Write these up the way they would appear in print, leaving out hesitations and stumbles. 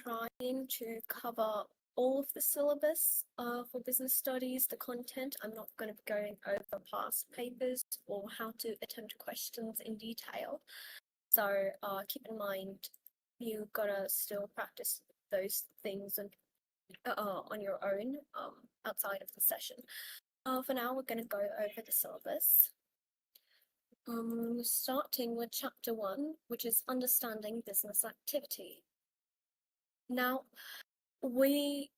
trying to cover all of the syllabus for business studies, the content. I'm not going to be going over past papers or how to attempt questions in detail. So keep in mind, you gotta still practice those things and on your own outside of the session. For now, we're going to go over the syllabus. Starting with chapter 1, which is understanding business activity. Now, we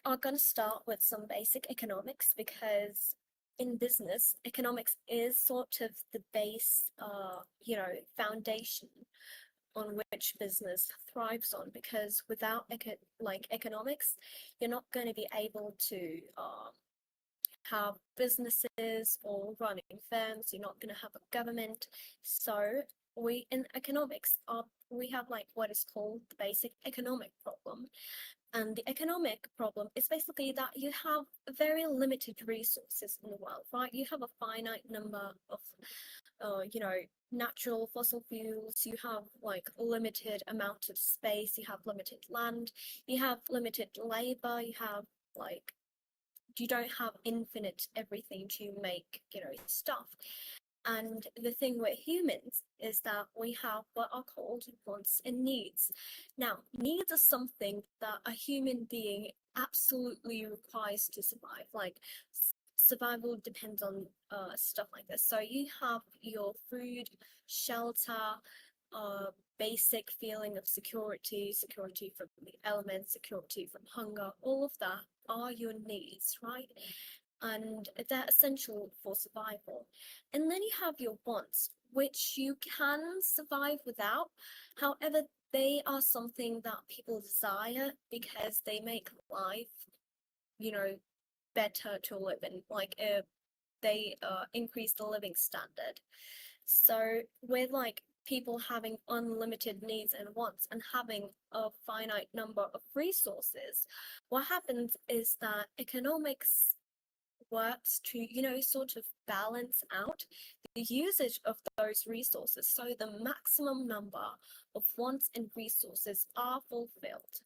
are going to start with some basic economics because in business, economics is sort of the base, foundation on which business thrives on, because without economics, you're not going to be able to have businesses or running firms. You're not going to have a government. So we in economics we have what is called the basic economic problem. And the economic problem is basically that you have very limited resources in the world, right? You have a finite number of natural fossil fuels. You have a limited amount of space. You have limited land. You have limited labor. You don't have infinite everything to make stuff. And the thing with humans is that we have what are called wants and needs. Now, needs are something that a human being absolutely requires to survive. Survival depends on stuff like this. So you have your food, shelter, basic feeling of security from the elements, security from hunger. All of that are your needs, right? And they're essential for survival. And then you have your wants, which you can survive without. However, they are something that people desire because they make life, better to live in. They increase the living standard. So with people having unlimited needs and wants and having a finite number of resources, what happens is that economics works to sort of balance out the usage of those resources, so the maximum number of wants and resources are fulfilled.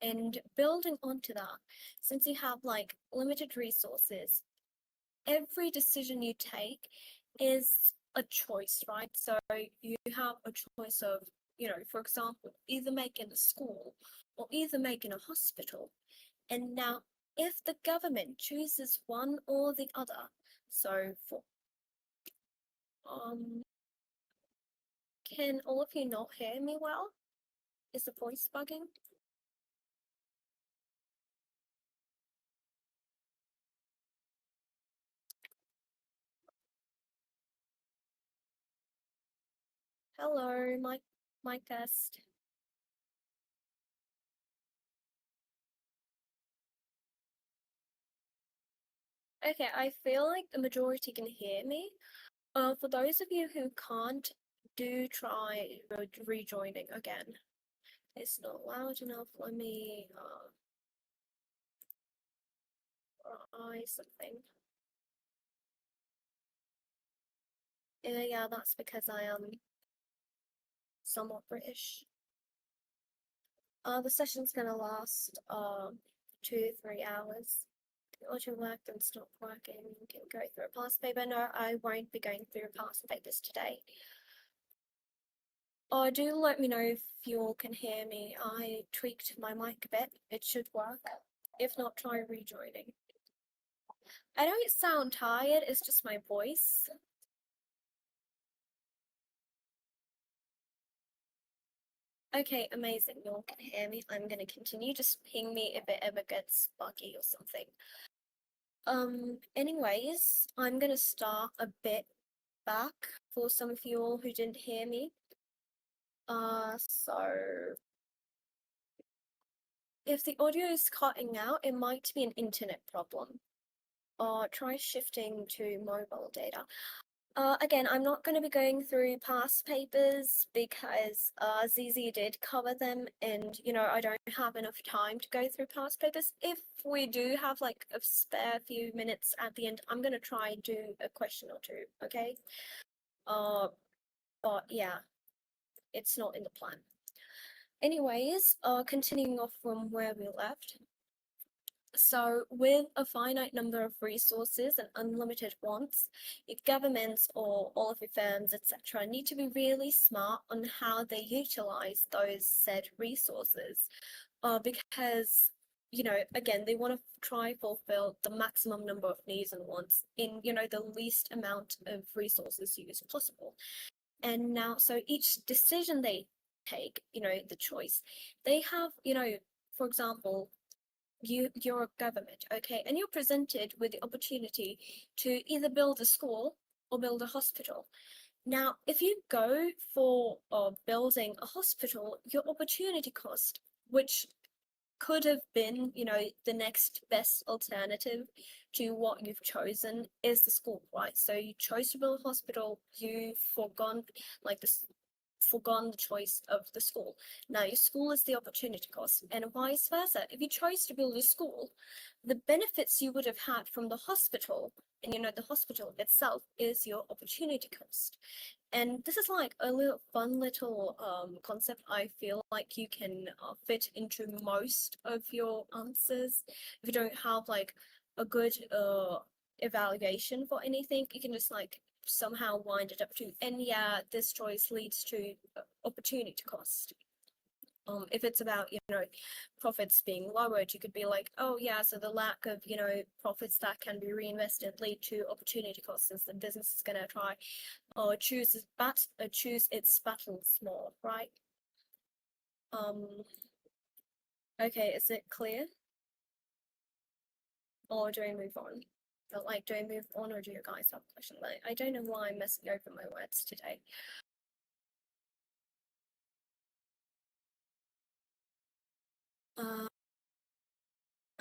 And building onto that, since you have limited resources, every decision you take is a choice, right? So you have a choice of, for example, either making a school or either making a hospital. And now if the government chooses one or the other, so for can all of you not hear me well? Is the voice bugging? Hello, mic test. Okay, I feel like the majority can hear me. For those of you who can't, do try rejoining again. It's not loud enough. Let me try something. Yeah, that's because I am somewhat British. The session's gonna last 2-3 hours. Audio worked and stopped working. You can go through a past paper. No, I won't be going through past papers today. Do let me know if you all can hear me. I tweaked my mic a bit. It should work. If not, try rejoining. I don't sound tired, it's just my voice. Okay, amazing. You all can hear me. I'm gonna continue. Just ping me if it ever gets buggy or something. Anyways, I'm gonna start a bit back for some of you all who didn't hear me. So if the audio is cutting out, it might be an internet problem. Try shifting to mobile data. Again, I'm not going to be going through past papers because ZZ did cover them, and I don't have enough time to go through past papers. If we do have a spare few minutes at the end, I'm going to try and do a question or two, okay? But yeah, it's not in the plan. anyways, continuing off from where we left. So with a finite number of resources and unlimited wants, your governments or all of your firms, etc., need to be really smart on how they utilize those said resources. Because, again, they want to try fulfill the maximum number of needs and wants in, the least amount of resources used possible. And now, so each decision they take, the choice, they have, for example, you're a government, okay, and you're presented with the opportunity to either build a school or build a hospital. Now, if you go for building a hospital, your opportunity cost, which could have been, the next best alternative to what you've chosen, is the school, right? So you chose to build a hospital, you've forgone the choice of the school. Now your school is the opportunity cost, and vice versa. If you chose to build a school, the benefits you would have had from the hospital, and the hospital itself is your opportunity cost. And this is like a little fun little concept I feel like you can fit into most of your answers. If you don't have like a good evaluation for anything, you can just like somehow wind it up to, and yeah, this choice leads to opportunity cost. If it's about, profits being lowered, you could be like, oh yeah, so the lack of, profits that can be reinvested lead to opportunity costs, since the business is gonna try or choose its battles more, right? Okay, is it clear? Or do I move on? But like, do I move on, or do you guys have questions? Like, I don't know why I'm messing over my words today.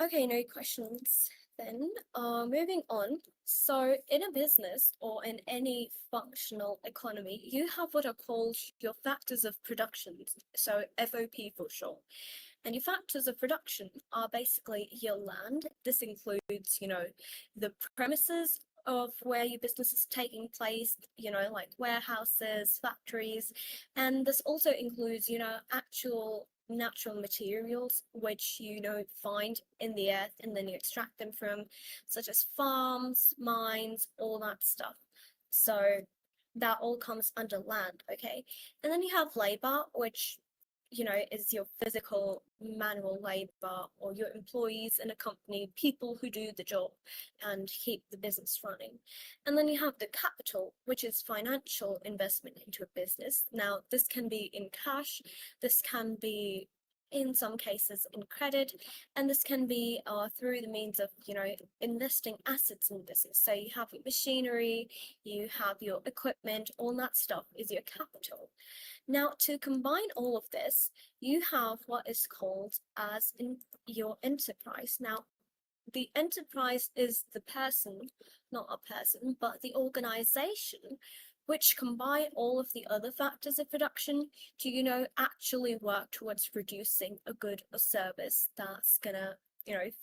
Okay, no questions then. Moving on. So in a business or in any functional economy, you have what are called your factors of production, so FOP for short. And your factors of production are basically your land. This includes, the premises of where your business is taking place, like warehouses, factories. And this also includes, actual natural materials which find in the earth and then you extract them from, such as farms, mines, all that stuff. So that all comes under land, okay? And then you have labor, which is your physical manual labor or your employees in a company, people who do the job and keep the business running. And then you have the capital, which is financial investment into a business. Now, this can be in cash, this can be in some cases in credit, and this can be through the means of investing assets in the business. So you have your machinery, you have your equipment, all that stuff is your capital. Now, to combine all of this, you have what is called as your enterprise. Now, the enterprise is the person, not a person, but the organization, which combine all of the other factors of production to, actually work towards producing a good or service that's gonna,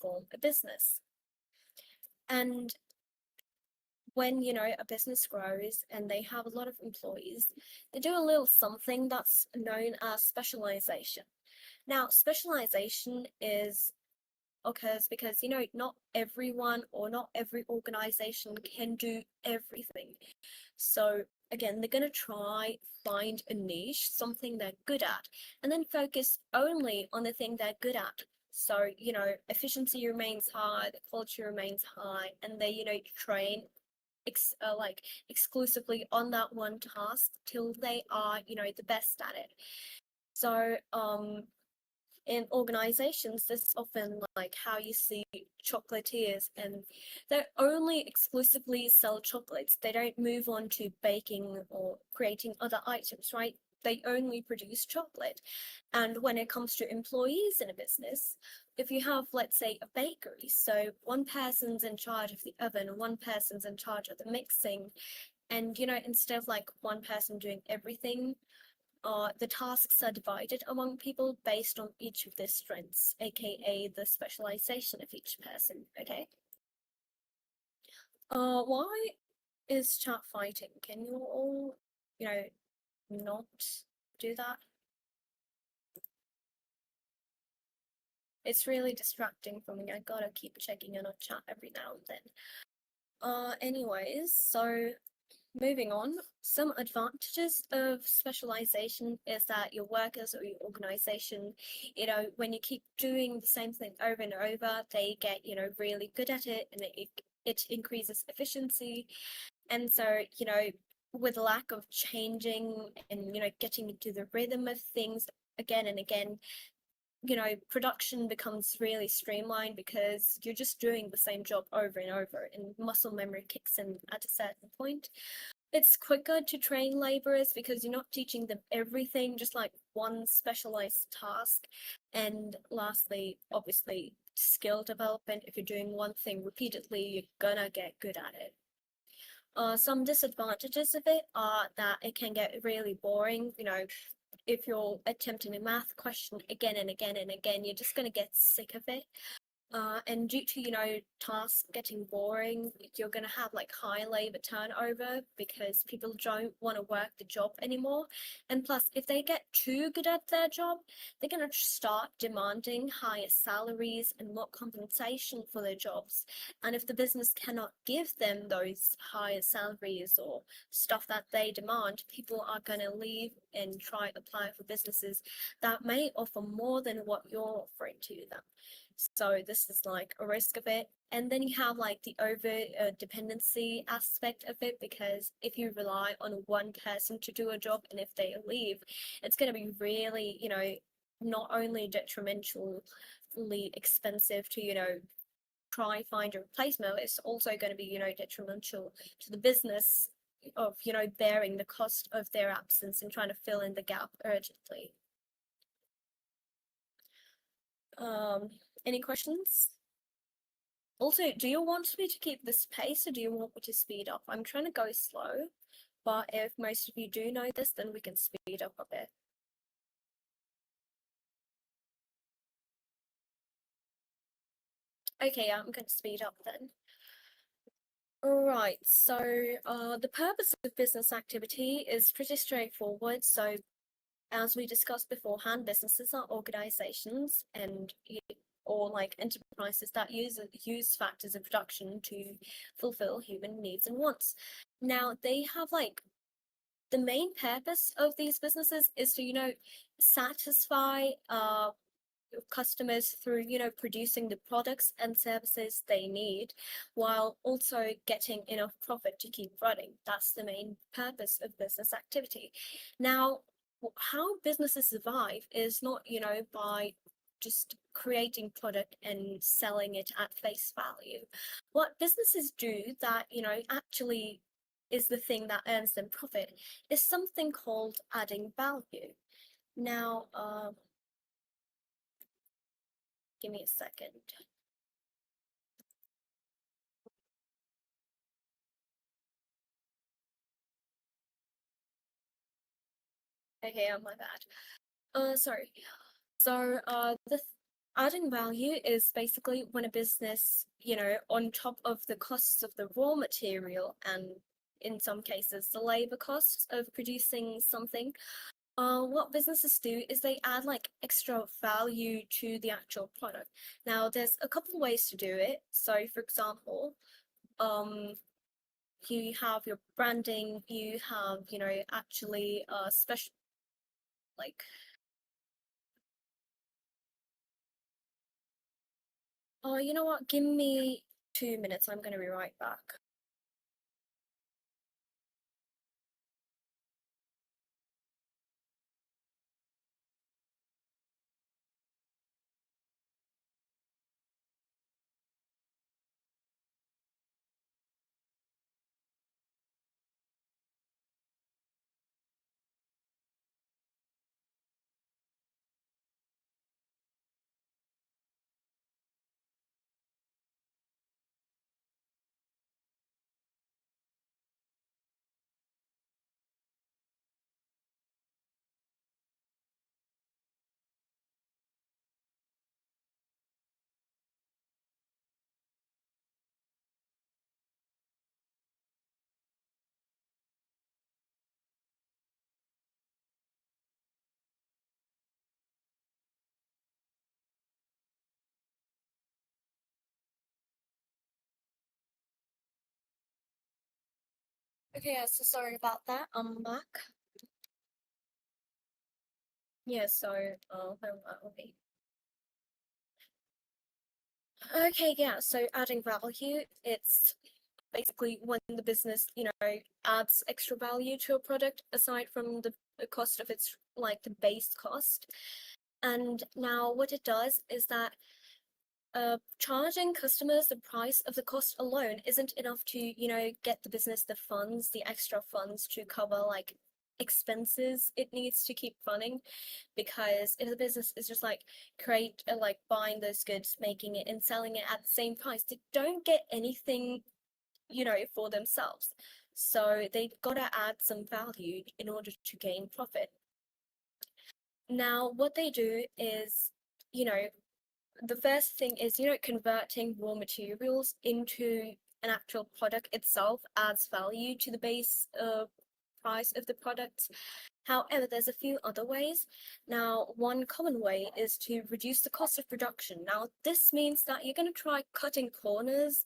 form a business. And when a business grows and they have a lot of employees, they do a little something that's known as specialization. Now, specialization occurs because not everyone or not every organization can do everything. So again, they're going to try find a niche, something they're good at, and then focus only on the thing they're good at. So efficiency remains high, the quality remains high, and they train like exclusively on that one task till they are the best at it. So in organizations, this is often like how you see chocolatiers, and they only exclusively sell chocolates. They don't move on to baking or creating other items, right? They only produce chocolate. And when it comes to employees in a business, if you have, let's say, a bakery, so one person's in charge of the oven, one person's in charge of the mixing, and instead of like one person doing everything, the tasks are divided among people based on each of their strengths, aka the specialization of each person, okay? Why is chat fighting? Can you all, not do that? it's really distracting for me. I gotta keep checking in on chat every now and then. Anyways, so moving on, some advantages of specialization is that your workers or your organization, when you keep doing the same thing over and over, they get, really good at it, and it increases efficiency. And so, with lack of changing and, getting into the rhythm of things again and again, production becomes really streamlined because you're just doing the same job over and over, and muscle memory kicks in at a certain point. It's quicker to train laborers because you're not teaching them everything, just like one specialized task. And lastly, obviously, skill development. If you're doing one thing repeatedly, you're gonna get good at it. Some disadvantages of it are that it can get really boring. If you're attempting a math question again and again and again, you're just going to get sick of it. And due to, tasks getting boring, you're going to have like high labor turnover because people don't want to work the job anymore. And plus, if they get too good at their job, they're going to start demanding higher salaries and more compensation for their jobs. And if the business cannot give them those higher salaries or stuff that they demand, people are going to leave and try apply for businesses that may offer more than what you're offering to them. So this is like a risk of it. And then you have like the over dependency aspect of it, because if you rely on one person to do a job and if they leave, it's going to be really, not only detrimentally expensive to, try find a replacement, it's also going to be, detrimental to the business of, bearing the cost of their absence and trying to fill in the gap urgently. Any questions? Also, do you want me to keep this pace or do you want me to speed up? I'm trying to go slow, but if most of you do know this, then we can speed up a bit. Okay, I'm going to speed up then. Alright, so the purpose of business activity is pretty straightforward. So as we discussed beforehand, businesses are organizations or like enterprises that use factors of production to fulfill human needs and wants. Now they have like the main purpose of these businesses is to satisfy customers through producing the products and services they need while also getting enough profit to keep running. That's the main purpose of business activity. Now, how businesses survive is not by just creating product and selling it at face value. What businesses do that actually is the thing that earns them profit is something called adding value. Now, give me a second. Okay, my bad. Sorry. So, the adding value is basically when a business, on top of the costs of the raw material and in some cases the labor costs of producing something, what businesses do is they add like extra value to the actual product. Now, there's a couple ways to do it. So, for example, you have your branding, you have, actually special like you know what? Give me 2 minutes. I'm going to be right back. Okay, yeah, so sorry about that. I'm back. Yeah, so okay. Okay, yeah, so adding value, it's basically when the business, adds extra value to a product aside from the cost of its like the base cost. And now what it does is that charging customers the price of the cost alone isn't enough to, get the business the funds, the extra funds to cover like expenses it needs to keep running. Because if the business is just like like buying those goods, making it and selling it at the same price, they don't get anything, for themselves. So they've got to add some value in order to gain profit. Now, what they do is, you know, the first thing is, converting raw materials into an actual product itself adds value to the base price of the product. However, there's a few other ways. Now, one common way is to reduce the cost of production. Now, this means that you're going to try cutting corners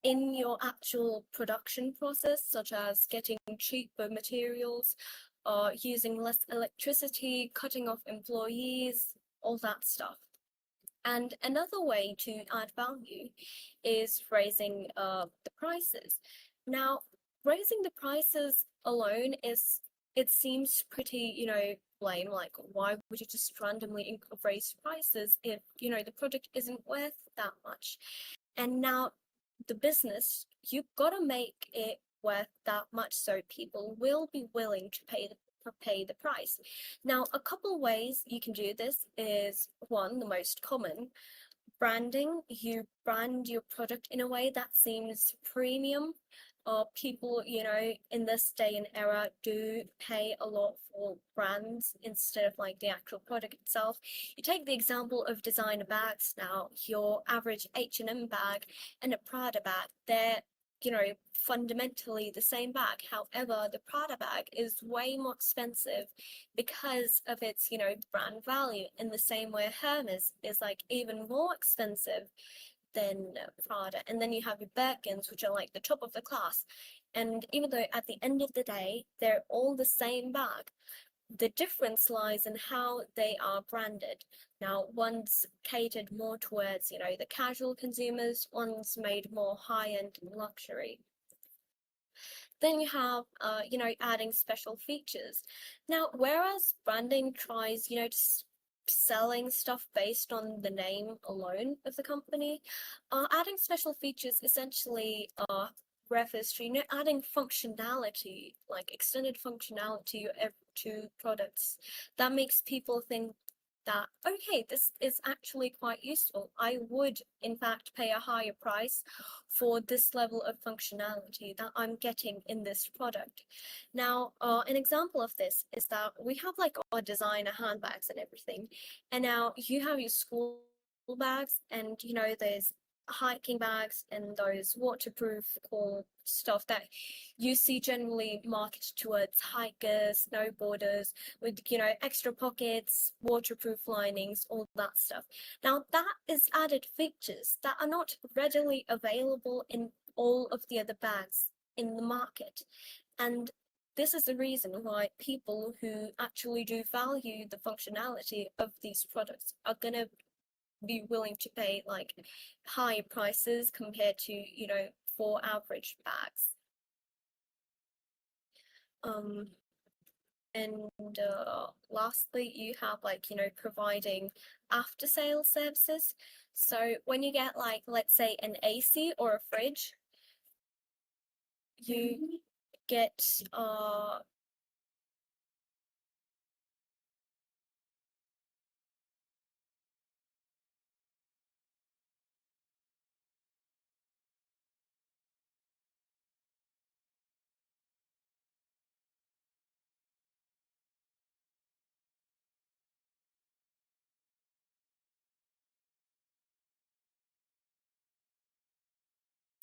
in your actual production process, such as getting cheaper materials, using less electricity, cutting off employees, all that stuff. And another way to add value is raising the prices. Now, raising the prices alone it seems pretty, lame. Like, why would you just randomly raise prices if, the product isn't worth that much? And now the business, you've got to make it worth that much so people will be willing to pay the price. Now, a couple ways you can do this is one, the most common, branding. You brand your product in a way that seems premium. People, in this day and era do pay a lot for brands instead of like the actual product itself. You take the example of designer bags now, your average H&M bag and a Prada bag, they're, fundamentally the same bag. However, the Prada bag is way more expensive because of its, brand value, in the same way Hermes is like even more expensive than Prada. And then you have your Birkins, which are like the top of the class. And even though at the end of the day, they're all the same bag, the difference lies in how they are branded. Now, one's catered more towards, the casual consumers, one's made more high-end luxury. Then you have, adding special features. Now, whereas branding tries, selling stuff based on the name alone of the company, adding special features essentially refers to, adding functionality, like extended functionality to products that makes people think that, okay, this is actually quite useful. I would, in fact, pay a higher price for this level of functionality that I'm getting in this product. Now, an example of this is that we have like our designer handbags and everything, and now you have your school bags, and there's hiking bags and those waterproof or stuff that you see generally marketed towards hikers, snowboarders, with extra pockets, waterproof linings, all that stuff. Now that is added features that are not readily available in all of the other bags in the market. And this is the reason why people who actually do value the functionality of these products are going to be willing to pay like high prices compared to, for average bags. Um, and lastly, you have like, providing after sale services. So when you get like, let's say an AC or a fridge, you get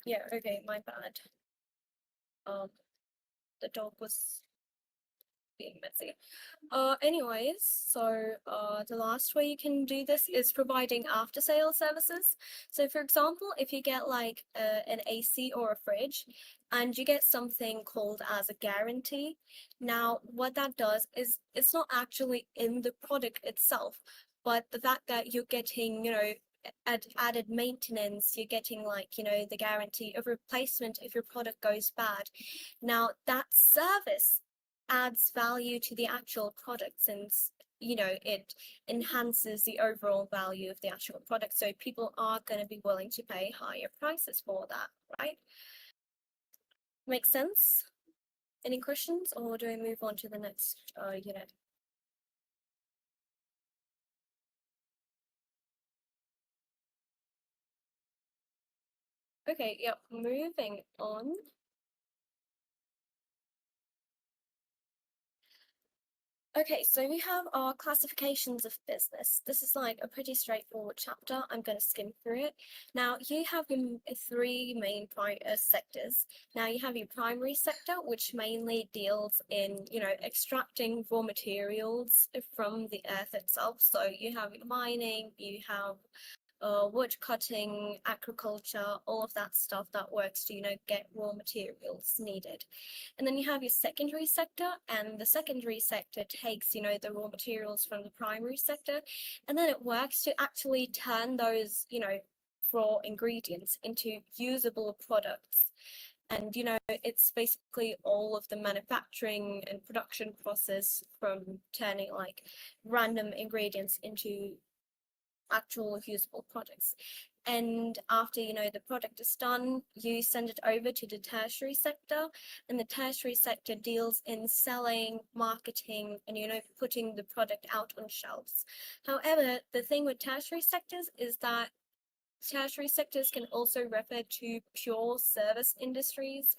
yeah, okay, my bad. Um, the dog was being messy. Anyways, so the last way you can do this is providing after sale services. So for example, if you get like an AC or a fridge and you get something called as a guarantee, now what that does is it's not actually in the product itself, but the fact that you're getting, added maintenance, you're getting like, the guarantee of replacement if your product goes bad. Now that service adds value to the actual product, since it enhances the overall value of the actual product, so people are going to be willing to pay higher prices for that, right? Makes sense? Any questions, or do I move on to the next unit? Okay, yep, moving on. Okay, so we have our classifications of business. This is like a pretty straightforward chapter. I'm going to skim through it. Now, you have your three main sectors. Now, you have your primary sector, which mainly deals in, extracting raw materials from the earth itself. So you have your mining, you have wood cutting, agriculture, all of that stuff that works to, get raw materials needed. And then you have your secondary sector, and the secondary sector takes, the raw materials from the primary sector, and then it works to actually turn those, raw ingredients into usable products. And, it's basically all of the manufacturing and production process from turning like random ingredients into actual usable products. And after the product is done, you send it over to the tertiary sector, and the tertiary sector deals in selling, marketing, and putting the product out on shelves. However, the thing with tertiary sectors is that tertiary sectors can also refer to pure service industries,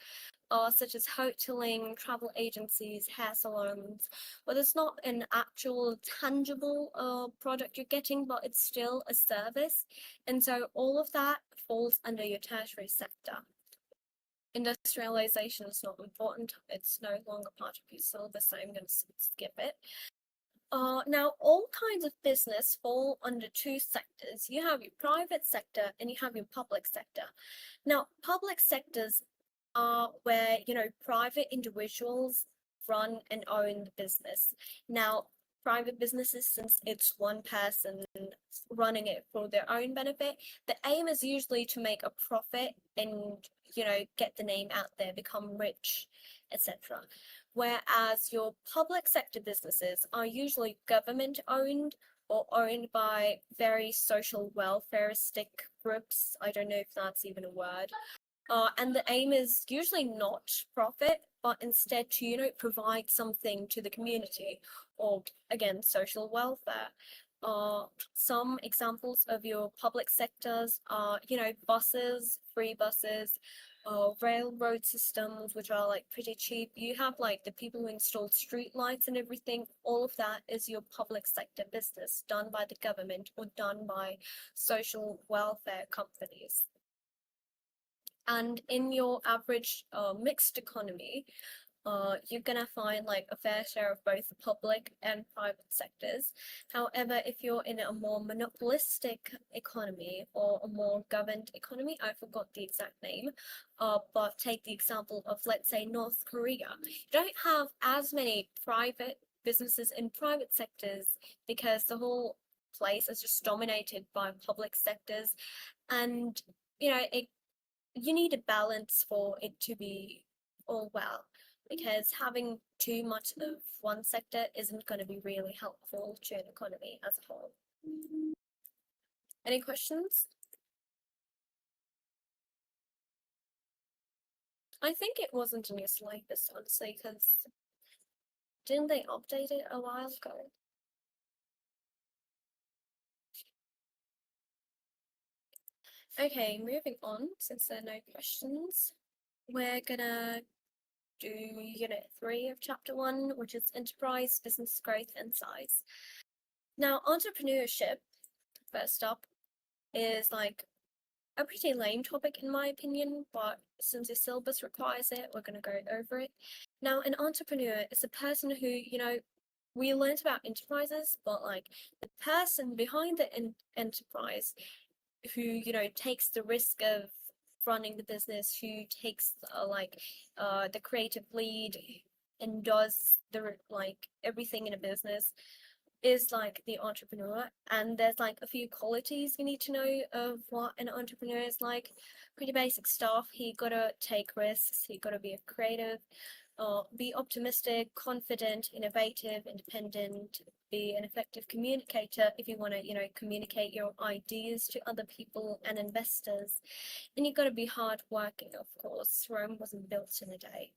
such as hoteling, travel agencies, hair salons, but it's not an actual tangible product you're getting, but it's still a service. And so all of that falls under your tertiary sector. Industrialization is not important. It's no longer part of your syllabus, so I'm going to skip it. Now, all kinds of business fall under two sectors. You have your private sector and you have your public sector. Now, public sectors are where, private individuals run and own the business. Now, private businesses, since it's one person running it for their own benefit, the aim is usually to make a profit and, get the name out there, become rich, etc. Whereas your public sector businesses are usually government owned or owned by very social welfareistic groups. I don't know if that's even a word. And the aim is usually not profit, but instead to, provide something to the community, or again, social welfare. Some examples of your public sectors are, buses, free buses, railroad systems, which are like pretty cheap. You have like the people who installed street lights and everything. All of that is your public sector business done by the government or done by social welfare companies. And in your average mixed economy, you're gonna find like a fair share of both the public and private sectors. However, if you're in a more monopolistic economy or a more governed economy, I forgot the exact name, but take the example of, let's say, North Korea. You don't have as many private businesses in private sectors because the whole place is just dominated by public sectors, and you need a balance for it to be all well, because having too much of one sector isn't going to be really helpful to an economy as a whole. Any questions? I think it wasn't in your syllabus, honestly, because didn't they update it a while ago? Okay, moving on, since there are no questions, we're gonna do unit 3 of chapter 1, which is enterprise, business growth, and size. Now, entrepreneurship, first up, is like a pretty lame topic in my opinion, but since the syllabus requires it, we're going to go over it. Now, an entrepreneur is a person who, we learned about enterprises, but like the person behind the enterprise who, takes the risk of running the business, who takes the creative lead and does everything in a business, is like the entrepreneur. And there's like a few qualities you need to know of what an entrepreneur is like. Pretty basic stuff. He gotta take risks, he gotta be a creative, be optimistic, confident, innovative, independent, be an effective communicator if you want to, communicate your ideas to other people and investors. And you've got to be hardworking, of course. Rome wasn't built in a day.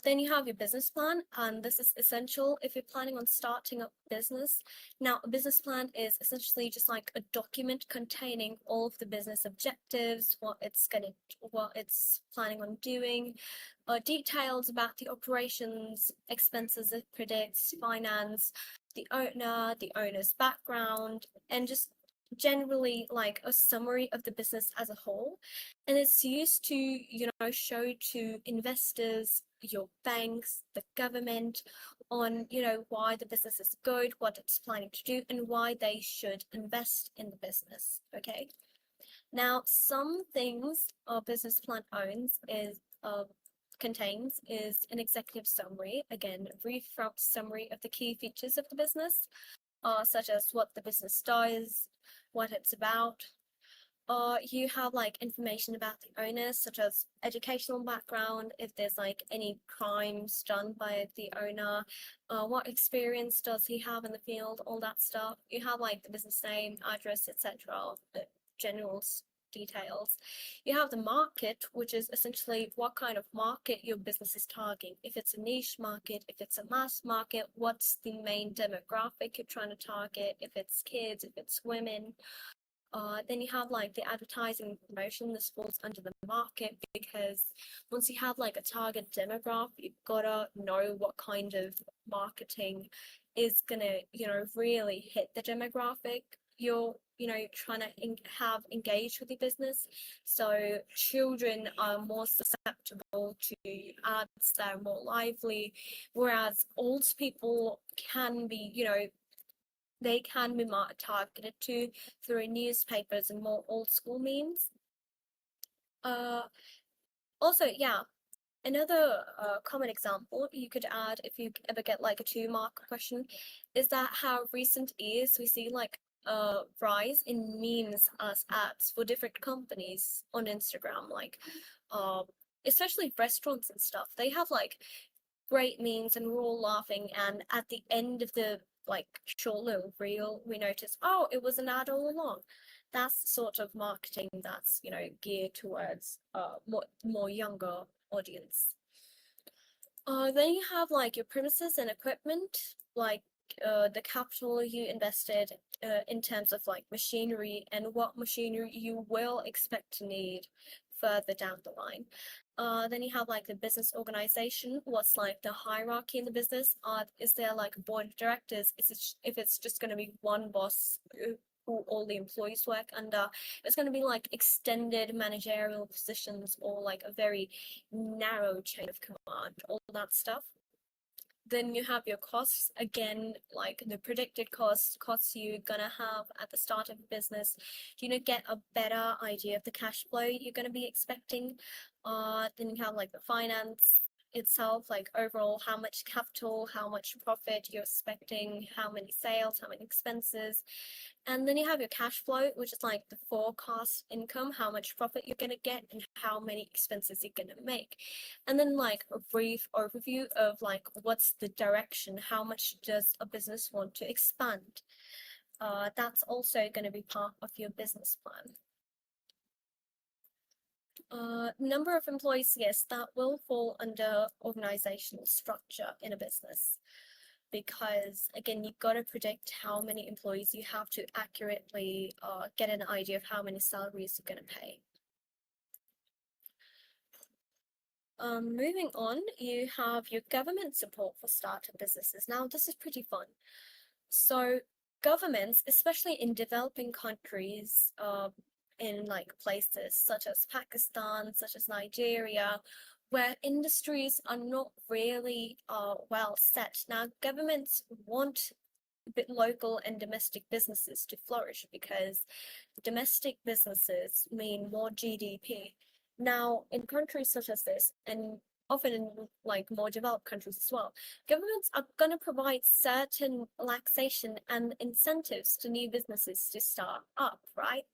Then you have your business plan, and this is essential if you're planning on starting a business. Now, a business plan is essentially just like a document containing all of the business objectives, what it's planning on doing, details about the operations, expenses it predicts, finance, the owner's background, and just generally like a summary of the business as a whole. And it's used to, show to investors, your banks, the government, on, why the business is good, what it's planning to do, and why they should invest in the business. Okay. Now, some things our business plan contains is an executive summary, again, a brief summary of the key features of the business, such as what the business does, what it's about. You have like information about the owners, such as educational background, if there's like any crimes done by the owner, what experience does he have in the field, all that stuff. You have like the business name, address, etc., the general details. You have the market, which is essentially what kind of market your business is targeting. If it's a niche market, if it's a mass market, what's the main demographic you're trying to target, if it's kids, if it's women. Then you have like the advertising and promotion. This falls under the market, because once you have like a target demographic, you've gotta know what kind of marketing is gonna, really hit the demographic you're, trying to have engaged with your business. So children are more susceptible to ads that are more lively, whereas old people can be, they can be more targeted to through newspapers and more old school means. Also, yeah, another common example you could add if you ever get like a 2-mark question is that how recent years we see like a rise in memes as ads for different companies on Instagram, like especially restaurants and stuff. They have like great memes and we're all laughing, and at the end of the like short little reel we notice, oh, it was an ad all along. That's the sort of marketing that's, geared towards more younger audience. Then you have like your premises and equipment, like the capital you invested in terms of like machinery and what machinery you will expect to need further down the line. Then you have like the business organization. What's like the hierarchy in the business? Is there like a board of directors? If it's just going to be one boss who all the employees work under, it's going to be like extended managerial positions or like a very narrow chain of command, all that stuff. Then you have your costs, again, like the predicted costs you're gonna have at the start of a business. Get a better idea of the cash flow you're gonna be expecting. Then you have like the finance itself, like overall how much capital, how much profit you're expecting, how many sales, how many expenses. And then you have your cash flow, which is like the forecast income, how much profit you're going to get and how many expenses you're going to make. And then like a brief overview of like what's the direction, how much does a business want to expand. That's also going to be part of your business plan. Number of employees, yes, that will fall under organizational structure in a business, because again, you've got to predict how many employees you have to accurately get an idea of how many salaries you're going to pay. Moving on, you have your government support for startup businesses. Now, this is pretty fun. So governments, especially in developing countries, in like places such as Pakistan, such as Nigeria, where industries are not really well set. Now, governments want local and domestic businesses to flourish because domestic businesses mean more GDP. Now, in countries such as this, and often in like more developed countries as well, governments are going to provide certain relaxation and incentives to new businesses to start up, right?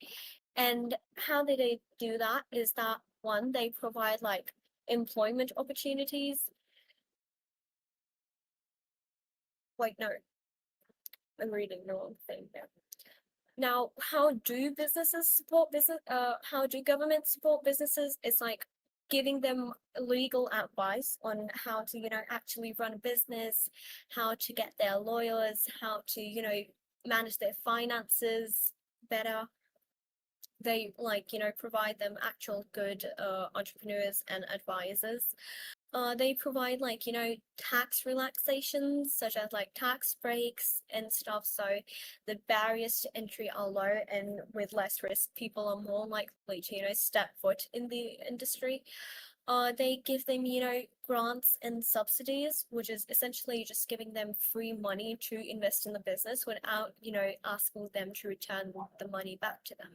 And how they do that is that one, they provide like employment opportunities. Wait, no, I'm reading the wrong thing there. Now, how do businesses support business? How do governments support businesses? It's like giving them legal advice on how to, actually run a business, how to get their lawyers, how to, manage their finances better. They like, provide them actual good entrepreneurs and advisors. They provide like, tax relaxations such as like tax breaks and stuff. So the barriers to entry are low, and with less risk, people are more likely to, step foot in the industry. They give them, grants and subsidies, which is essentially just giving them free money to invest in the business without, asking them to return the money back to them.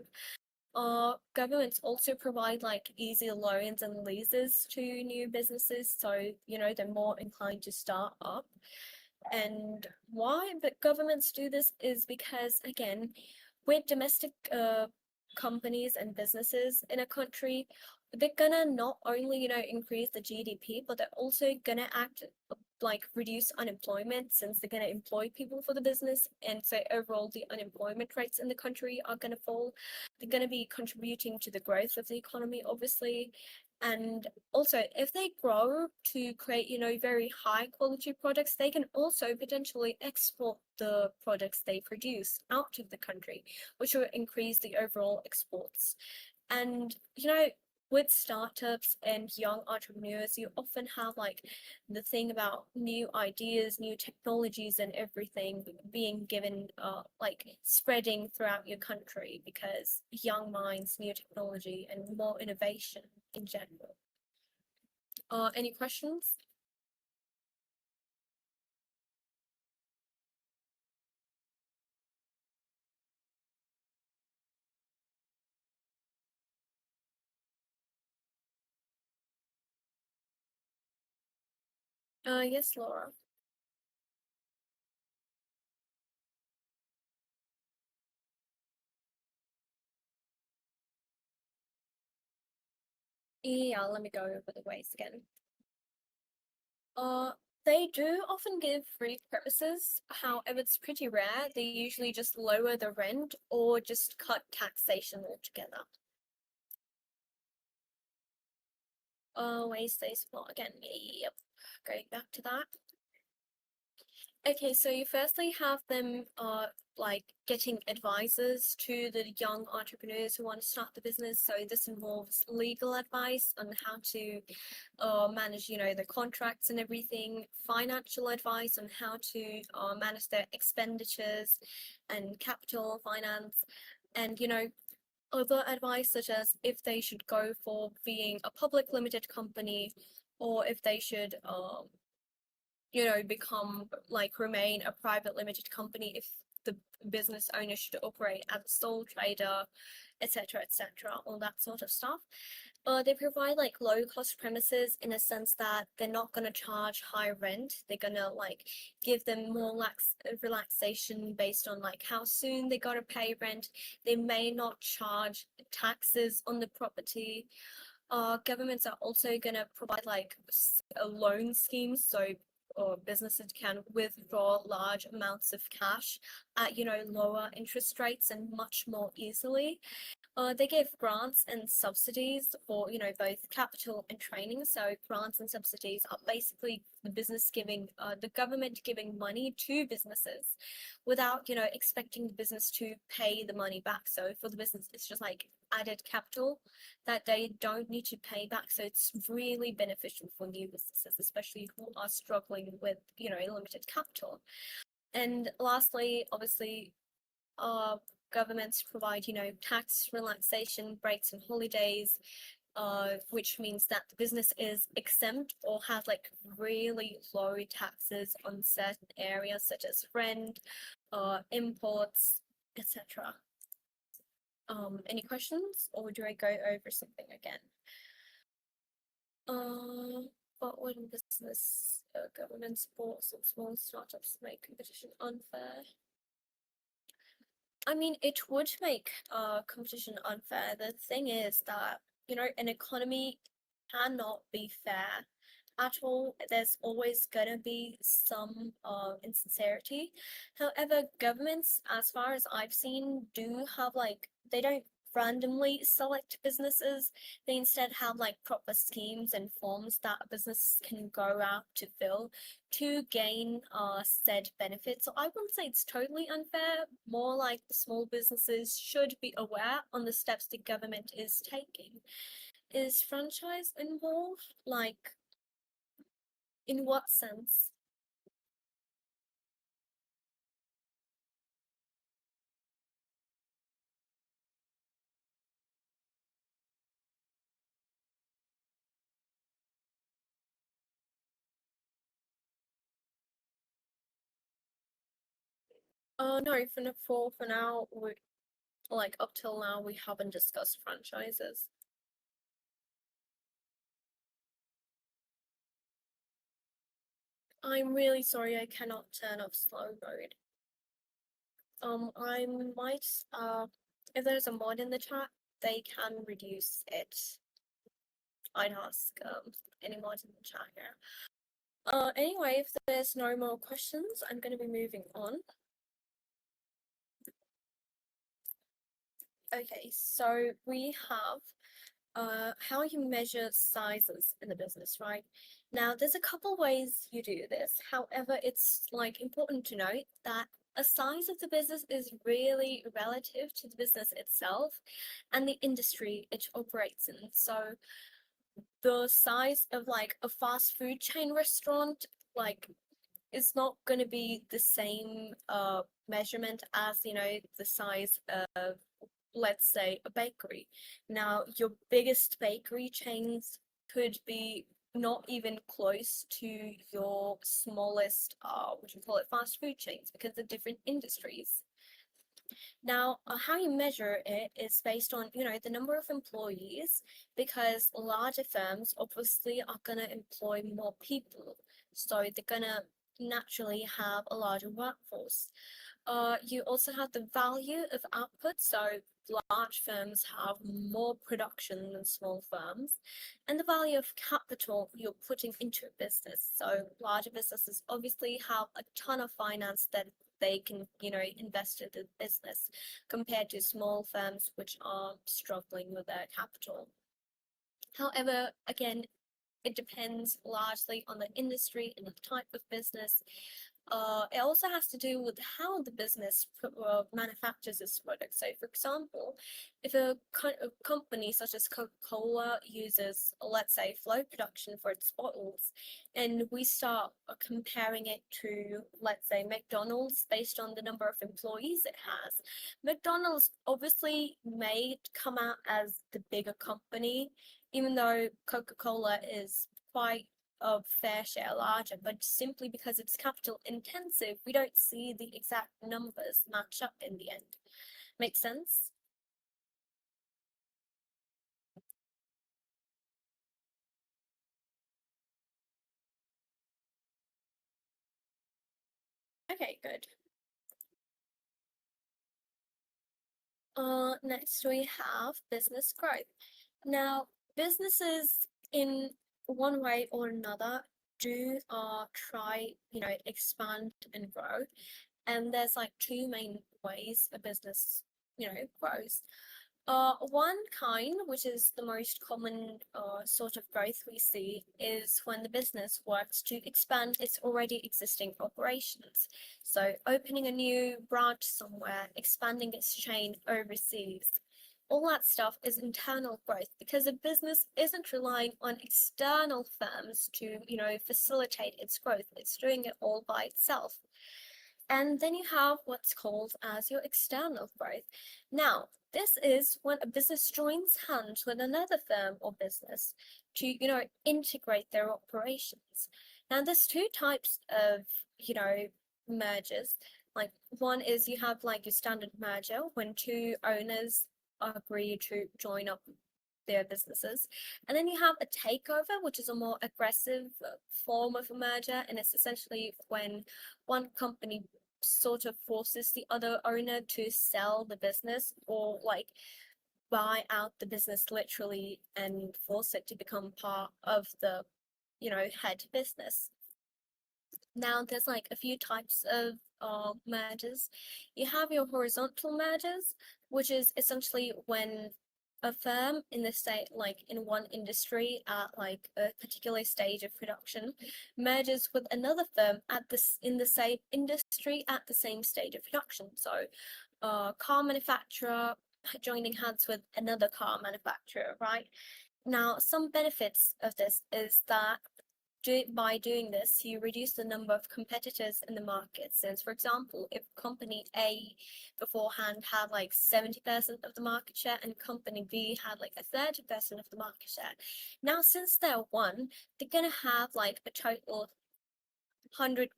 Governments also provide like easy loans and leases to new businesses, so they're more inclined to start up. And why the governments do this is because, again, with domestic companies and businesses in a country, they're gonna not only increase the GDP, but they're also gonna act like reduce unemployment, since they're going to employ people for the business, and so overall the unemployment rates in the country are going to fall. They're going to be contributing to the growth of the economy, obviously. And also, if they grow to create very high quality products, they can also potentially export the products they produce out of the country, which will increase the overall exports. And with startups and young entrepreneurs, you often have like the thing about new ideas, new technologies, and everything being given, like spreading throughout your country, because young minds, new technology, and more innovation in general. Any questions? Yes, Laura. Yeah, let me go over the ways again. Uh, they do often give free premises. However, it's pretty rare. They usually just lower the rent or just cut taxation altogether. Ways they support again. Yep. Going back to that. Okay, so you firstly have them like getting advisors to the young entrepreneurs who want to start the business. So this involves legal advice on how to manage, the contracts and everything, financial advice on how to manage their expenditures and capital finance, and other advice such as if they should go for being a public limited company, or if they should become like remain a private limited company if the business owner should operate as a sole trader, etc., etc., all that sort of stuff. They provide like low cost premises in a sense that they're not going to charge high rent. They're going to like give them more relaxation based on like how soon they got to pay rent. They may not charge taxes on the property. Governments are also going to provide like a loan scheme, so or businesses can withdraw large amounts of cash at lower interest rates and much more easily. They give grants and subsidies for both capital and training. So grants and subsidies are basically the government giving money to businesses without expecting the business to pay the money back. So for the business, it's just like added capital that they don't need to pay back. So it's really beneficial for new businesses, especially who are struggling with limited capital. And lastly, obviously, governments provide tax relaxation, breaks and holidays, which means that the business is exempt or has like really low taxes on certain areas such as rent, imports, etc. Any questions, or do I go over something again? But when business, government supports or small startups make competition unfair. I mean, it would make competition unfair. The thing is that, you know, an economy cannot be fair at all. There's always gonna be some insincerity. However, governments, as far as I've seen, do have like, they don't randomly select businesses. They instead have like proper schemes and forms that a business can go out to fill to gain said benefits. So I wouldn't say it's totally unfair, more like the small businesses should be aware on the steps the government is taking. Is franchise involved? Like, in what sense? No, for now, we like up till now we haven't discussed franchises. I'm really sorry I cannot turn off slow mode. I might if there's a mod in the chat, they can reduce it. I'd ask any mod in the chat here. Anyway, if there's no more questions, I'm gonna be moving on. Okay, so we have how you measure sizes in the business, right? Now, there's a couple ways you do this. However, it's like important to note that a size of the business is really relative to the business itself and the industry it operates in. So the size of like a fast food chain restaurant, like, is not going to be the same measurement as, you know, the size of, let's say, a bakery. Now, your biggest bakery chains could be not even close to your smallest, what you call it, fast food chains, because they're different industries. Now, how you measure it is based on, you know, the number of employees, because larger firms obviously are going to employ more people. So they're going to naturally have a larger workforce. You also have the value of output. So large firms have more production than small firms, and the value of capital you're putting into a business. So larger businesses obviously have a ton of finance that they can, you know, invest in the business compared to small firms which are struggling with their capital. However, again, it depends largely on the industry and the type of business. It also has to do with how the business manufactures its product. So, for example, if a company such as Coca-Cola uses, let's say, flow production for its bottles, and we start comparing it to, let's say, McDonald's based on the number of employees it has, McDonald's obviously may come out as the bigger company, even though Coca-Cola is quite a fair share larger, but simply because it's capital intensive, we don't see the exact numbers match up in the end. Make sense? Okay, good. Next we have business growth. Now, businesses in one way or another do try, you know, expand and grow. And there's like two main ways a business, you know, grows. One kind, which is the most common sort of growth we see, is when the business works to expand its already existing operations. So opening a new branch somewhere, expanding its chain overseas. All that stuff is internal growth because a business isn't relying on external firms to, you know, facilitate its growth. It's doing it all by itself. And then you have what's called as your external growth. Now, this is when a business joins hands with another firm or business to, integrate their operations. Now, there's two types of, mergers. Like one is you have like your standard merger when two owners agree to join up their businesses. And then you have a takeover, which is a more aggressive form of a merger. And it's essentially when one company sort of forces the other owner to sell the business or like buy out the business literally and force it to become part of the, head business. Now there's like a few types of mergers. You have your horizontal mergers, which is essentially when a firm in the state, like in one industry at like a particular stage of production, merges with another firm at this in the same industry at the same stage of production. So, car manufacturer joining hands with another car manufacturer, right? Now, some benefits of this is that by doing this, you reduce the number of competitors in the market. Since, for example, if company A beforehand had like 70% of the market share and company B had like a 30% of the market share, now since they're one, they're gonna have like a total 100%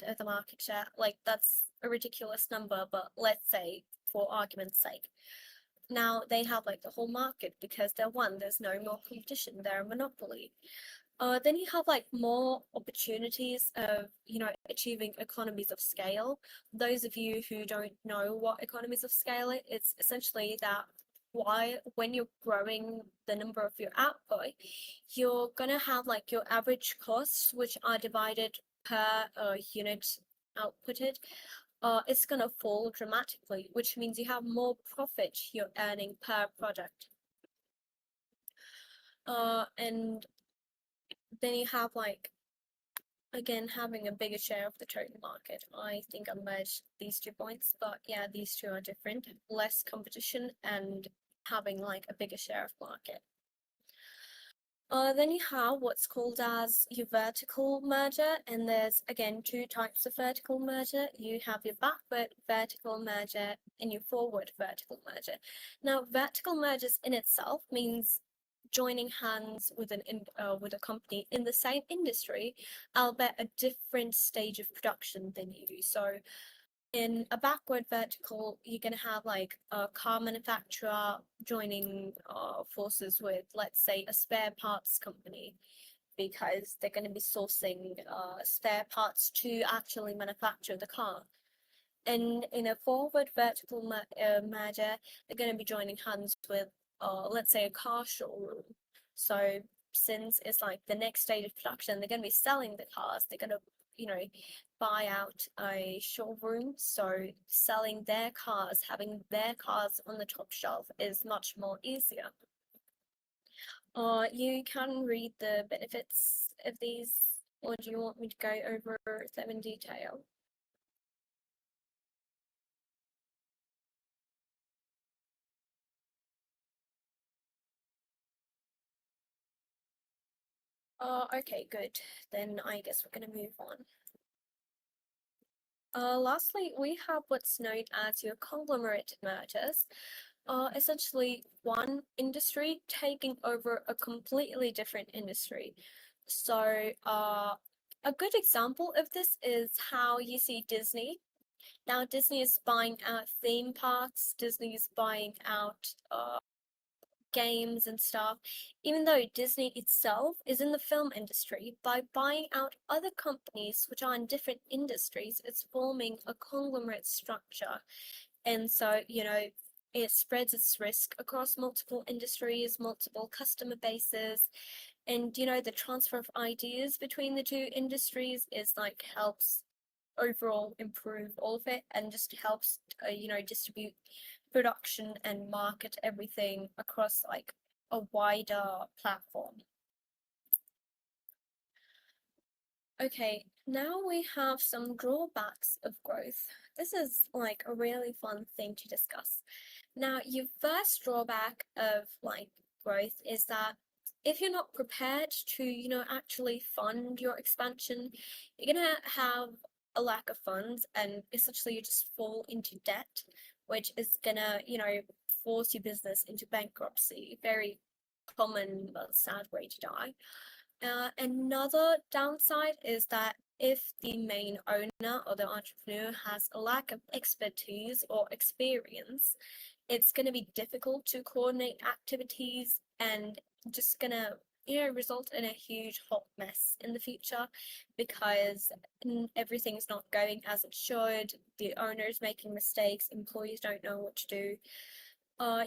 of the market share. Like that's a ridiculous number, but let's say for argument's sake. Now they have like the whole market because they're one, there's no more competition, they're a monopoly. Then you have like more opportunities of, achieving economies of scale. Those of you who don't know what economies of scale is, it's essentially that when you're growing the number of your output, you're gonna have like your average costs, which are divided per unit outputted. It's gonna fall dramatically, which means you have more profit you're earning per product. And then you have like, again, having a bigger share of the total market. I think I merged these 2 points, but yeah, these two are different. Less competition and having like a bigger share of market. Then you have what's called as your vertical merger, and there's again 2 types of vertical merger. You have your backward vertical merger and your forward vertical merger. Now, vertical mergers in itself means joining hands with with a company in the same industry, albeit a different stage of production than you. So in a backward vertical, you're going to have like a car manufacturer joining forces with, let's say, a spare parts company, because they're going to be sourcing spare parts to actually manufacture the car. And in a forward vertical merger, they're going to be joining hands with, let's say, a car showroom. So since it's like the next stage of production, they're going to be selling the cars. They're going to, buy out a showroom. So selling their cars, having their cars on the top shelf is much more easier. You can read the benefits of these, or do you want me to go over them in detail? Okay, good. Then I guess we're going to move on. Lastly, we have what's known as your conglomerate mergers. Essentially one industry taking over a completely different industry. So, a good example of this is how you see Disney. Now, Disney is buying out theme parks, Disney is buying out games and stuff, even though Disney itself is in the film industry. By buying out other companies which are in different industries, it's forming a conglomerate structure. And so, it spreads its risk across multiple industries, multiple customer bases. And, the transfer of ideas between the two industries is like helps overall improve all of it and just helps, distribute production and market everything across like a wider platform. Okay, now we have some drawbacks of growth. This is like a really fun thing to discuss. Now, your first drawback of like growth is that if you're not prepared to, actually fund your expansion, you're gonna have a lack of funds and essentially you just fall into debt, which is gonna, force your business into bankruptcy. Very common but sad way to die. Another downside is that if the main owner or the entrepreneur has a lack of expertise or experience, it's going to be difficult to coordinate activities and just going to result in a huge hot mess in the future because everything's not going as it should. The owner's making mistakes, employees don't know what to do.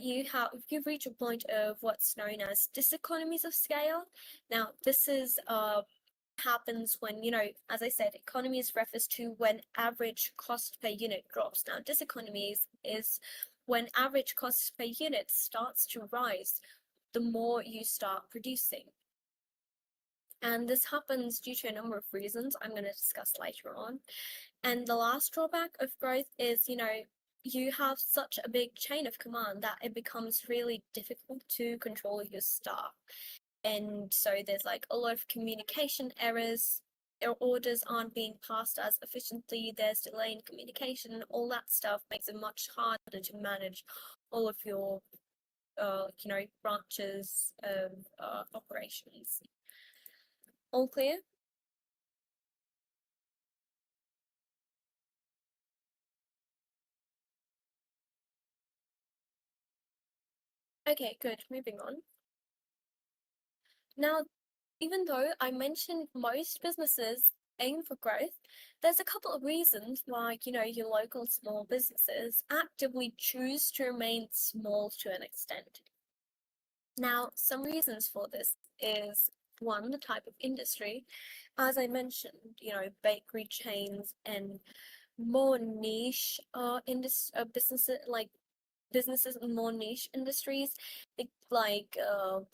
You've reached a point of what's known as diseconomies of scale. Now, this is happens when, as I said, economies refers to when average cost per unit drops. Now, diseconomies is when average cost per unit starts to rise the more you start producing. And this happens due to a number of reasons I'm going to discuss later on. And the last drawback of growth is, you have such a big chain of command that it becomes really difficult to control your staff. And so there's like a lot of communication errors, orders aren't being passed as efficiently, there's delay in communication, all that stuff makes it much harder to manage all of your branches of operations. All clear? Okay, good. Moving on. Now, even though I mentioned most businesses aim for growth, there's a couple of reasons why, your local small businesses actively choose to remain small to an extent. Now, some reasons for this is one, the type of industry. As I mentioned, bakery chains and more niche businesses like businesses in more niche industries, like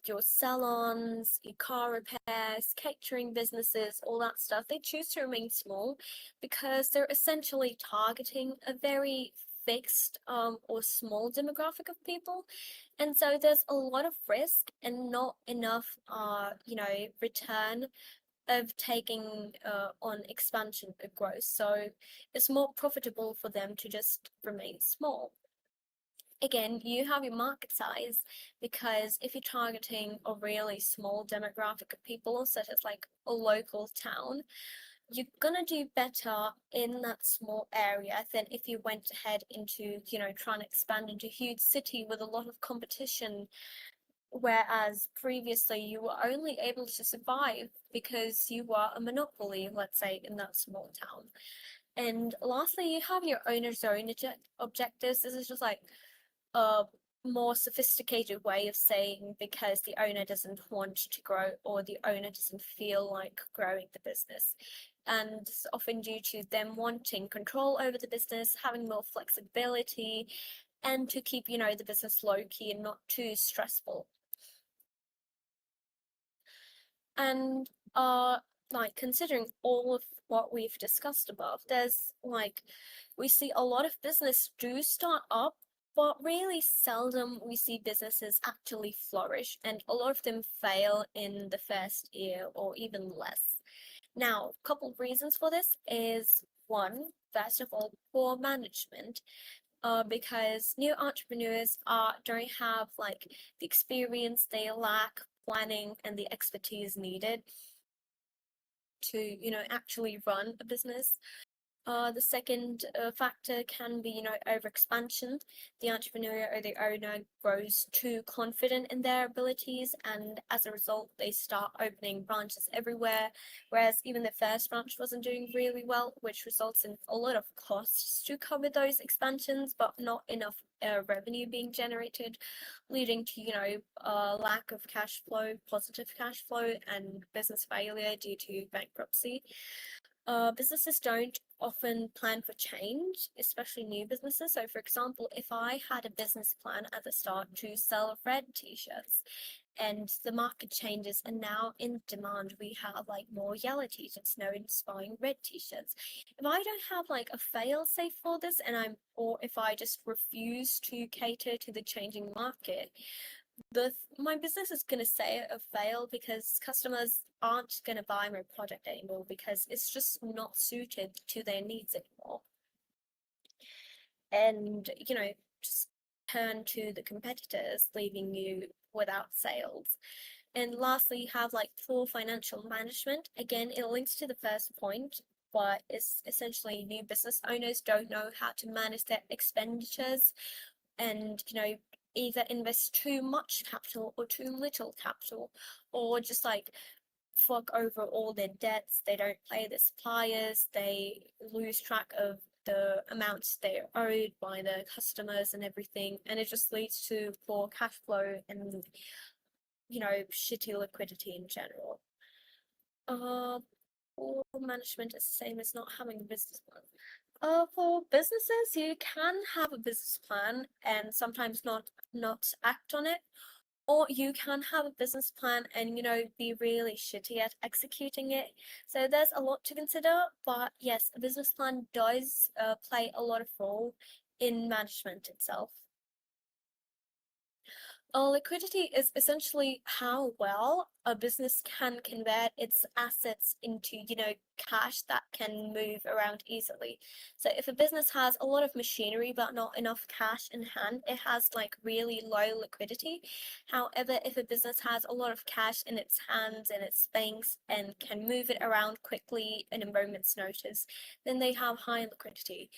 your salons, your car repairs, catering businesses, all that stuff, they choose to remain small because they're essentially targeting a very fixed or small demographic of people. And so there's a lot of risk and not enough return of taking on expansion of growth. So it's more profitable for them to just remain small. Again, you have your market size because if you're targeting a really small demographic of people, such as like a local town, you're gonna do better in that small area than if you went ahead into, trying to expand into a huge city with a lot of competition, whereas previously you were only able to survive because you were a monopoly, let's say, in that small town. And lastly, you have your owner's own objectives. This is just like a more sophisticated way of saying because the owner doesn't want to grow or the owner doesn't feel like growing the business. And it's often due to them wanting control over the business, having more flexibility, and to keep, the business low key and not too stressful. And like considering all of what we've discussed above, there's like we see a lot of business do start up, but really seldom we see businesses actually flourish, and a lot of them fail in the first year or even less. Now, a couple of reasons for this is one, first of all, poor management. Because new entrepreneurs don't have like the experience, they lack planning and the expertise needed to actually run a business. The second factor can be, overexpansion. The entrepreneur or the owner grows too confident in their abilities, and as a result, they start opening branches everywhere, whereas even the first branch wasn't doing really well, which results in a lot of costs to cover those expansions, but not enough revenue being generated, leading to, lack of cash flow, positive cash flow, and business failure due to bankruptcy. Businesses don't often plan for change, especially new businesses. So, for example, if I had a business plan at the start to sell red t-shirts and the market changes and now in demand we have like more yellow t-shirts, no one's buying red t-shirts. If I don't have like a fail safe for this or if I just refuse to cater to the changing market, my business is gonna say a fail because customers aren't gonna buy my product anymore because it's just not suited to their needs anymore. And just turn to the competitors, leaving you without sales. And lastly, you have like poor financial management. Again, it links to the first point, but it's essentially new business owners don't know how to manage their expenditures and, either invest too much capital or too little capital, or just like fuck over all their debts. They don't pay their suppliers, they lose track of the amounts they're owed by the customers and everything, and it just leads to poor cash flow and shitty liquidity in general. Poor management is the same as not having a business plan. For businesses, you can have a business plan and sometimes not act on it, or you can have a business plan and be really shitty at executing it. So there's a lot to consider, but yes, a business plan does play a lot of role in management itself. Liquidity is essentially how well a business can convert its assets into, cash that can move around easily. So if a business has a lot of machinery but not enough cash in hand, it has like really low liquidity. However, if a business has a lot of cash in its hands and its banks and can move it around quickly in a moment's notice, then they have high liquidity.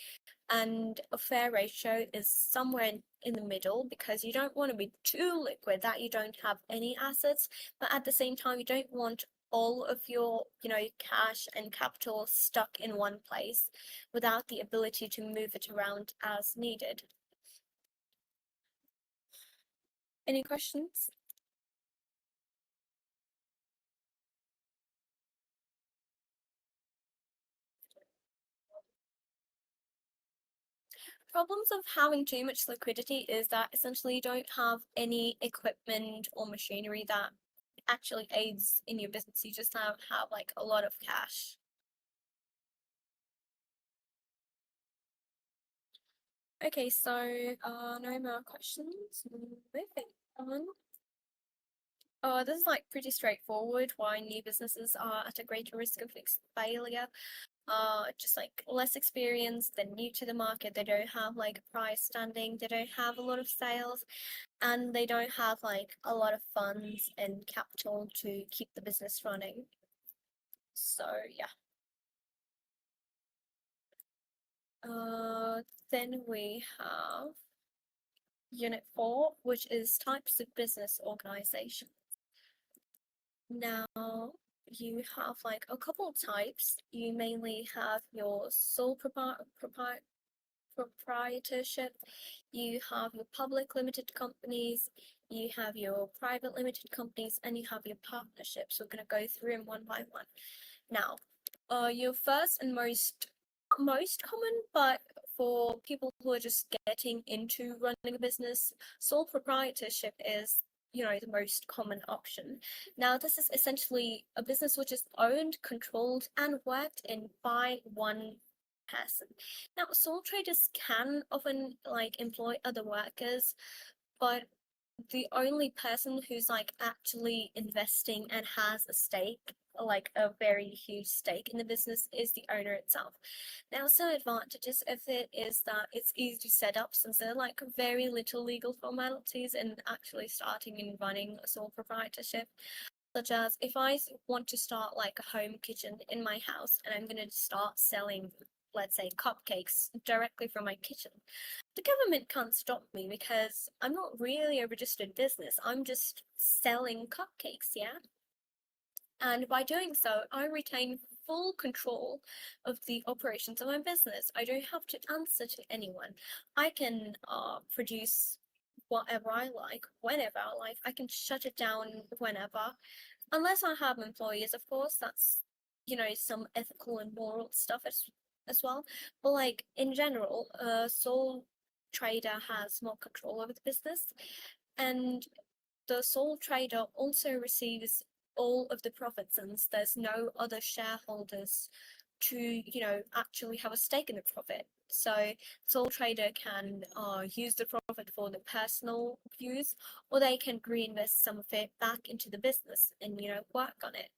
And a fair ratio is somewhere in the middle, because you don't want to be too liquid that you don't have any assets, but at the same time you don't want all of your cash and capital stuck in one place without the ability to move it around as needed. Any questions? Problems of having too much liquidity is that essentially you don't have any equipment or machinery that actually aids in your business. You just have like a lot of cash. Okay, so no more questions. Moving on. This is like pretty straightforward why new businesses are at a greater risk of failure. Just like less experience, they're new to the market, they don't have like price standing, they don't have a lot of sales, and they don't have like a lot of funds and capital to keep the business running. So yeah. Then we have Unit 4, which is types of business organization. Now, you have like a couple types. You mainly have your sole proprietorship, you have your public limited companies, you have your private limited companies, and you have your partnerships. We're going to go through them one by one. Now, your first and most common, but for people who are just getting into running a business, sole proprietorship is the most common option. Now, this is essentially a business which is owned, controlled, and worked in by one person. Now, sole traders can often like employ other workers, but the only person who's like actually investing and has a stake, like a very huge stake in the business, is the owner itself. Now, some advantages of it is that it's easy to set up, since there are like very little legal formalities in actually starting and running a sole proprietorship. Such as if I want to start like a home kitchen in my house and I'm going to start selling, let's say, cupcakes directly from my kitchen, the government can't stop me because I'm not really a registered business. I'm just selling cupcakes, yeah? And by doing so, I retain full control of the operations of my business. I don't have to answer to anyone. I can produce whatever I like, whenever I like. I can shut it down whenever, unless I have employees, of course. That's some ethical and moral stuff as well. But like in general, a sole trader has more control over the business, and the sole trader also receives all of the profits, since there's no other shareholders to actually have a stake in the profit. So sole trader can use the profit for the personal use, or they can reinvest some of it back into the business and work on it.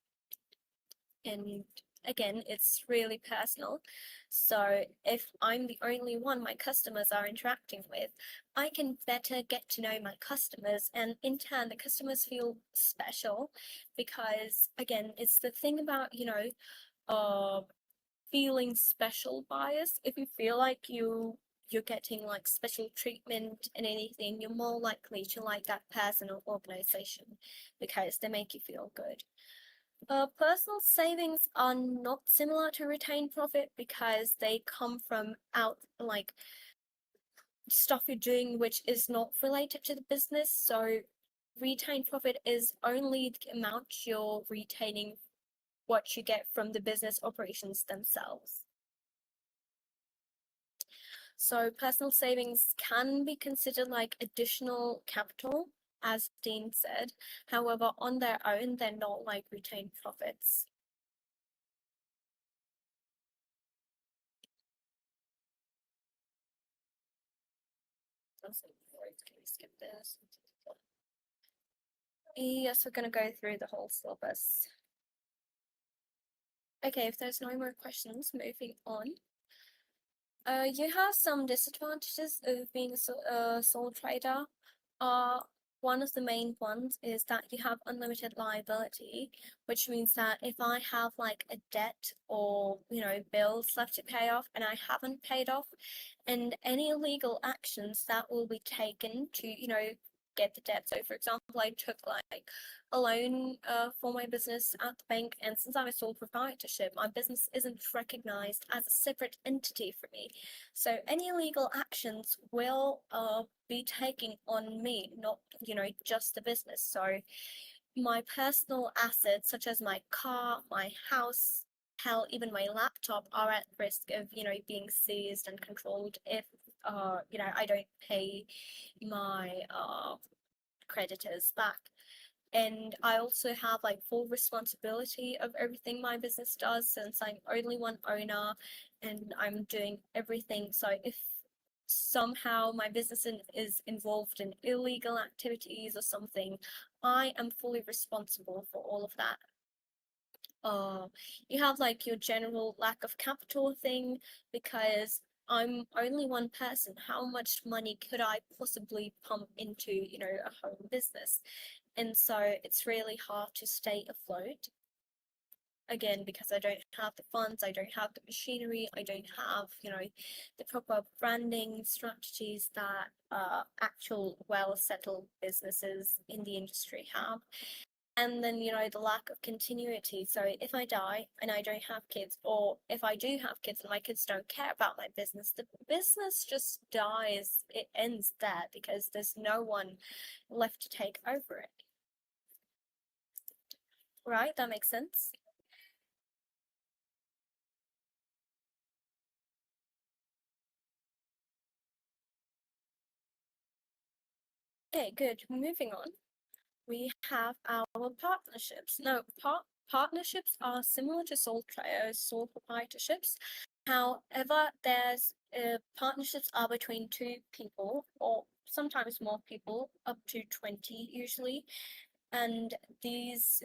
And again, it's really personal. So if I'm the only one my customers are interacting with, I can better get to know my customers, and in turn the customers feel special, because again, it's the thing about uh feeling special bias. If you feel like you're getting like special treatment and anything, you're more likely to like that person or organization because they make you feel good. Personal savings are not similar to retained profit because they come from out like stuff you're doing which is not related to the business. So retained profit is only the amount you're retaining what you get from the business operations themselves. So personal savings can be considered like additional capital, as Dean said. However, on their own, they're not like retained profits. Can we skip this? Yes, we're going to go through the whole syllabus. Okay, if there's no more questions, moving on. You have some disadvantages of being a sole trader. One of the main ones is that you have unlimited liability, which means that if I have like a debt or bills left to pay off and I haven't paid off, and any legal actions that will be taken to get the debt. So for example, I took like a loan for my business at the bank, and since I'm a sole proprietorship, my business isn't recognized as a separate entity for me. So any legal actions will be taken on me, not just the business. So my personal assets such as my car, my house, hell, even my laptop are at risk of being seized and controlled if I don't pay my creditors back. And I also have like full responsibility of everything my business does, since I'm only one owner and I'm doing everything. So if somehow my business is involved in illegal activities or something, I am fully responsible for all of that. You have like your general lack of capital thing, because I'm only one person. How much money could I possibly pump into, a home business? And so it's really hard to stay afloat. Again, because I don't have the funds, I don't have the machinery, I don't have, the proper branding strategies that actual well-settled businesses in the industry have. And then the lack of continuity. So if I die and I don't have kids, or if I do have kids and my kids don't care about my business, the business just dies. It ends there because there's no one left to take over it. Right, that makes sense. Okay, good. Moving on, we have our partnerships. No, partnerships are similar to sole proprietorships. However, there's partnerships are between two people or sometimes more people, up to 20 usually. And these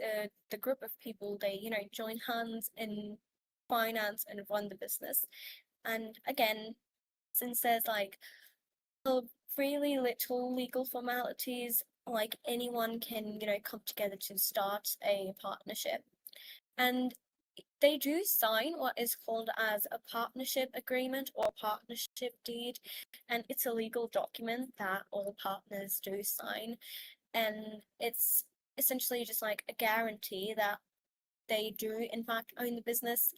the group of people, they join hands in finance and run the business. And again, since there's like really little legal formalities, like anyone can come together to start a partnership. And they do sign what is called as a partnership agreement or partnership deed, and it's a legal document that all partners do sign. And it's essentially just like a guarantee that they do in fact own the business,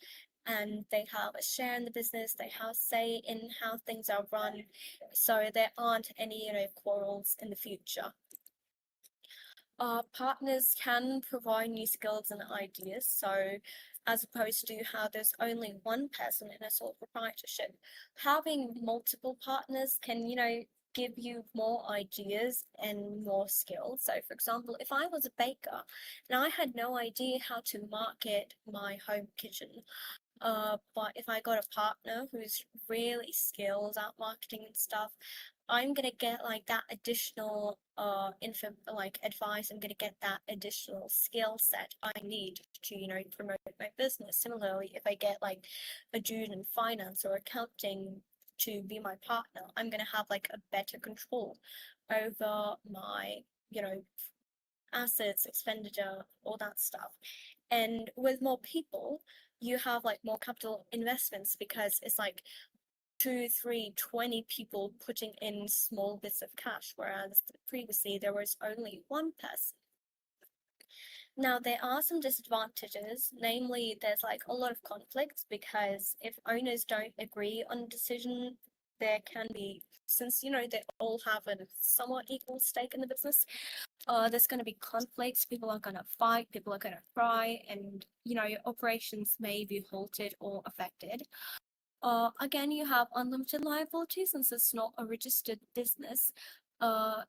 and they have a share in the business, they have say in how things are run, so there aren't any quarrels in the future. Partners can provide new skills and ideas, so as opposed to how there's only one person in a sole proprietorship, having multiple partners can give you more ideas and more skills. So for example, if I was a baker and I had no idea how to market my home kitchen, but if I got a partner who's really skilled at marketing and stuff, I'm gonna get like that additional info, like advice. I'm gonna get that additional skill set I need to, you know, promote my business. Similarly, if I get like a dude in finance or accounting to be my partner, I'm gonna have like a better control over my, you know, assets, expenditure, all that stuff. And with more people, you have like more capital investments because it's like 2, 3, 20 people putting in small bits of cash, whereas previously there was only one person. Now, there are some disadvantages, namely, there's like a lot of conflicts because if owners don't agree on a decision, there can be, since you know they all have a somewhat equal stake in the business, there's going to be conflicts, people are going to fight, people are going to cry, and you know, your operations may be halted or affected. Again, you have unlimited liability since it's not a registered business.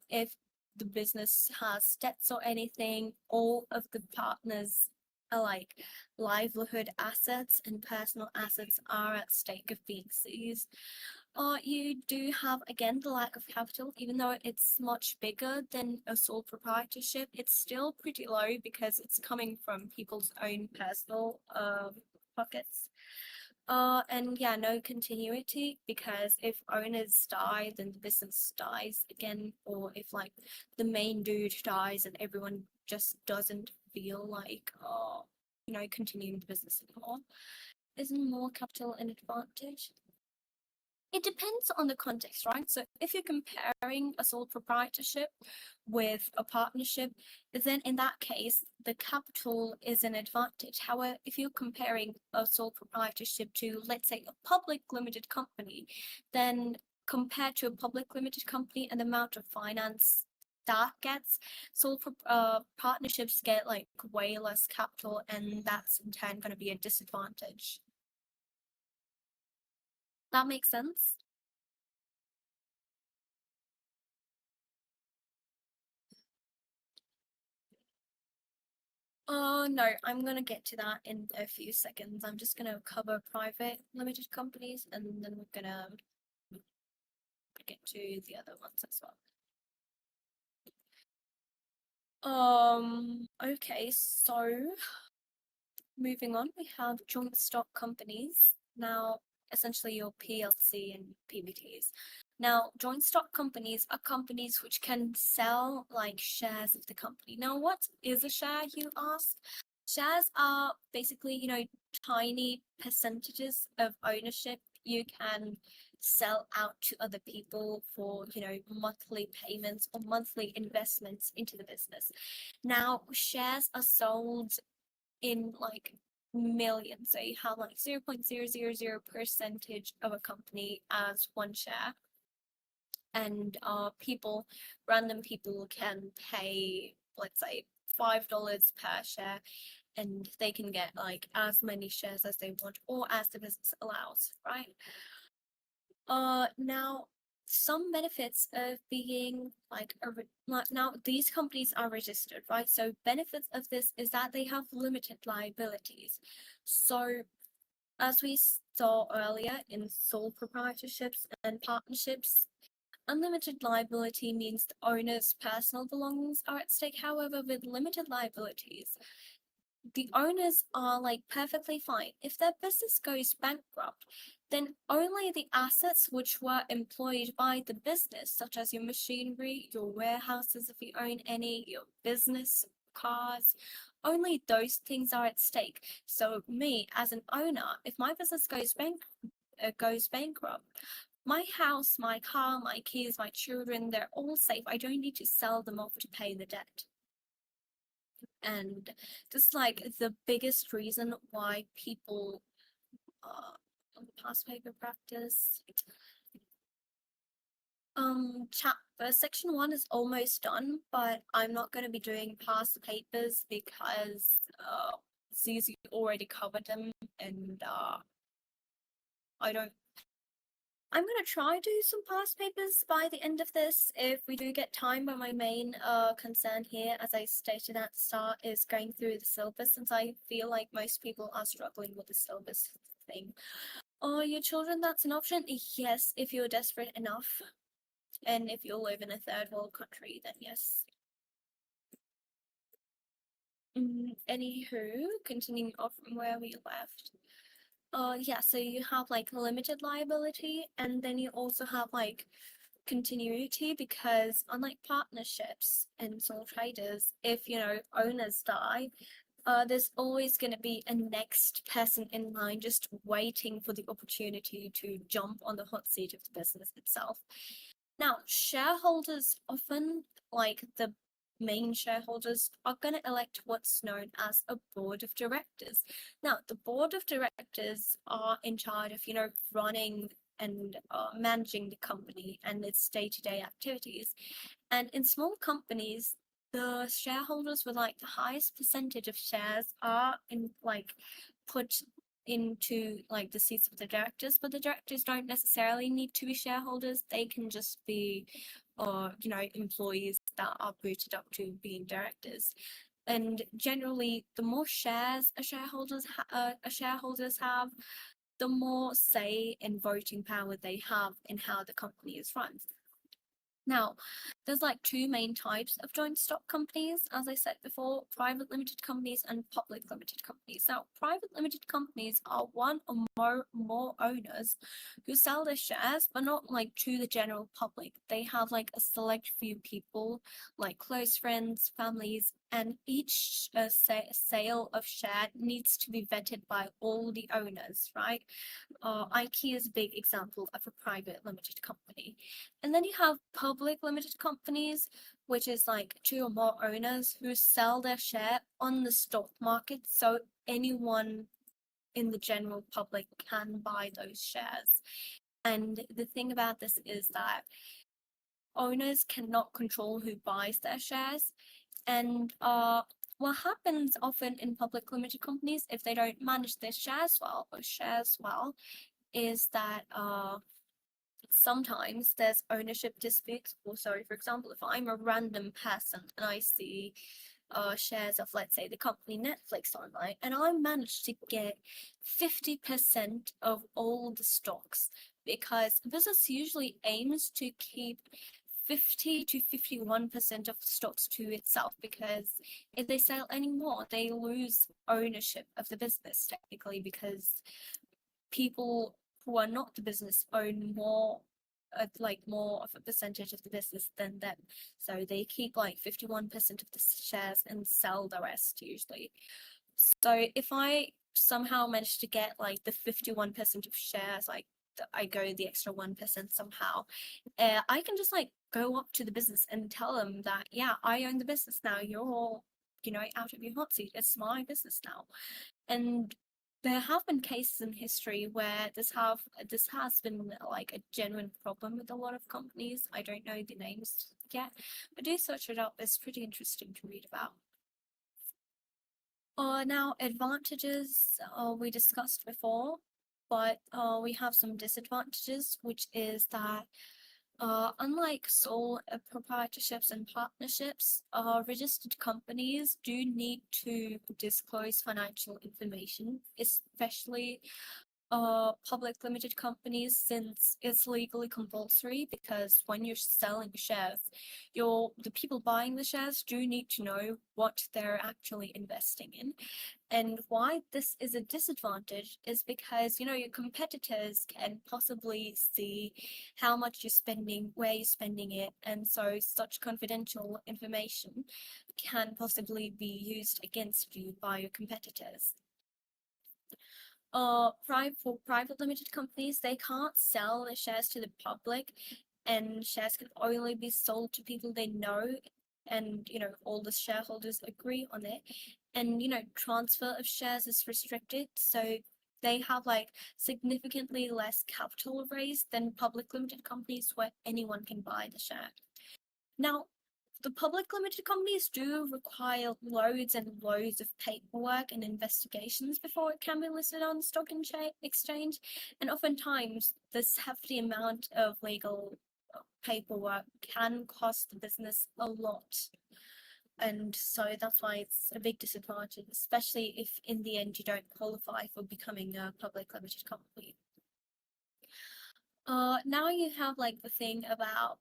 If the business has debts or anything, all of the partners are like livelihood assets and personal assets are at stake of being seized. You do have again the lack of capital, even though it's much bigger than a sole proprietorship, it's still pretty low because it's coming from people's own personal pockets. And yeah, no continuity because if owners die, then the business dies again, or if like the main dude dies and everyone just doesn't feel like, you know, continuing the business anymore, isn't more capital an advantage? It depends on the context, right? So if you're comparing a sole proprietorship with a partnership, then in that case, the capital is an advantage. However, if you're comparing a sole proprietorship to, let's say, a public limited company, then compared to a public limited company and the amount of finance that gets, partnerships get like way less capital, and that's in turn going to be a disadvantage. That makes sense? No, I'm gonna get to that in a few seconds. I'm just gonna cover private limited companies and then we're gonna get to the other ones as well. Okay, so moving on, we have joint stock companies. Now, essentially your PLC and PBTs. Now, joint stock companies are companies which can sell like shares of the company. Now, what is a share, you ask? Shares are basically, you know, tiny percentages of ownership you can sell out to other people for, you know, monthly payments or monthly investments into the business. Now, shares are sold in like millions. So you have like 0.000% of a company as one share. And people, random people can pay, let's say, $5 per share, and they can get like as many shares as they want or as the business allows, right? Now some benefits of being like now these companies are registered, right? So benefits of this is that they have limited liabilities. So as we saw earlier in sole proprietorships and partnerships, unlimited liability means the owner's personal belongings are at stake. However, with limited liabilities, the owners are like perfectly fine. If their business goes bankrupt, then only the assets which were employed by the business, such as your machinery, your warehouses, if you own any, your business cars, only those things are at stake. So me as an owner, if my business goes bankrupt, my house, my car, my keys, my children, they're all safe. I don't need to sell them off to pay the debt. And just like the biggest reason why people on the past paper practice, section 1 is almost done, but I'm not going to be doing past papers because Susie already covered them, and I'm going to try do some past papers by the end of this if we do get time, but my main concern here, as I stated at the start, is going through the syllabus, since I feel like most people are struggling with the syllabus thing. Are your children, that's an option? Yes, if you're desperate enough. And if you live in a third world country, then yes. Anywho, continuing off from where we left. Yeah, so you have like limited liability, and then you also have like continuity, because unlike partnerships and sole traders, if owners die, there's always going to be a next person in line just waiting for the opportunity to jump on the hot seat of the business itself. Now, shareholders often, like the main shareholders, are going to elect what's known as a board of directors. Now, the board of directors are in charge of, running and managing the company and its day-to-day activities. And in small companies, the shareholders with like the highest percentage of shares are put into like the seats of the directors, but the directors don't necessarily need to be shareholders. They can just be employees that are booted up to being directors. And generally, the more shares a shareholders have, the more say and voting power they have in how the company is run. Now, there's like two main types of joint stock companies, as I said before: private limited companies and public limited companies. Now, private limited companies are one or more owners who sell their shares, but not like to the general public. They have like a select few people, like close friends, families, and each sale of share needs to be vetted by all the owners, right? IKEA is a big example of a private limited company. And then you have public limited companies, which is like two or more owners who sell their share on the stock market, so anyone in the general public can buy those shares. And the thing about this is that owners cannot control who buys their shares. And what happens often in public limited companies, if they don't manage their shares well, is that sometimes there's ownership disputes. Also, for example, if I'm a random person and I see shares of, let's say, the company Netflix online, and I managed to get 50% of all the stocks, because business usually aims to keep 50 to 51% of the stocks to itself, because if they sell any more, they lose ownership of the business technically, because people who are not the business own more of a percentage of the business than them. So they keep like 51% of the shares and sell the rest usually. So if I somehow manage to get like the 51% of shares, like I go the extra 1% somehow, I can just like go up to the business and tell them that, yeah, I own the business now. You're all, out of your hot seat. It's my business now. And there have been cases in history where this has been like a genuine problem with a lot of companies. I don't know the names yet, but do search it up. It's pretty interesting to read about. Now, advantages we discussed before, but we have some disadvantages, which is that unlike sole proprietorships and partnerships, registered companies do need to disclose financial information, especially public limited companies, since it's legally compulsory, because when you're selling shares, the people buying the shares do need to know what they're actually investing in. And why this is a disadvantage is because, your competitors can possibly see how much you're spending, where you're spending it, and so such confidential information can possibly be used against you by your competitors. For private limited companies, they can't sell their shares to the public, and shares can only be sold to people they know, and all the shareholders agree on it. And transfer of shares is restricted, so they have like significantly less capital raised than public limited companies where anyone can buy the share. Now, the public limited companies do require loads and loads of paperwork and investigations before it can be listed on the stock exchange, and oftentimes this hefty amount of legal paperwork can cost the business a lot. And so that's why it's a big disadvantage, especially if in the end you don't qualify for becoming a public limited company. Now you have like the thing about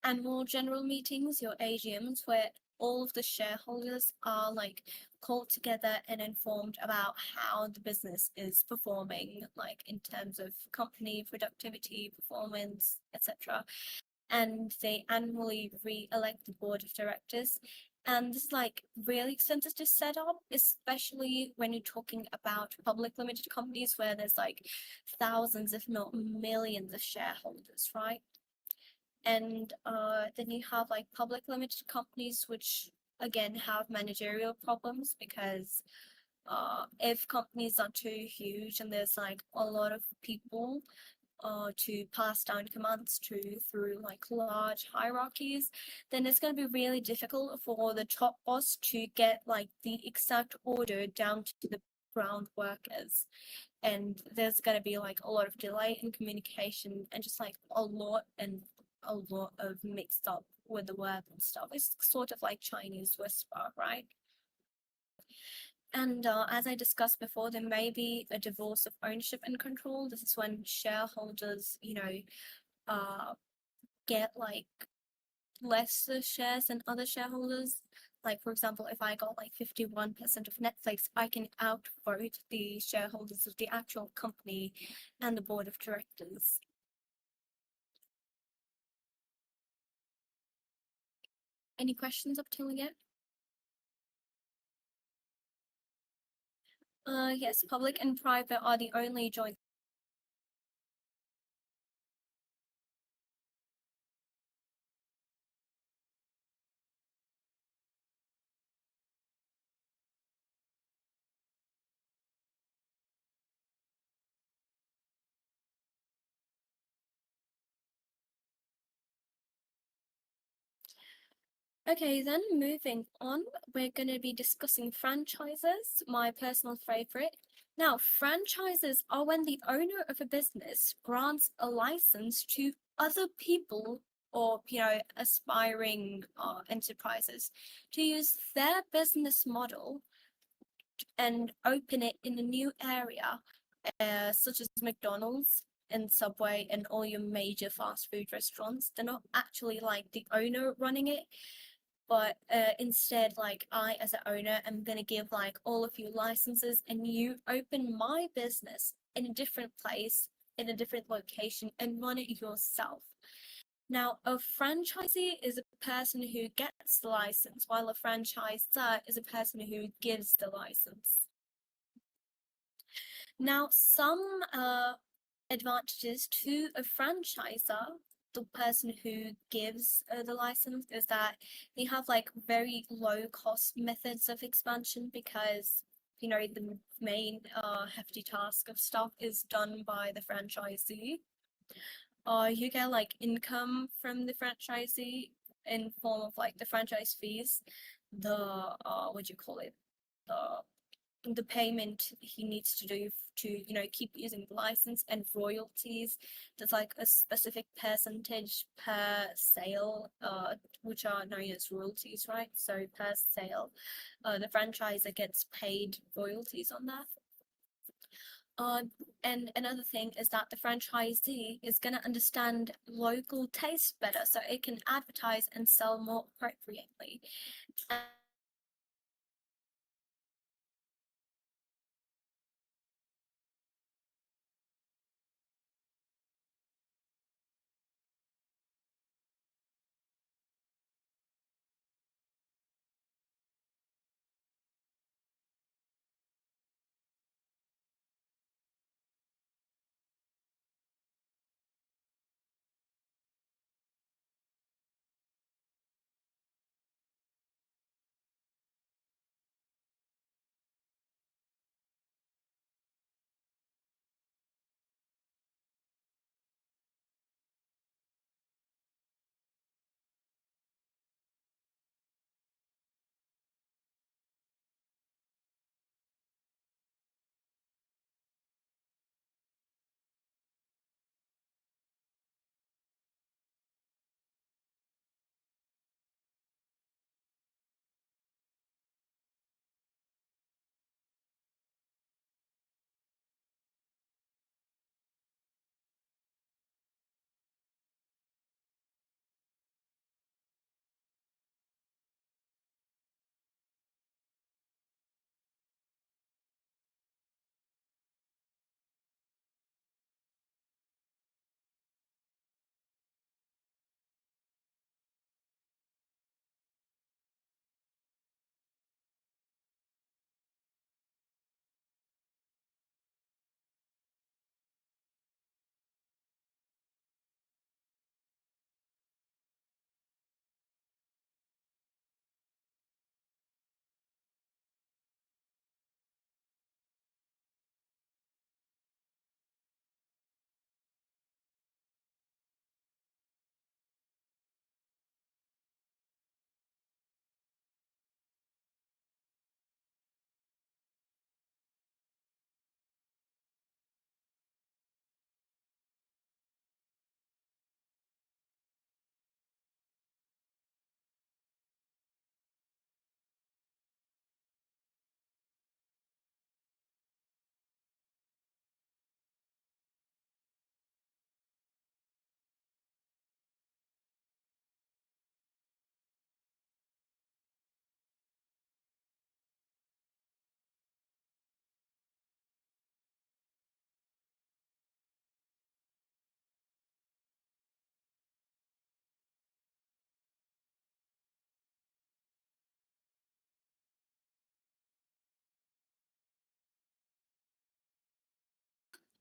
annual general meetings, your AGMs, where all of the shareholders are like called together and informed about how the business is performing, like in terms of company productivity, performance, etc. And they annually re-elect the board of directors. And this is like really expensive to set up, especially when you're talking about public limited companies where there's like thousands, if not millions, of shareholders, right? And then you have like public limited companies, which again have managerial problems because if companies are too huge and there's like a lot of people to pass down commands to through like large hierarchies, then it's going to be really difficult for the top boss to get like the exact order down to the ground workers. And there's going to be like a lot of delay in communication and just like a lot of mixed up with the words and stuff. It's sort of like Chinese whisper, right? And as I discussed before, there may be a divorce of ownership and control. This is when shareholders, get like lesser shares than other shareholders. Like, for example, if I got like 51% of Netflix, I can outvote the shareholders of the actual company and the board of directors. Any questions up till yet? Yes, public and private are the only joint. Okay, then moving on, we're going to be discussing franchises, my personal favorite. Now, franchises are when the owner of a business grants a license to other people or, aspiring enterprises to use their business model and open it in a new area, such as McDonald's and Subway and all your major fast food restaurants. They're not actually like the owner running it, but instead, like I, as an owner, am gonna give like all of you licenses, and you open my business in a different place, in a different location, and run it yourself. Now, a franchisee is a person who gets the license, while a franchisor is a person who gives the license. Now, some advantages to a franchisor, the person who gives the license, is that they have like very low cost methods of expansion because the main hefty task of stuff is done by the franchisee. You get like income from the franchisee in form of like the franchise fees, the what do you call it, the payment he needs to do to keep using the license, and royalties. There's like a specific percentage per sale, which are known as royalties, right? So per sale, the franchisor gets paid royalties on that. And another thing is that the franchisee is going to understand local taste better, so it can advertise and sell more appropriately.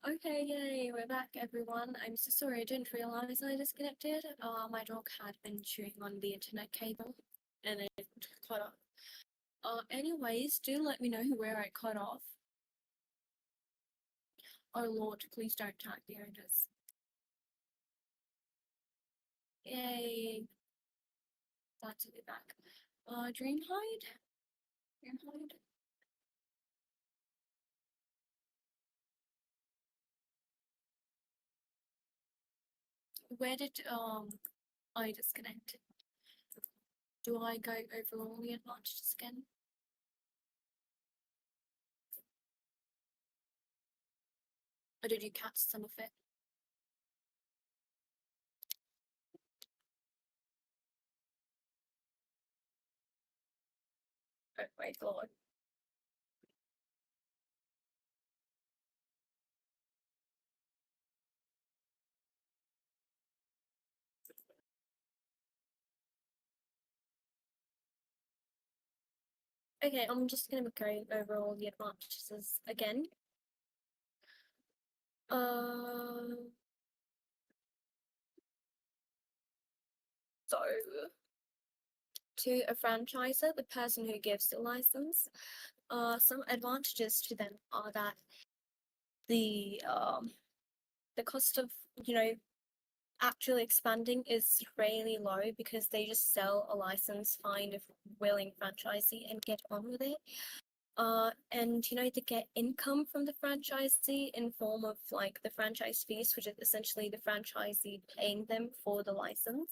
Okay, yay, we're back everyone. I'm so sorry, I didn't realize I disconnected. My dog had been chewing on the internet cable and it cut off. Anyways, do let me know where I cut off. Oh Lord, please don't tag the owners. Yay. Glad to be back. Dreamhide? Dreamhide? Where did I disconnect? Do I go over all the advantages again? Or did you catch some of it? Oh my God. Okay, I'm just gonna be going over all the advantages again. So to a franchisor, the person who gives the license, some advantages to them are that the cost of, actually expanding is really low because they just sell a license, find a willing franchisee and get on with it. And they get income from the franchisee in form of like the franchise fees, which is essentially the franchisee paying them for the license.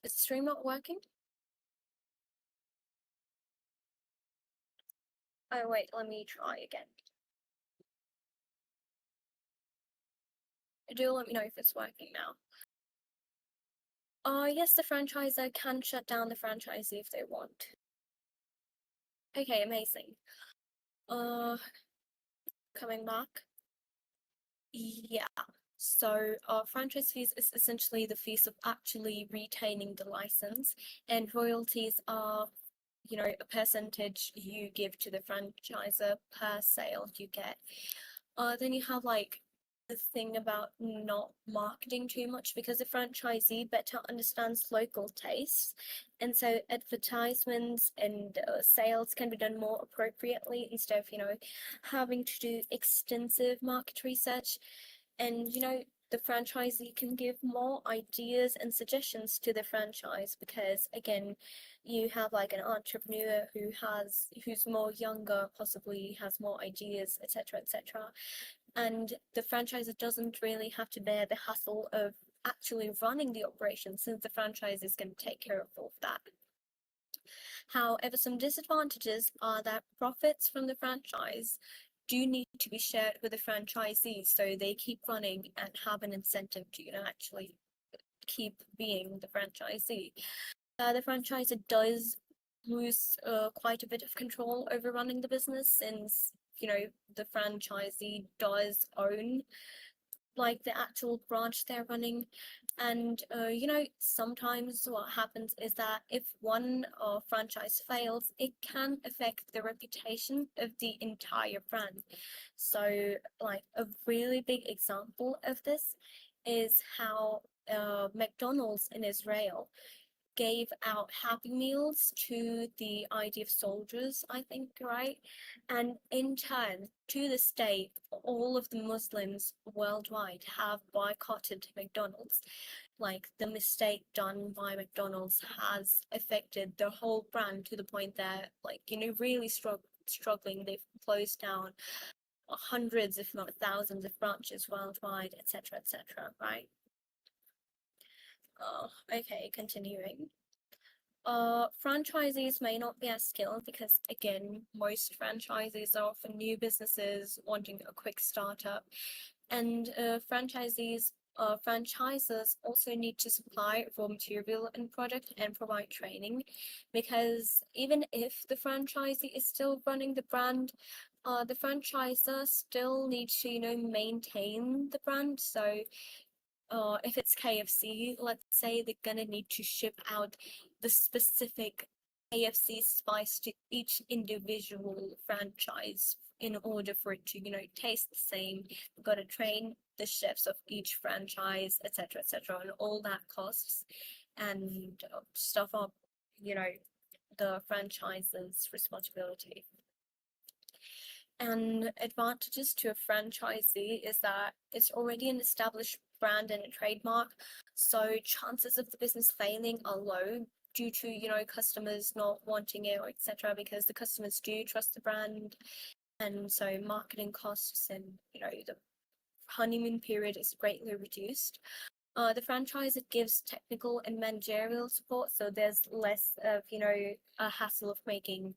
Is the stream not working? Oh wait, let me try again. Do let me know if it's working now. Yes, the franchisor can shut down the franchisee if they want. Okay, amazing. Coming back. Yeah. So, franchise fees is essentially the fees of actually retaining the license, and royalties are, a percentage you give to the franchisor per sale you get. Then you have like the thing about not marketing too much because the franchisee better understands local tastes, and so advertisements and sales can be done more appropriately instead of having to do extensive market research. And the franchisee can give more ideas and suggestions to the franchise because again you have like an entrepreneur who's more younger, possibly has more ideas, etc., etc., and the franchisor doesn't really have to bear the hassle of actually running the operation since the franchise is going to take care of all of that. However, some disadvantages are that profits from the franchise do need to be shared with the franchisees so they keep running and have an incentive to actually keep being the franchisee. The franchisor does lose quite a bit of control over running the business since the franchisee does own like the actual branch they're running. And sometimes what happens is that if one franchise fails, it can affect the reputation of the entire brand. So like a really big example of this is how McDonald's in Israel gave out Happy Meals to the IDF soldiers, I think, right? And in turn, to this day, all of the Muslims worldwide have boycotted McDonald's. Like the mistake done by McDonald's has affected the whole brand to the point that, like, really struggling. They've closed down hundreds, if not thousands, of branches worldwide, etc., etc., right? Okay, continuing. Franchisees may not be as skilled because, again, most franchisees are often new businesses wanting a quick startup, and franchisors also need to supply raw material and product and provide training, because even if the franchisee is still running the brand, the franchisor still needs to, maintain the brand. So if it's KFC, let's say they're gonna need to ship out the specific KFC spice to each individual franchise in order for it to, taste the same. You've got to train the chefs of each franchise, etc., etc., and all that costs and stuff up, the franchise's responsibility. And advantages to a franchisee is that it's already an established brand and a trademark, so chances of the business failing are low due to customers not wanting it or etc., because the customers do trust the brand, and so marketing costs and the honeymoon period is greatly reduced. The franchisor gives technical and managerial support, so there's less of a hassle of making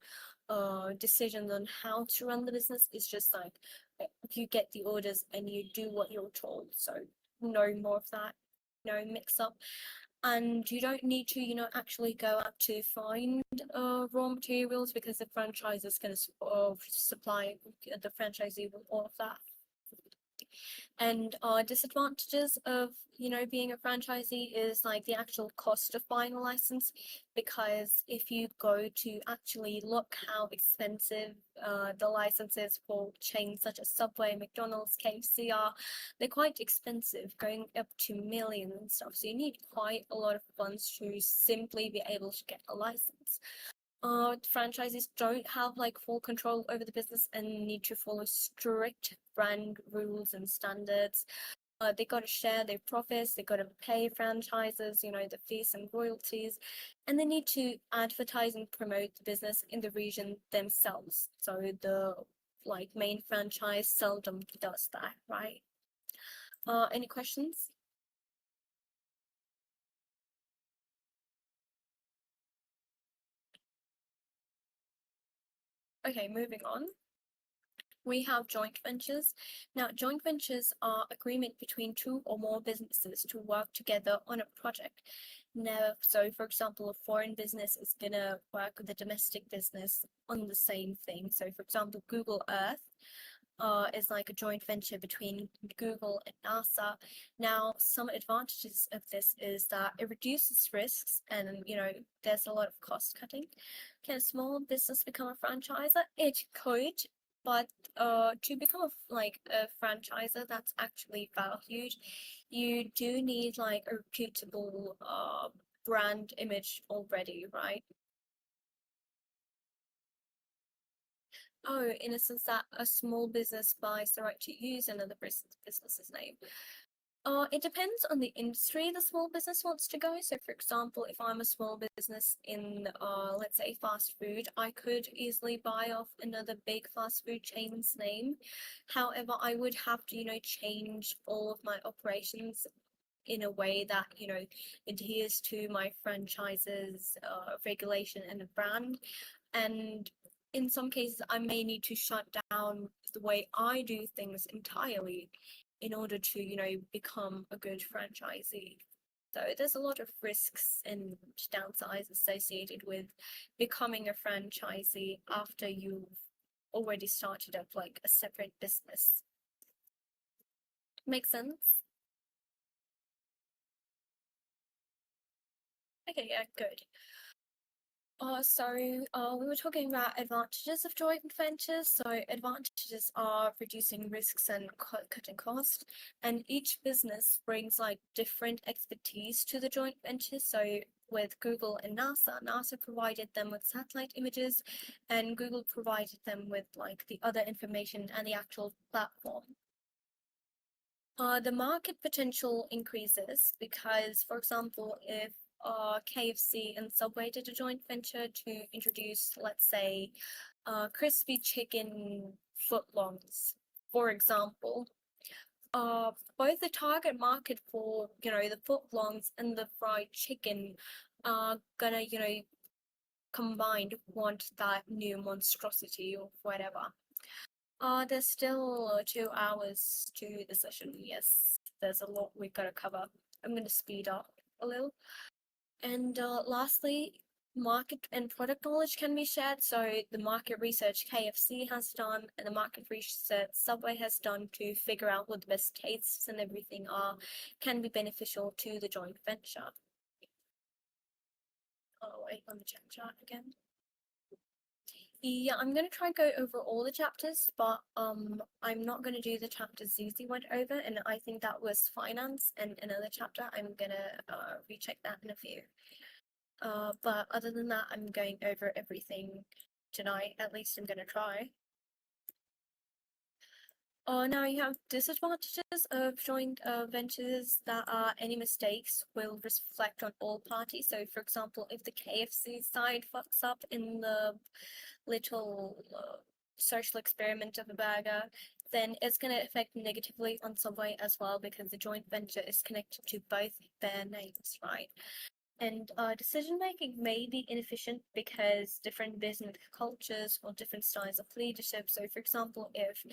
decisions on how to run the business. It's just like you get the orders and you do what you're told, so no more of that mix up. And you don't need to actually go out to find raw materials, because the franchisor is going to supply the franchisee with all of that. And disadvantages of being a franchisee is like the actual cost of buying a license, because if you go to actually look how expensive the licenses for chains such as Subway, McDonald's, KFC are, they're quite expensive, going up to millions and stuff. So you need quite a lot of funds to simply be able to get a license. Franchises don't have like full control over the business and need to follow strict brand rules and standards. They got to share their profits, they got to pay franchises, the fees and royalties, and they need to advertise and promote the business in the region themselves. So the main franchise seldom does that, right? Any questions? Okay, moving on. We have joint ventures. Now, joint ventures are agreement between two or more businesses to work together on a project. Now, so for example, a foreign business is gonna work with a domestic business on the same thing. So for example, Google Earth is like a joint venture between Google and NASA. Now, some advantages of this is that it reduces risks and, there's a lot of cost cutting. Can a small business become a franchisor? It could, but to become a franchisor that's actually valued, you do need like a reputable brand image already, right? Oh, in a sense that a small business buys the right to use another business's name. It depends on the industry the small business wants to go. So for example, if I'm a small business in, let's say fast food, I could easily buy off another big fast food chain's name. However, I would have to, change all of my operations in a way that, adheres to my franchise's regulation and the brand. And in some cases, I may need to shut down the way I do things entirely in order to, become a good franchisee. So there's a lot of risks and downsides associated with becoming a franchisee after you've already started up like a separate business. Make sense? Okay, yeah, good. We were talking about advantages of joint ventures. So advantages are reducing risks and cutting costs, and each business brings like different expertise to the joint ventures. So with Google and NASA provided them with satellite images, and Google provided them with like the other information and the actual platform. The market potential increases because, for example, if KFC and Subway did a joint venture to introduce, let's say, crispy chicken footlongs, for example, both the target market for, the footlongs and the fried chicken are gonna, combined want that new monstrosity or whatever. There's still 2 hours to the session. Yes, there's a lot we've got to cover. I'm going to speed up a little. And lastly, market and product knowledge can be shared. So the market research KFC has done and the market research Subway has done to figure out what the best tastes and everything are can be beneficial to the joint venture. Oh, wait, let me check chart again. Yeah, I'm gonna try go over all the chapters, but I'm not gonna do the chapters Zuzi went over, and I think that was finance and another chapter. I'm gonna recheck that in a few. But other than that, I'm going over everything tonight. At least I'm gonna try. Now you have disadvantages of joint ventures that any mistakes will reflect on all parties. So, for example, if the KFC side fucks up in the little social experiment of a burger, then it's going to affect negatively on Subway as well because the joint venture is connected to both their names, right? And decision making may be inefficient because different business cultures or different styles of leadership. So, for example, if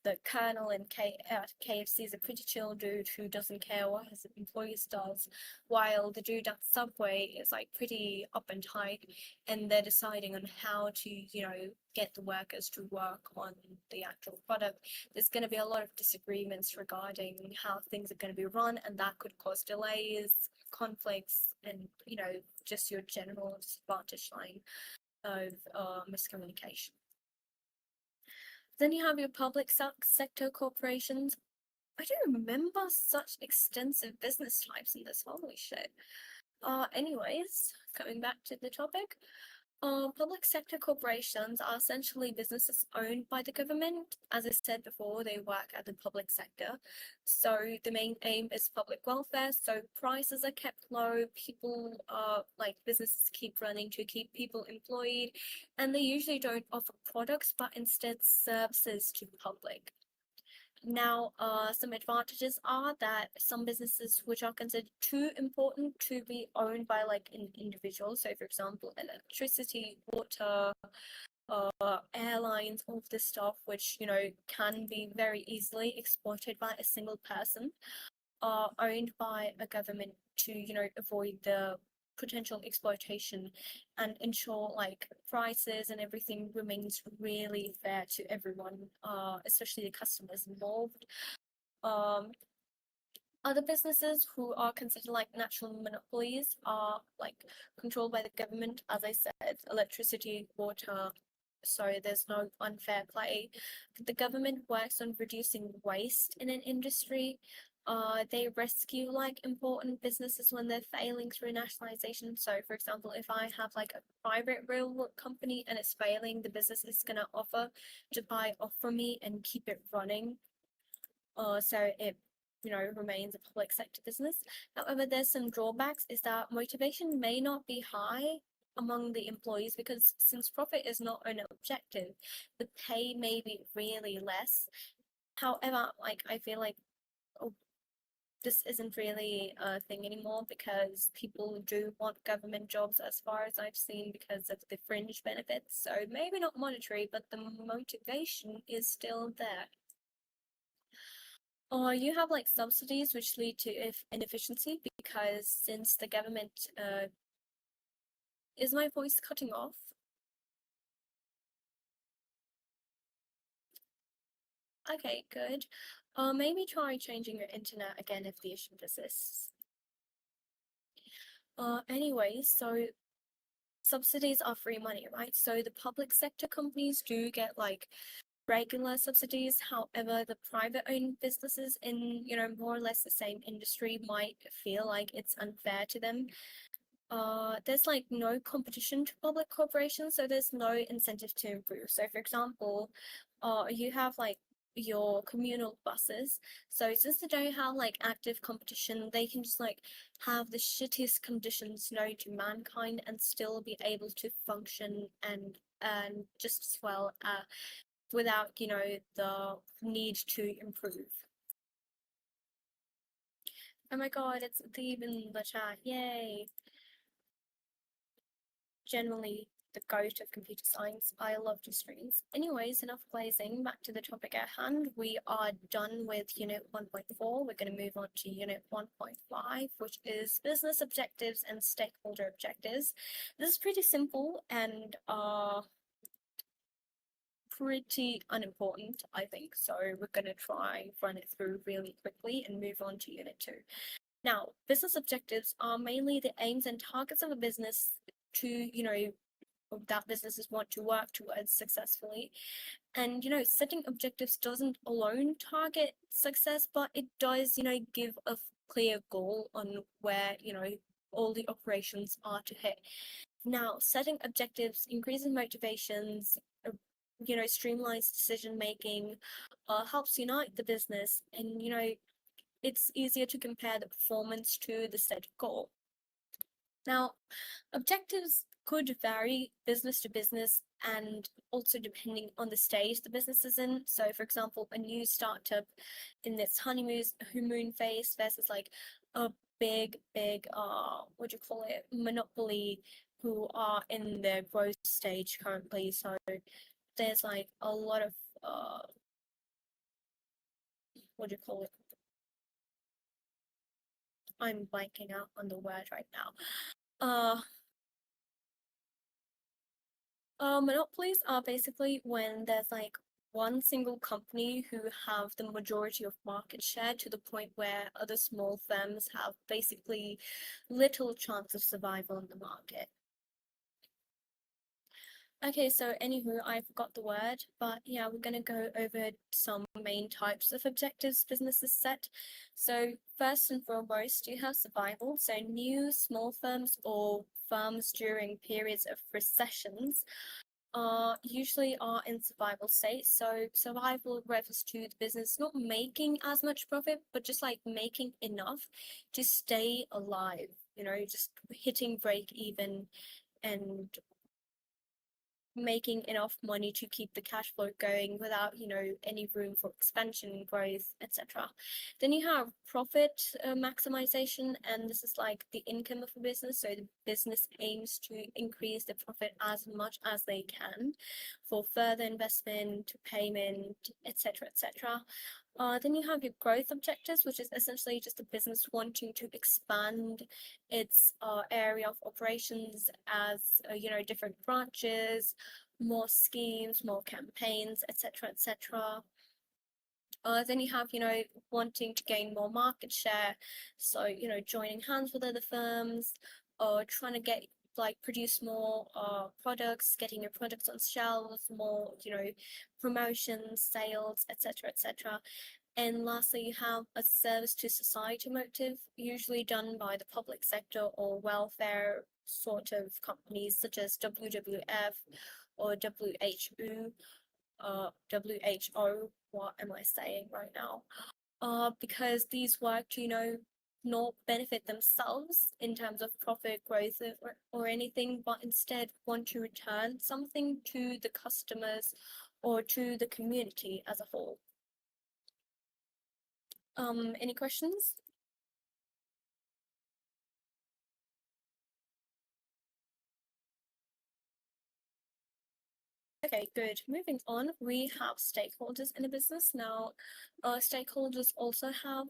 the colonel in KFC is a pretty chill dude who doesn't care what his employees does, while the dude at Subway is like pretty up and tight, and they're deciding on how to, get the workers to work on the actual product, there's going to be a lot of disagreements regarding how things are going to be run, and that could cause delays, conflicts, and just your general disadvantage line of miscommunication. Then you have your public sector corporations. I don't remember such extensive business types in this. Holy shit. Anyways, coming back to the topic, public sector corporations are essentially businesses owned by the government. As I said before, they work at the public sector. So the main aim is public welfare. So prices are kept low, people businesses keep running to keep people employed, and they usually don't offer products but instead services to the public. Now, some advantages are that some businesses which are considered too important to be owned by like an individual, so for example, electricity, water, airlines, all of this stuff, which can be very easily exploited by a single person, are owned by a government to avoid the potential exploitation and ensure like prices and everything remains really fair to everyone, especially the customers involved. Other businesses who are considered like natural monopolies are like controlled by the government, as I said, electricity, water, so there's no unfair play. The government works on reducing waste in an industry. They rescue like important businesses when they're failing through nationalization. So, for example, if I have like a private railroad company and it's failing, the business is gonna offer to buy off from me and keep it running. So it remains a public sector business. However, there's some drawbacks is that motivation may not be high among the employees because since profit is not an objective, the pay may be really less. However, like I feel like this isn't really a thing anymore because people do want government jobs as far as I've seen because of the fringe benefits. So maybe not monetary, but the motivation is still there. You have like subsidies which lead to inefficiency because since the government is my voice cutting off? Okay, good. Maybe try changing your internet again if the issue persists. Anyway, so subsidies are free money, right? So the public sector companies do get like regular subsidies. However, the private owned businesses in, more or less the same industry might feel like it's unfair to them. There's like no competition to public corporations, so there's no incentive to improve. So for example, you have like your communal buses. So since they don't have like active competition, they can just like have the shittiest conditions known to mankind and still be able to function and just as well without the need to improve. Oh my god, it's Deeb in the chat, yay! Generally the goat of computer science. I love your screens. Anyways, enough glazing. Back to the topic at hand. We are done with Unit 1.4. We're going to move on to Unit 1.5, which is business objectives and stakeholder objectives. This is pretty simple and pretty unimportant, I think. So we're going to try run it through really quickly and move on to Unit 2. Now, business objectives are mainly the aims and targets of a business to, that businesses want to work towards successfully. And setting objectives doesn't alone target success, but it does give a clear goal on where all the operations are to hit. Now, setting objectives increases motivations, streamlines decision making, helps unite the business, and it's easier to compare the performance to the set goal. Now, objectives could vary business to business and also depending on the stage the business is in. So, for example, a new startup in its honeymoon phase versus like a big, what do you call it, monopoly who are in their growth stage currently. So there's like a lot of what do you call it? I'm blanking out on the word right now. Monopolies are basically when there's like one single company who have the majority of market share to the point where other small firms have basically little chance of survival in the market. Okay, so anywho, I forgot the word, but yeah, we're going to go over some main types of objectives businesses set. So first and foremost, you have survival. So new small firms or firms during periods of recessions usually are in survival state. So survival refers to the business not making as much profit, but just like making enough to stay alive, just hitting break even and making enough money to keep the cash flow going without any room for expansion, growth, etc. Then you have profit maximization, and this is like the income of a business. So the business aims to increase the profit as much as they can for further investment, payment, etc., etc. Then you have your growth objectives, which is essentially just a business wanting to expand its area of operations as different branches, more schemes, more campaigns, etc., etc. Then you have wanting to gain more market share, so joining hands with other firms, or trying to get produce more products, getting your products on shelves, more promotions, sales, etc., etc. And lastly, you have a service to society motive, usually done by the public sector or welfare sort of companies such as WWF or WHO, what am I saying right now? Because these work to not benefit themselves in terms of profit growth or anything, but instead want to return something to the customers or to the community as a whole. Any questions? Okay, good. Moving on, we have stakeholders in a business. Now, stakeholders also have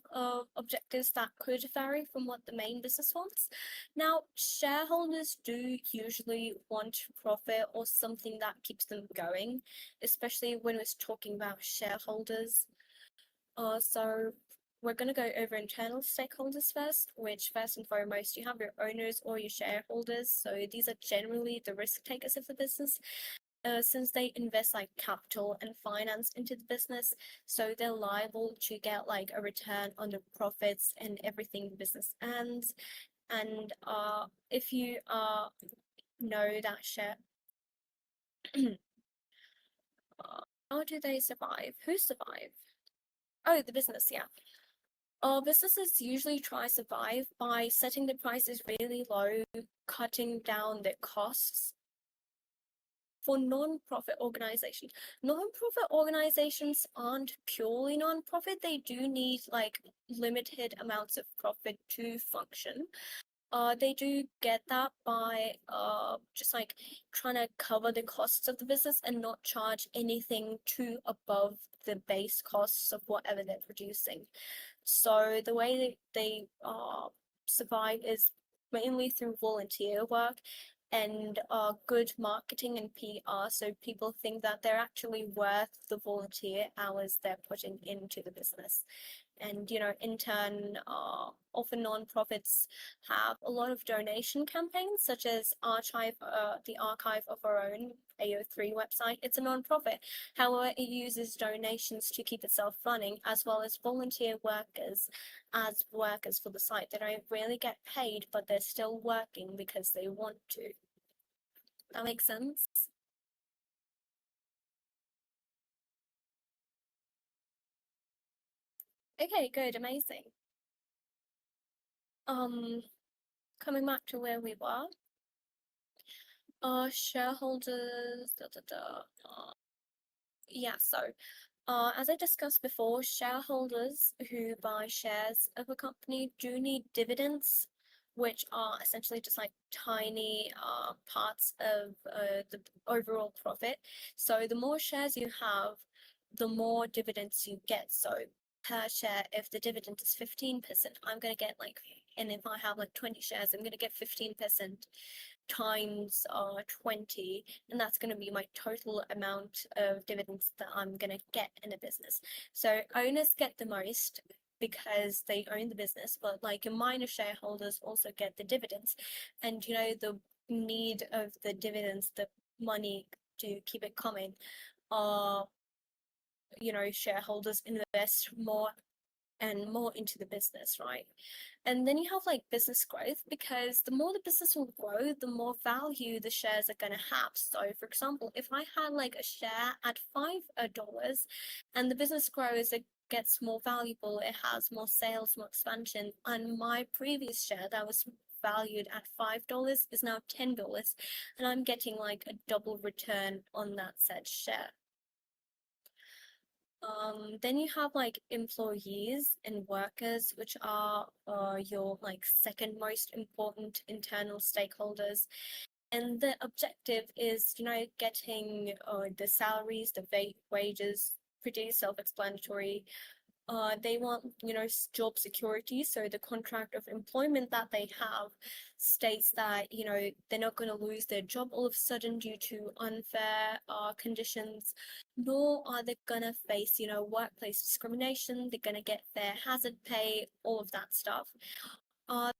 objectives that could vary from what the main business wants. Now, shareholders do usually want profit or something that keeps them going, especially when we're talking about shareholders. So we're going to go over internal stakeholders first, which first and foremost, you have your owners or your shareholders. So these are generally the risk takers of the business. Since they invest like capital and finance into the business, so they're liable to get like a return on the profits and everything the business earns. And if you know that share, how do they survive? Who survive? Oh, the business, yeah. Businesses usually try to survive by setting the prices really low, cutting down their costs. For non-profit organizations, non-profit organizations aren't purely non-profit. They do need like limited amounts of profit to function. They do get that by just like trying to cover the costs of the business and not charge anything too above the base costs of whatever they're producing. So the way they survive is mainly through volunteer work and good marketing and PR, so people think that they're actually worth the volunteer hours they're putting into the business. And in turn, often non-profits have a lot of donation campaigns, such as the Archive of Our Own AO3 website. It's a non-profit. However, it uses donations to keep itself running, as well as volunteer workers as workers for the site. They don't really get paid, but they're still working because they want to. That makes sense? Okay, good, amazing. Um, Coming back to where we were, shareholders, yeah, so as I discussed before, shareholders who buy shares of a company do need dividends, which are essentially just like tiny parts of the overall profit. So the more shares you have, the more dividends you get. So per share, if the dividend is 15%, I'm going to get like, and if I have like 20 shares, I'm going to get 15% times 20, and that's going to be my total amount of dividends that I'm going to get in a business. So owners get the most because they own the business, but like minor shareholders also get the dividends. And the need of the dividends, the money to keep it coming, are shareholders invest more and more into the business, right? And then you have like business growth, because the more the business will grow, the more value the shares are going to have. So for example, if I had like a share at $5 and the business grows, it gets more valuable, it has more sales, more expansion, and my previous share that was valued at $5 is now $10, and I'm getting like a double return on that said share. Then you have like employees and workers, which are your like second most important internal stakeholders. And the objective is, getting the salaries, the wages, pretty self-explanatory. They want, job security. So the contract of employment that they have states that, they're not going to lose their job all of a sudden due to unfair conditions, nor are they going to face, workplace discrimination. They're going to get fair hazard pay, all of that stuff.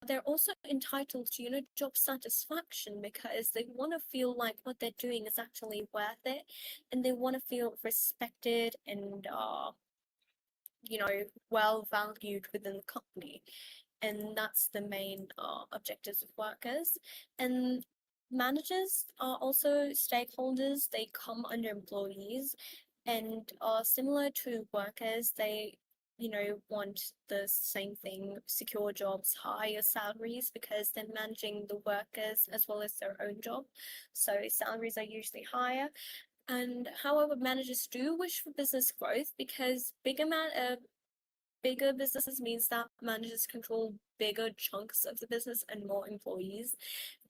They're also entitled to, job satisfaction, because they want to feel like what they're doing is actually worth it, and they want to feel respected and well valued within the company. And that's the main objectives of workers. And managers are also stakeholders. They come under employees, and similar to workers, they want the same thing: secure jobs, higher salaries, because they're managing the workers as well as their own job, so salaries are usually higher. And however, managers do wish for business growth, because bigger businesses means that managers control bigger chunks of the business and more employees,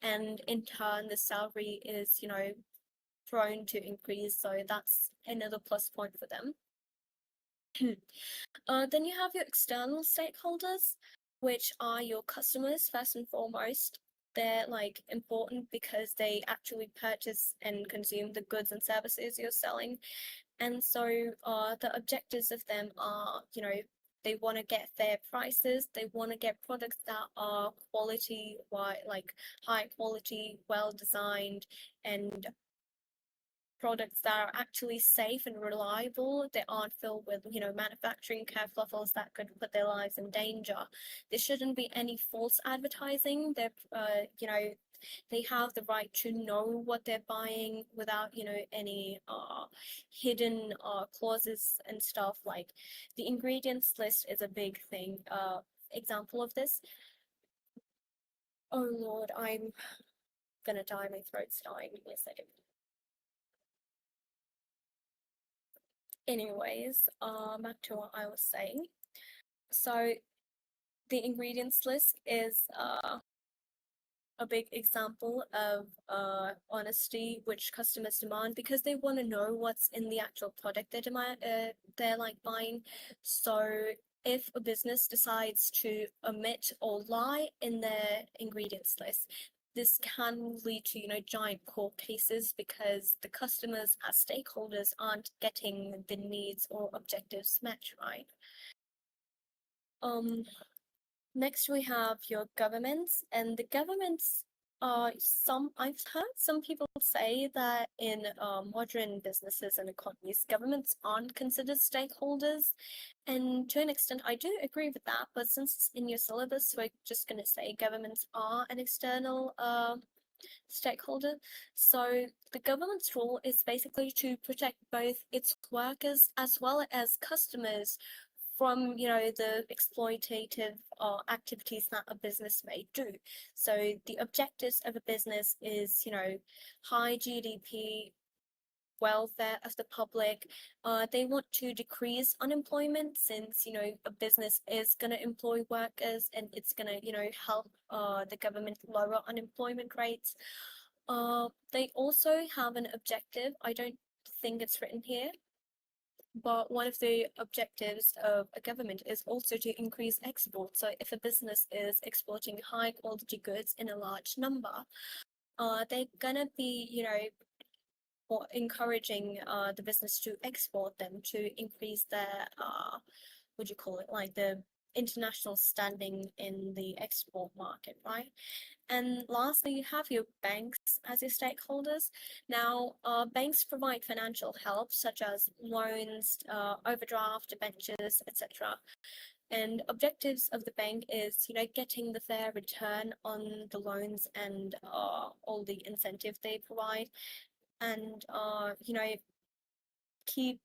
and in turn the salary is prone to increase, so that's another plus point for them. Then you have your external stakeholders, which are your customers first and foremost. They're like important because they actually purchase and consume the goods and services you're selling. And so the objectives of them are, they want to get fair prices, they want to get products that are quality, like high quality, well designed, and products that are actually safe and reliable. They aren't filled with, manufacturing kerfuffles that could put their lives in danger. There shouldn't be any false advertising. They have the right to know what they're buying without, any hidden clauses and stuff. Like the ingredients list is a big thing. Example of this. Oh Lord, I'm gonna die. My throat's dying. Give me a second. Anyways, back to what I was saying. So the ingredients list is a big example of honesty, which customers demand, because they want to know what's in the actual product they're like buying. So if a business decides to omit or lie in their ingredients list, this can lead to, giant court cases, because the customers as stakeholders aren't getting the needs or objectives met, right? Next we have your governments, and the governments I've heard some people say that in modern businesses and economies, governments aren't considered stakeholders. And to an extent, I do agree with that, but since it's in your syllabus, we're just going to say governments are an external stakeholder. So the government's role is basically to protect both its workers as well as customers from, the exploitative activities that a business may do. So the objectives of a business is, high GDP, welfare of the public. They want to decrease unemployment since, a business is going to employ workers and it's going to, help the government lower unemployment rates. They also have an objective. I don't think it's written here, but one of the objectives of a government is also to increase exports. So if a business is exporting high quality goods in a large number, they're gonna be, or encouraging the business to export them to increase their what do you call it, like the international standing in the export market, right? And lastly, you have your banks as your stakeholders. Now, banks provide financial help such as loans, overdraft, debentures, etc. And objectives of the bank is, getting the fair return on the loans and all the incentive they provide, and keep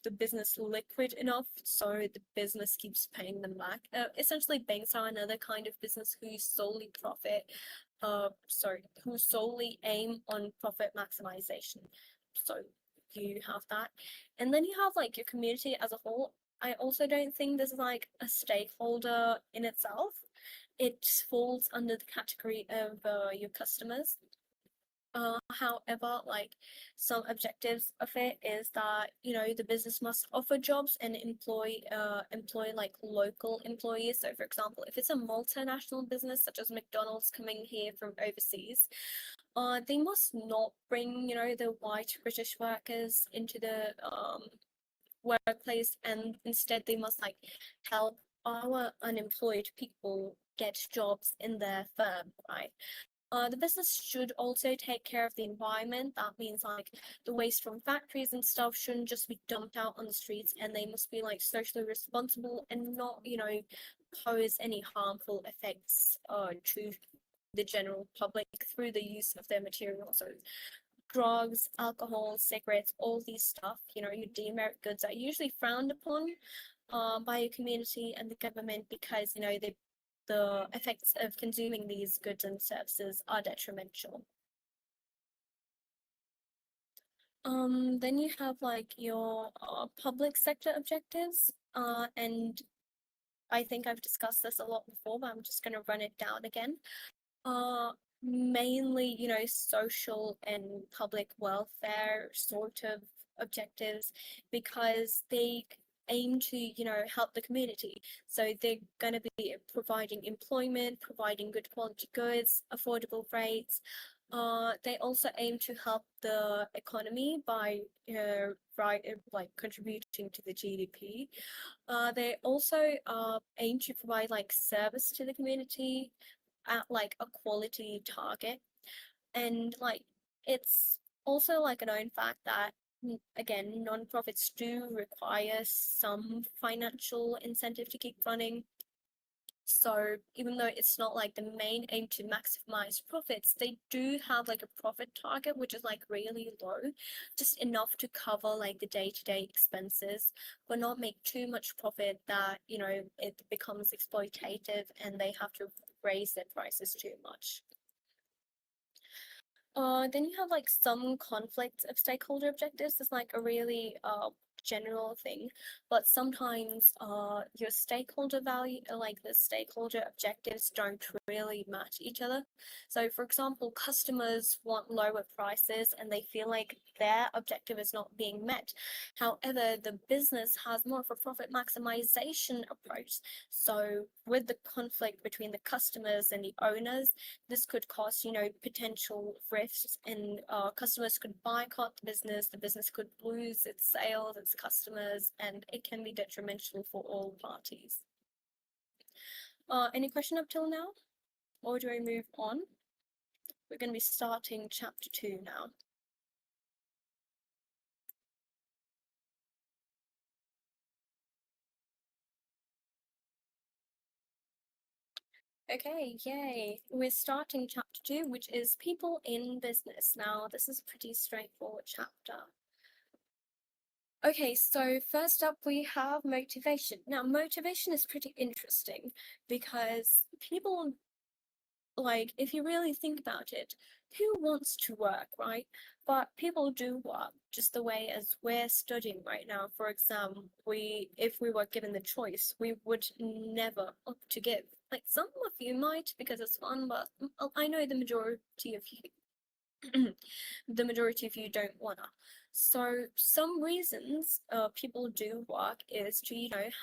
the business liquid enough so the business keeps paying them back. Essentially, banks are another kind of business who who solely aim on profit maximization. So you have that. And then you have like your community as a whole. I also don't think this is like a stakeholder in itself. It falls under the category of your customers. However, like some objectives of it is that, the business must offer jobs and employ like local employees. So for example, if it's a multinational business such as McDonald's coming here from overseas, they must not bring, the white British workers into the workplace, and instead they must like help our unemployed people get jobs in their firm, right? The business should also take care of the environment. That means like the waste from factories and stuff shouldn't just be dumped out on the streets, and they must be like socially responsible and not, pose any harmful effects to the general public through the use of their materials. So drugs, alcohol, cigarettes, all these stuff, your demerit goods are usually frowned upon by your community and the government because, the effects of consuming these goods and services are detrimental. Then you have like your public sector objectives, and I think I've discussed this a lot before, but I'm just going to run it down again. Mainly, social and public welfare sort of objectives because they aim to, help the community. So they're going to be providing employment, providing good quality goods, affordable rates. They also aim to help the economy by like contributing to the GDP. They also aim to provide like service to the community at like a quality target. And like it's also like a known fact that again, nonprofits do require some financial incentive to keep running. So even though it's not like the main aim to maximize profits, they do have like a profit target, which is like really low, just enough to cover like the day-to-day expenses, but not make too much profit that, it becomes exploitative and they have to raise their prices too much. Then you have like some conflicts of stakeholder objectives. It's like a really general thing, but sometimes your stakeholder value, like the stakeholder objectives, don't really match each other. So for example, customers want lower prices and they feel like their objective is not being met. However, the business has more of a profit maximization approach. So with the conflict between the customers and the owners, this could cause, potential rifts, and customers could boycott the business could lose its sales, its customers, and it can be detrimental for all parties. Any question up till now? Or do I move on? We're going to be starting chapter 2 now. Okay, yay. We're starting chapter 2, which is people in business. Now, this is a pretty straightforward chapter. Okay, so first up we have motivation. Now, motivation is pretty interesting because people, like, if you really think about it, who wants to work, right? But people do work just the way as we're studying right now. For example, if we were given the choice, we would never opt to give. Like, some of you might because it's fun, but I know the majority of you the majority of you don't wanna. So some reasons people do work is to,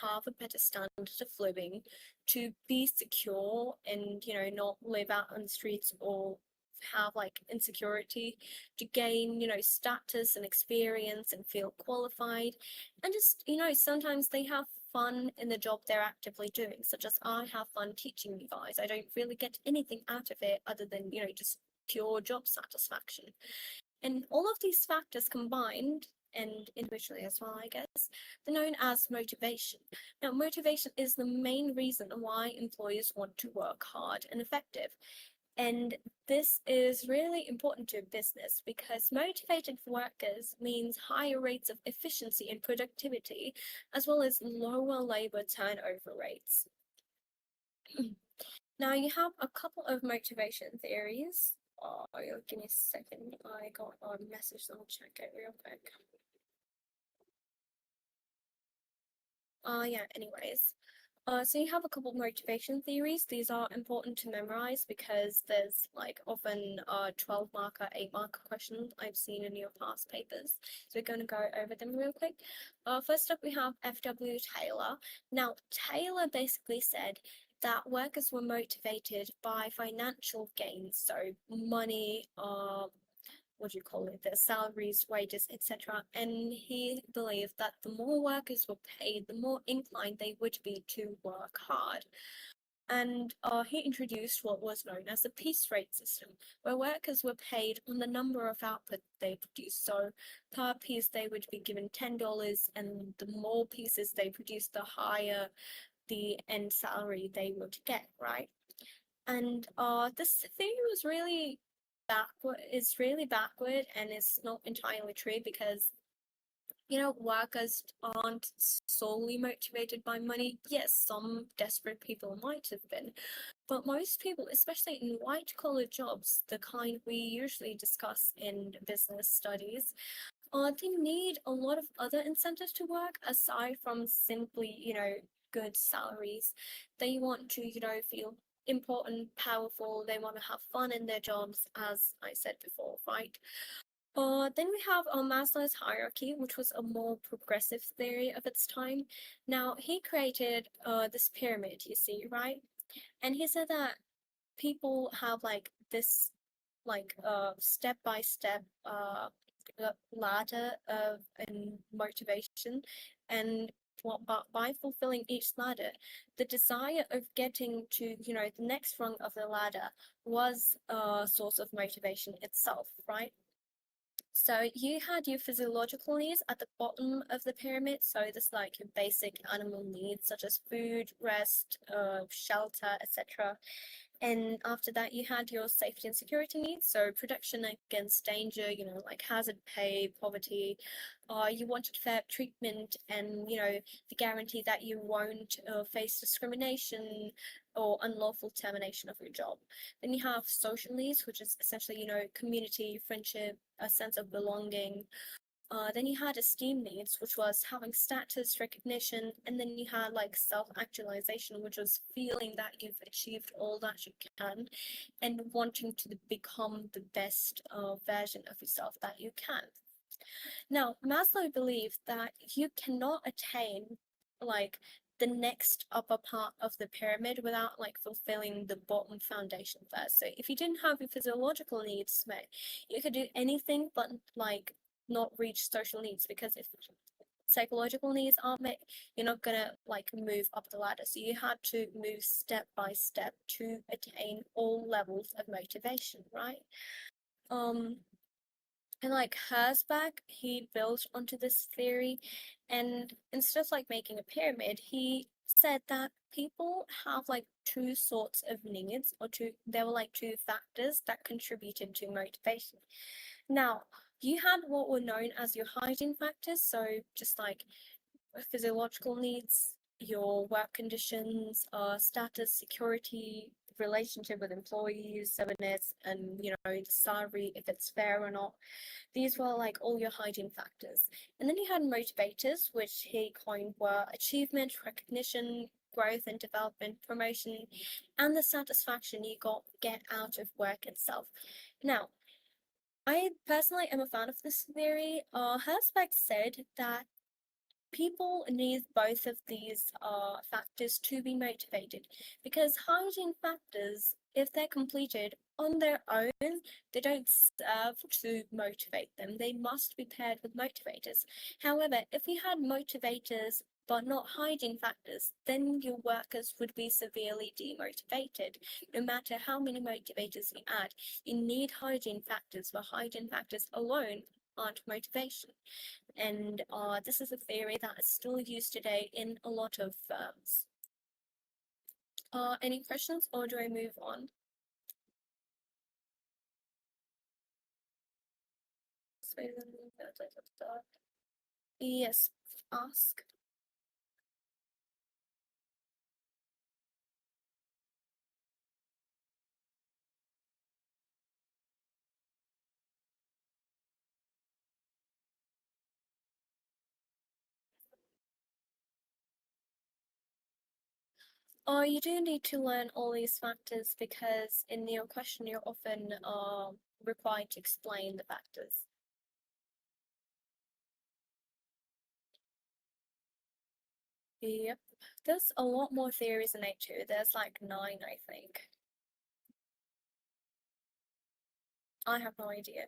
have a better standard of living, to be secure and, not live out on the streets or have like insecurity, to gain, status and experience and feel qualified. And just, sometimes they have fun in the job they're actively doing, such as I have fun teaching you guys. I don't really get anything out of it other than, just pure job satisfaction. And all of these factors combined, and individually as well, I guess, they're known as motivation. Now, motivation is the main reason why employers want to work hard and effective. And this is really important to a business because motivated workers means higher rates of efficiency and productivity, as well as lower labor turnover rates. Now you have a couple of motivation theories. Oh, give me a second. I got a message, so I'll check it real quick. Yeah, anyways. So you have a couple of motivation theories. These are important to memorize because there's like often 12 marker, 8 marker questions I've seen in your past papers. So we're going to go over them real quick. First up, we have F.W. Taylor. Now, Taylor basically said that workers were motivated by financial gains, so money, what do you call it, their salaries, wages, etc. And he believed that the more workers were paid, the more inclined they would be to work hard. And he introduced what was known as the piece rate system, where workers were paid on the number of output they produced. So per piece, they would be given $10, and the more pieces they produced, the higher the end salary they would get, right? And this theory was really backward and it's not entirely true because workers aren't solely motivated by money. Yes, some desperate people might have been, but most people, especially in white collar jobs, the kind we usually discuss in business studies, they need a lot of other incentives to work aside from simply, good salaries. They want to, feel important, powerful, they want to have fun in their jobs, as I said before, right? Then we have Maslow's hierarchy, which was a more progressive theory of its time. Now, he created this pyramid, you see, right? And he said that people have like this like step by step ladder of motivation, and by fulfilling each ladder, the desire of getting to the next rung of the ladder was a source of motivation itself, right? So you had your physiological needs at the bottom of the pyramid. So this like your basic animal needs such as food, rest, shelter, etc. And after that, you had your safety and security needs, so protection against danger, like hazard pay, poverty. You wanted fair treatment and, the guarantee that you won't face discrimination or unlawful termination of your job. Then you have social needs, which is essentially, community, friendship, a sense of belonging. Then you had esteem needs, which was having status, recognition, and then you had like self-actualization, which was feeling that you've achieved all that you can and wanting to become the best version of yourself that you can. Now, Maslow believed that you cannot attain like the next upper part of the pyramid without like fulfilling the bottom foundation first. So if you didn't have your physiological needs met, you could do anything but like not reach social needs, because psychological needs aren't met, you're not gonna like move up the ladder. So you had to move step by step to attain all levels of motivation, right? Um, and like Herzberg, he built onto this theory, and instead of like making a pyramid, he said that people have like two sorts of needs, or two, there were like two factors that contributed to motivation. Now, you had what were known as your hygiene factors, so just like physiological needs, your work conditions, status, security, relationship with employees, stubbornness, and the salary, if it's fair or not. These were like all your hygiene factors. And then you had motivators, which he coined were achievement, recognition, growth and development, promotion, and the satisfaction you get out of work itself. Now, I personally am a fan of this theory. Herzberg said that people need both of these factors to be motivated, because hygiene factors, if they're completed on their own, they don't serve to motivate them. They must be paired with motivators. However, if we had motivators but not hygiene factors, then your workers would be severely demotivated. No matter how many motivators you add, you need hygiene factors, for hygiene factors alone aren't motivation. And this is a theory that is still used today in a lot of firms. Any questions, or do I move on? Yes, ask. You do need to learn all these factors, because in your question you're often required to explain the factors. Yep. There's a lot more theories in it too. There's like 9, I think. I have no idea.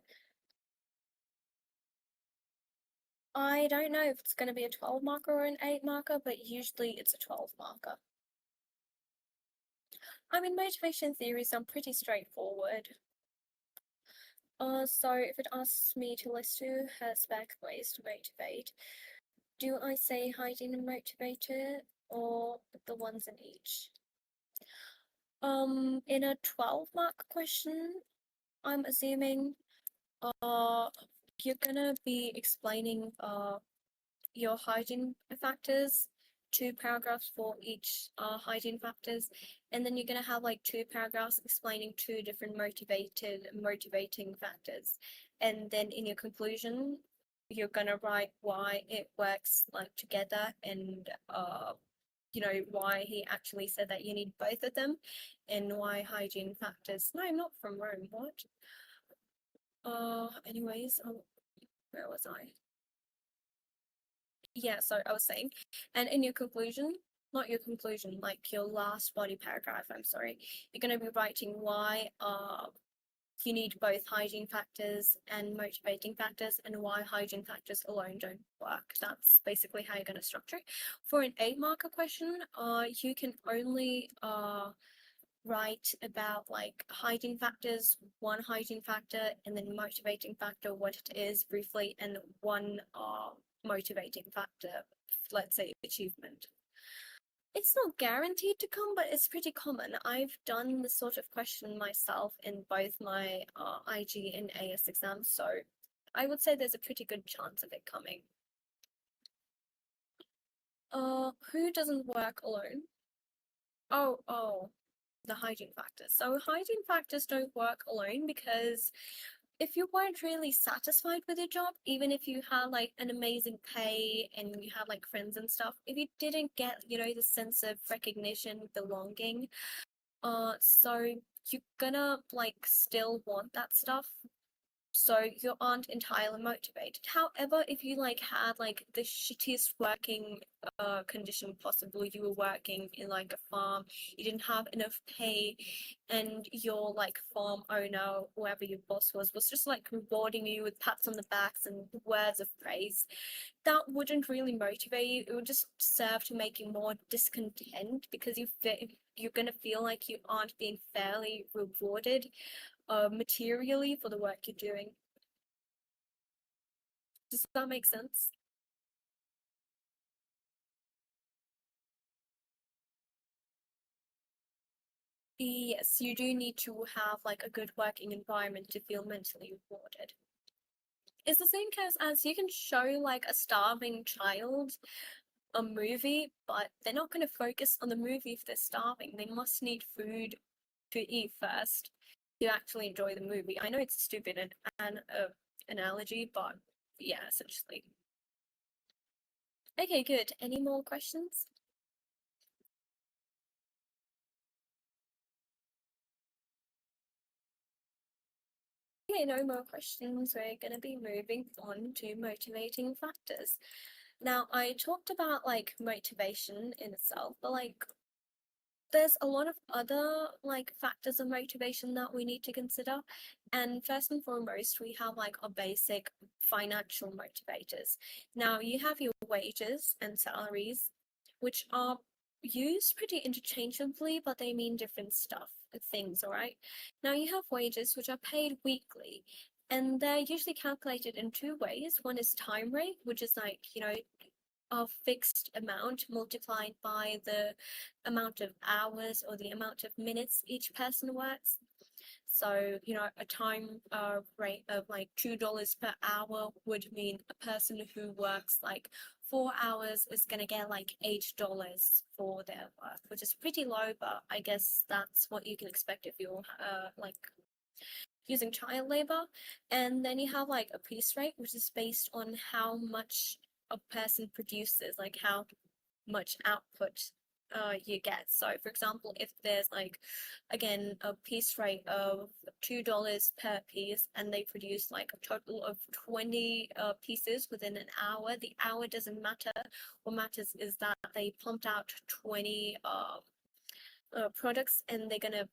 I don't know if it's going to be a 12 marker or an 8 marker, but usually it's a 12 marker. I mean, motivation theories are pretty straightforward. So if it asks me to list 2 Herzberg ways to motivate, do I say hygiene and motivator, or the ones in each? In a 12 mark question, I'm assuming you're gonna be explaining your hygiene factors, 2 paragraphs for each hygiene factors, and then you're gonna have like 2 paragraphs explaining 2 different motivating factors, and then in your conclusion you're gonna write why it works like together, and why he actually said that you need both of them, and why hygiene factors. No, I'm not from Rome. What? Anyways, where was I? Yeah, so I was saying, and in your conclusion, not your conclusion, like your last body paragraph, I'm sorry, you're going to be writing why you need both hygiene factors and motivating factors, and why hygiene factors alone don't work. That's basically how you're going to structure it. For an 8 marker question, you can only write about like hygiene factors, 1 hygiene factor, and then motivating factor, what it is briefly, and 1 motivating factor, let's say achievement. It's not guaranteed to come, but it's pretty common. I've done this sort of question myself in both my IG and AS exams, so I would say there's a pretty good chance of it coming. Who doesn't work alone? Oh, the hygiene factors. So hygiene factors don't work alone, because if you weren't really satisfied with your job, even if you had like an amazing pay and you had like friends and stuff, if you didn't get, the sense of recognition, belonging, so you're gonna like still want that stuff. so you aren't entirely motivated. However, if you like had like the shittiest working condition possible, you were working in like a farm, you didn't have enough pay, and your like farm owner, whoever your boss was just like rewarding you with pats on the backs and words of praise, that wouldn't really motivate you. It would just serve to make you more discontent because you're gonna feel like you aren't being fairly rewarded materially for the work you're doing. Does that make sense? Yes, you do need to have like a good working environment to feel mentally rewarded. It's the same case as you can show like a starving child a movie, but they're not going to focus on the movie if they're starving. They must need food to eat first to actually enjoy the movie. I know it's a stupid analogy, but yeah, essentially. Okay, good. Any more questions? Okay, no more questions. We're going to be moving on to motivating factors. Now, I talked about like motivation in itself, but like there's a lot of other like factors of motivation that we need to consider. And first and foremost, we have like our basic financial motivators. Now, you have your wages and salaries, which are used pretty interchangeably, but they mean different things, all right? Now, you have wages, which are paid weekly. And they're usually calculated in two ways. One is time rate, which is like, a fixed amount multiplied by the amount of hours or the amount of minutes each person works. So, a time rate of like $2 per hour would mean a person who works like 4 hours is going to get like $8 for their work, which is pretty low, but I guess that's what you can expect if you're like using child labor. And then you have like a piece rate, which is based on how much a person produces, like how much output you get. So for example, if there's like again a piece rate of $2 per piece and they produce like a total of 20 pieces within an hour, the hour doesn't matter. What matters is that they pumped out 20 products and they're gonna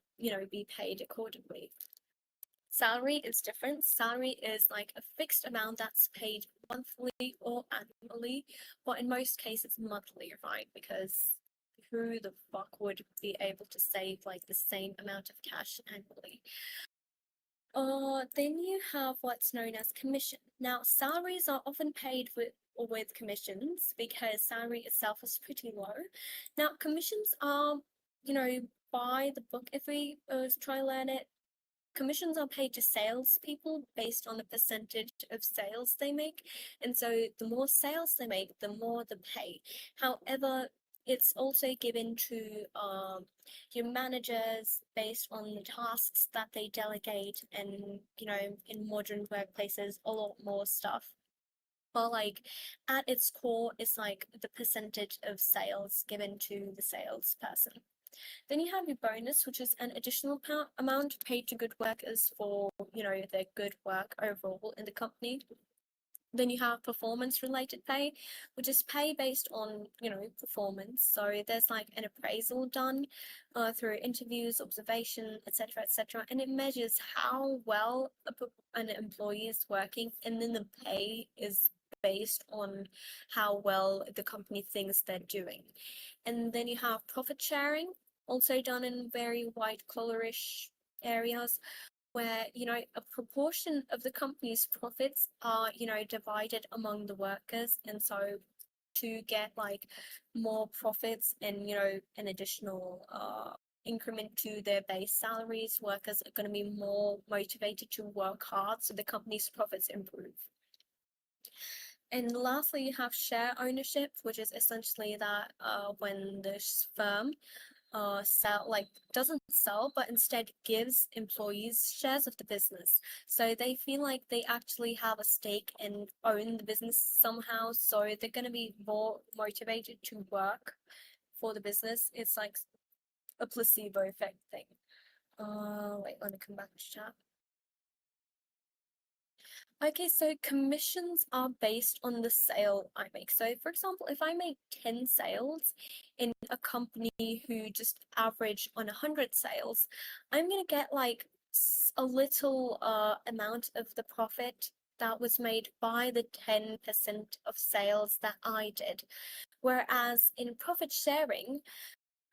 be paid accordingly. Salary is different. Salary is like a fixed amount that's paid monthly or annually, but in most cases monthly, right? Because who the fuck would be able to save like the same amount of cash annually? Then you have what's known as commission. Now, salaries are often paid with commissions because salary itself is pretty low. Now, commissions are, by the book if we try to learn it. Commissions are paid to salespeople based on the percentage of sales they make. And so the more sales they make, the more the pay. However, it's also given to your managers based on the tasks that they delegate and, in modern workplaces, a lot more stuff. But like at its core, it's like the percentage of sales given to the salesperson. Then you have your bonus, which is an additional amount paid to good workers for, their good work overall in the company. Then you have performance related pay, which is pay based on, performance. So there's like an appraisal done through interviews, observation, etc., and it measures how well an employee is working, and then the pay is based on how well the company thinks they're doing. And then you have profit sharing, also done in very white collarish areas where, a proportion of the company's profits are, divided among the workers. And so to get like more profits and, an additional increment to their base salaries, workers are going to be more motivated to work hard so the company's profits improve. And lastly, you have share ownership, which is essentially that when this firm doesn't sell but instead gives employees shares of the business, so they feel like they actually have a stake and own the business somehow, so they're going to be more motivated to work for the business. It's like a placebo effect thing. Wait, let me come back to chat. Okay, so commissions are based on the sale I make. So, for example, if I make 10 sales in a company who just average on 100 sales, I'm going to get like a little amount of the profit that was made by the 10% of sales that I did. Whereas in profit sharing,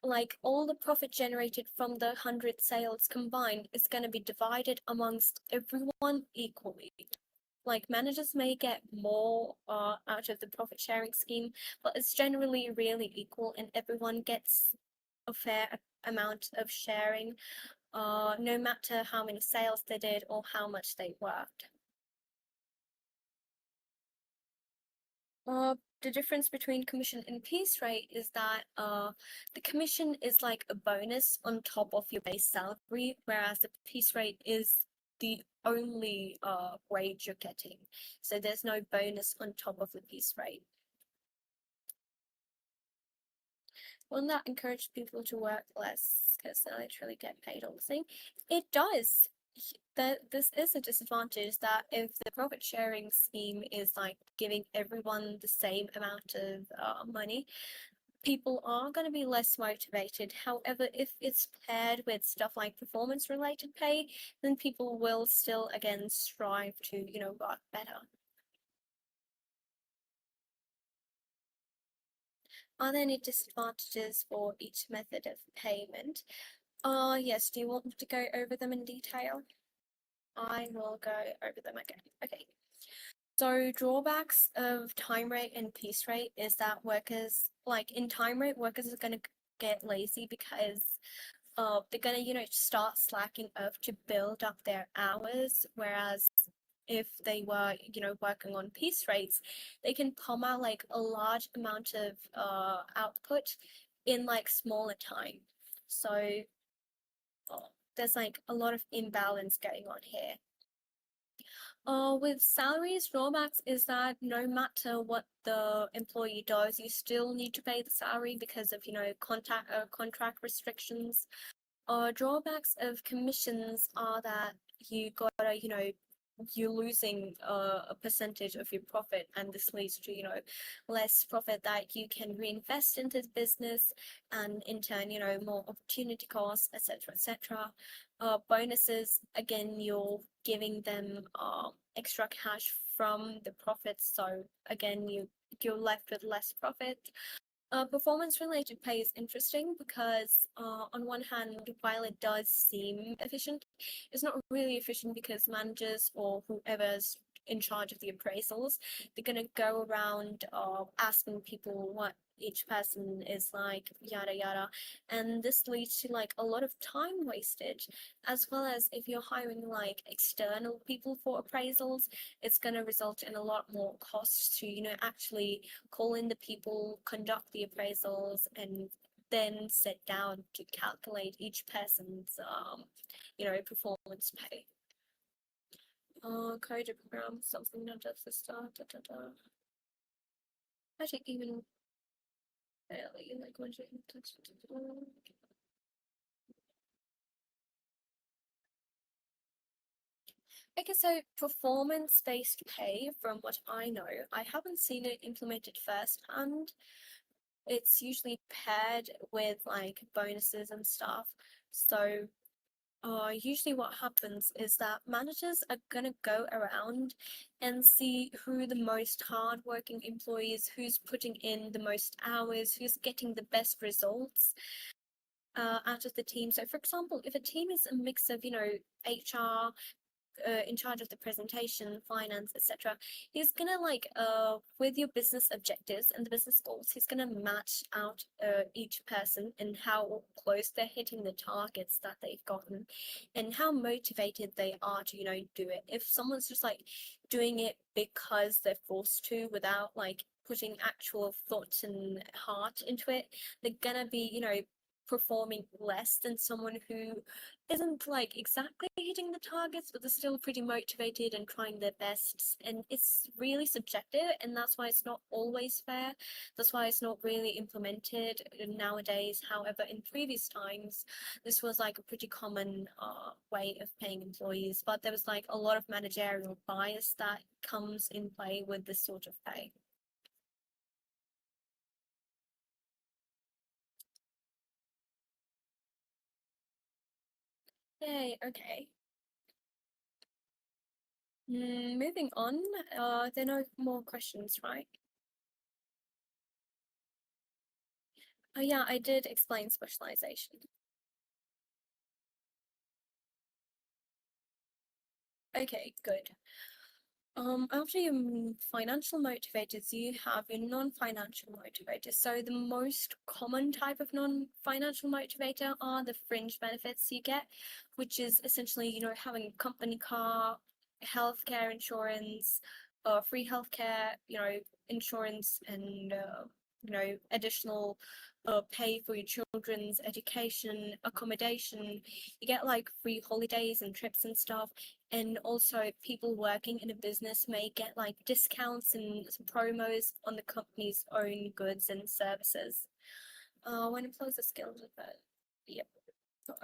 like all the profit generated from the 100 sales combined is going to be divided amongst everyone equally. Like managers may get more out of the profit sharing scheme, but it's generally really equal and everyone gets a fair amount of sharing, no matter how many sales they did or how much they worked. The difference between commission and piece rate is that the commission is like a bonus on top of your base salary, whereas the piece rate is the only wage you're getting. So there's no bonus on top of the piece rate. Will that encourage people to work less because they literally get paid all the same? It does. This is a disadvantage that if the profit sharing scheme is like giving everyone the same amount of money, people are going to be less motivated. However, if it's paired with stuff like performance related pay, then people will still again strive to, work better. Are there any disadvantages for each method of payment? Yes, do you want me to go over them in detail? I will go over them again. Okay. So drawbacks of time rate and piece rate is that workers, like in time rate, workers are going to get lazy because they're going to, start slacking off to build up their hours. Whereas if they were, working on piece rates, they can pump out like a large amount of output in like smaller time. So there's like a lot of imbalance going on here. With salaries, drawbacks is that no matter what the employee does, you still need to pay the salary because of, contract restrictions. Drawbacks of commissions are that you gotta, you're losing a percentage of your profit, and this leads to, less profit that you can reinvest into the business, and in turn, more opportunity costs, etc., etc. Bonuses, again, you're giving them extra cash from the profits, so again, you're left with less profit. Performance related pay is interesting because, on one hand, while it does seem efficient, it's not really efficient because managers or whoever's in charge of the appraisals, they're going to go around asking people what each person is like, yada yada. And this leads to like a lot of time wastage, as well as if you're hiring like external people for appraisals, it's going to result in a lot more costs to, actually call in the people, conduct the appraisals, and then sit down to calculate each person's, performance pay. Code a program, something that does this stuff, da da da. Actually, even barely, like, when you touch it. Okay, so performance-based pay, from what I know, I haven't seen it implemented firsthand. It's usually paired with like bonuses and stuff. So usually what happens is that managers are gonna go around and see who the most hardworking employees, who's putting in the most hours, who's getting the best results out of the team. So for example, if a team is a mix of, HR, in charge of the presentation, finance, etc. He's gonna like with your business objectives and the business goals, he's gonna match out each person and how close they're hitting the targets that they've gotten and how motivated they are to, do it. If someone's just like doing it because they're forced to without like putting actual thought and heart into it, they're gonna be, performing less than someone who isn't like exactly hitting the targets, but they're still pretty motivated and trying their best. And it's really subjective, and that's why it's not always fair. That's why it's not really implemented nowadays. However, in previous times, this was like a pretty common way of paying employees, but there was like a lot of managerial bias that comes in play with this sort of pay. Yay, okay. Moving on, there are no more questions, right? Oh yeah, I did explain specialization. Okay, good. After your financial motivators, you have your non-financial motivators. So the most common type of non-financial motivator are the fringe benefits you get, which is essentially, having a company car, healthcare insurance, free healthcare, insurance, and additional pay for your children's education, accommodation. You get like free holidays and trips and stuff. And also, people working in a business may get like discounts and some promos on the company's own goods and services. When employees are skilled with that. Yep.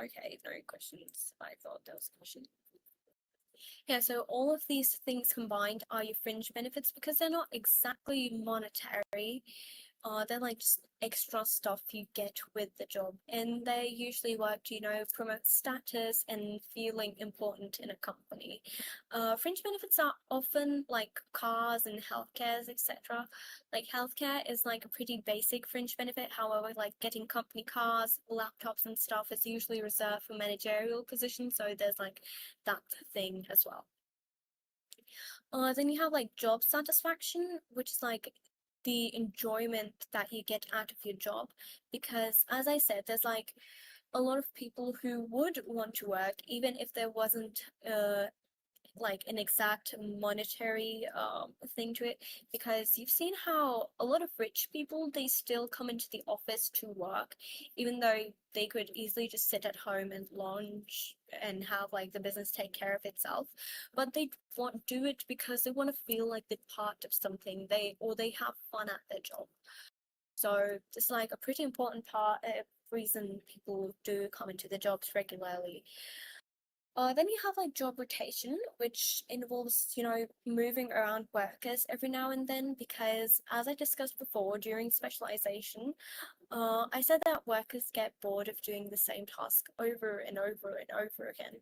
Okay, no questions. I thought there was a question. Yeah, so all of these things combined are your fringe benefits because they're not exactly monetary. They're like just extra stuff you get with the job, and they usually work to, promote status and feeling important in a company. Fringe benefits are often like cars and healthcares, etc. Like healthcare is like a pretty basic fringe benefit. However, like getting company cars, laptops, and stuff is usually reserved for managerial positions, so there's like that thing as well. Then you have like job satisfaction, which is like the enjoyment that you get out of your job. Because as I said, there's like a lot of people who would want to work even if there wasn't like an exact monetary thing to it, because you've seen how a lot of rich people, they still come into the office to work even though they could easily just sit at home and lounge and have like the business take care of itself, but they want do it because they want to feel like they're part of something, they have fun at their job. So it's like a pretty important part, reason people do come into the jobs regularly. Then you have like job rotation, which involves, moving around workers every now and then, because as I discussed before during specialization, I said that workers get bored of doing the same task over and over and over again.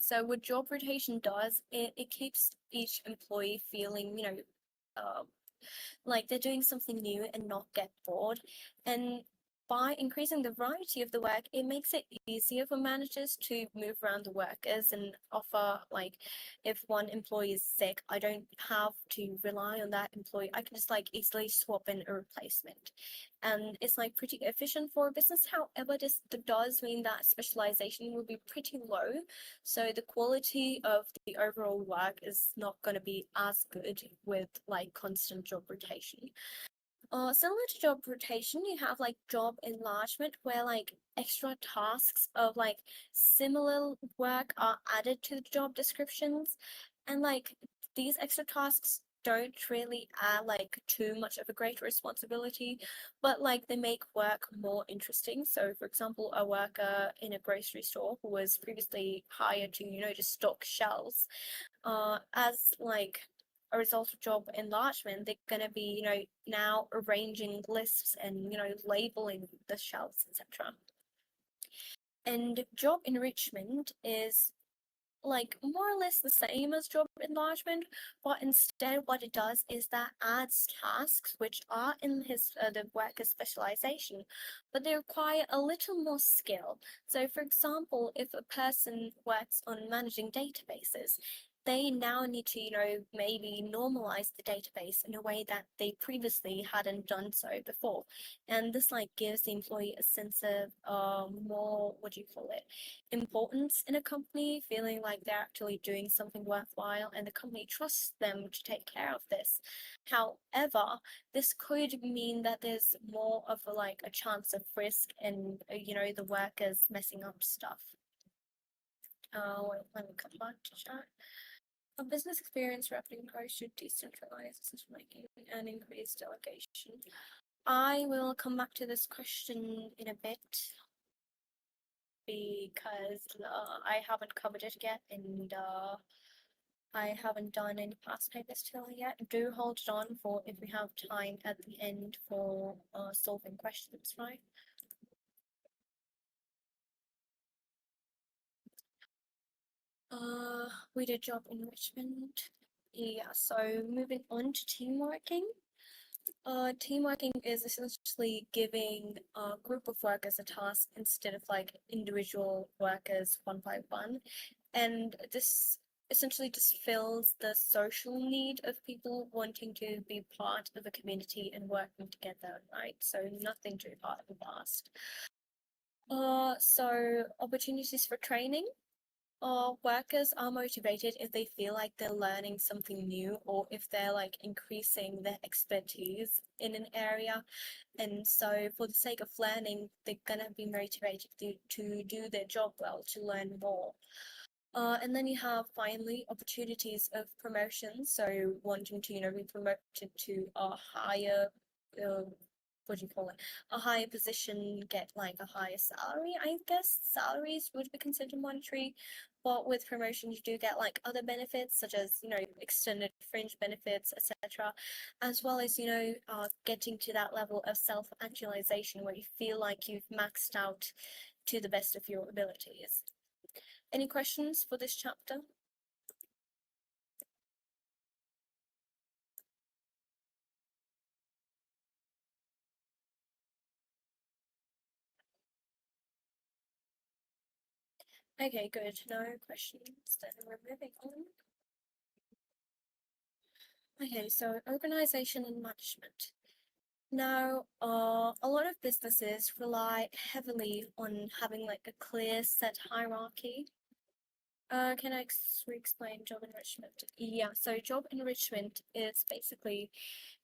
So what job rotation does, it keeps each employee feeling, uh, like they're doing something new and not get bored. And by increasing the variety of the work, it makes it easier for managers to move around the workers and offer, like, if one employee is sick, I don't have to rely on that employee. I can just like easily swap in a replacement. And it's like pretty efficient for a business. However, this does mean that specialization will be pretty low. So the quality of the overall work is not going to be as good with like constant job rotation. Similar to job rotation, you have like job enlargement, where like extra tasks of like similar work are added to the job descriptions, and like these extra tasks don't really add like too much of a great responsibility, but like they make work more interesting. So for example, a worker in a grocery store who was previously hired to, just stock shelves, as like a result of job enlargement, they're going to be, now arranging lists and, labeling the shelves, etc. And job enrichment is like more or less the same as job enlargement, but instead what it does is that adds tasks which are in the worker's specialization, but they require a little more skill. So for example, if a person works on managing databases, they now need to, maybe normalize the database in a way that they previously hadn't done so before. And this like gives the employee a sense of more, what do you call it, importance in a company, feeling like they're actually doing something worthwhile and the company trusts them to take care of this. However, this could mean that there's more of a chance of risk and the workers messing up stuff. Wait, let me come back to chat. A business experience rapid growth should decentralize decision making and increase delegation. I will come back to this question in a bit because I haven't covered it yet, and I haven't done any past papers till yet. Do hold it on for if we have time at the end for solving questions, right? We did job enrichment. Yeah, so moving on to team working. Team working is essentially giving a group of workers a task instead of like individual workers one by one. And this essentially just fills the social need of people wanting to be part of a community and working together, right? So nothing too hard and fast. So opportunities for training. Workers are motivated if they feel like they're learning something new or if they're like increasing their expertise in an area. And so for the sake of learning, they're gonna be motivated to do their job well, to learn more. And then you have finally opportunities of promotion. So wanting to, be promoted to a higher, what do you call it? A higher position, get like a higher salary. I guess salaries would be considered monetary, but with promotion you do get like other benefits such as extended fringe benefits, etc., as well as getting to that level of self-actualization where you feel like you've maxed out to the best of your abilities. Any questions for this chapter? Okay, good. No questions. Then we're moving on. Okay, so organization and management. Now, a lot of businesses rely heavily on having like a clear set hierarchy. Can I explain job enrichment? Yeah, so job enrichment is basically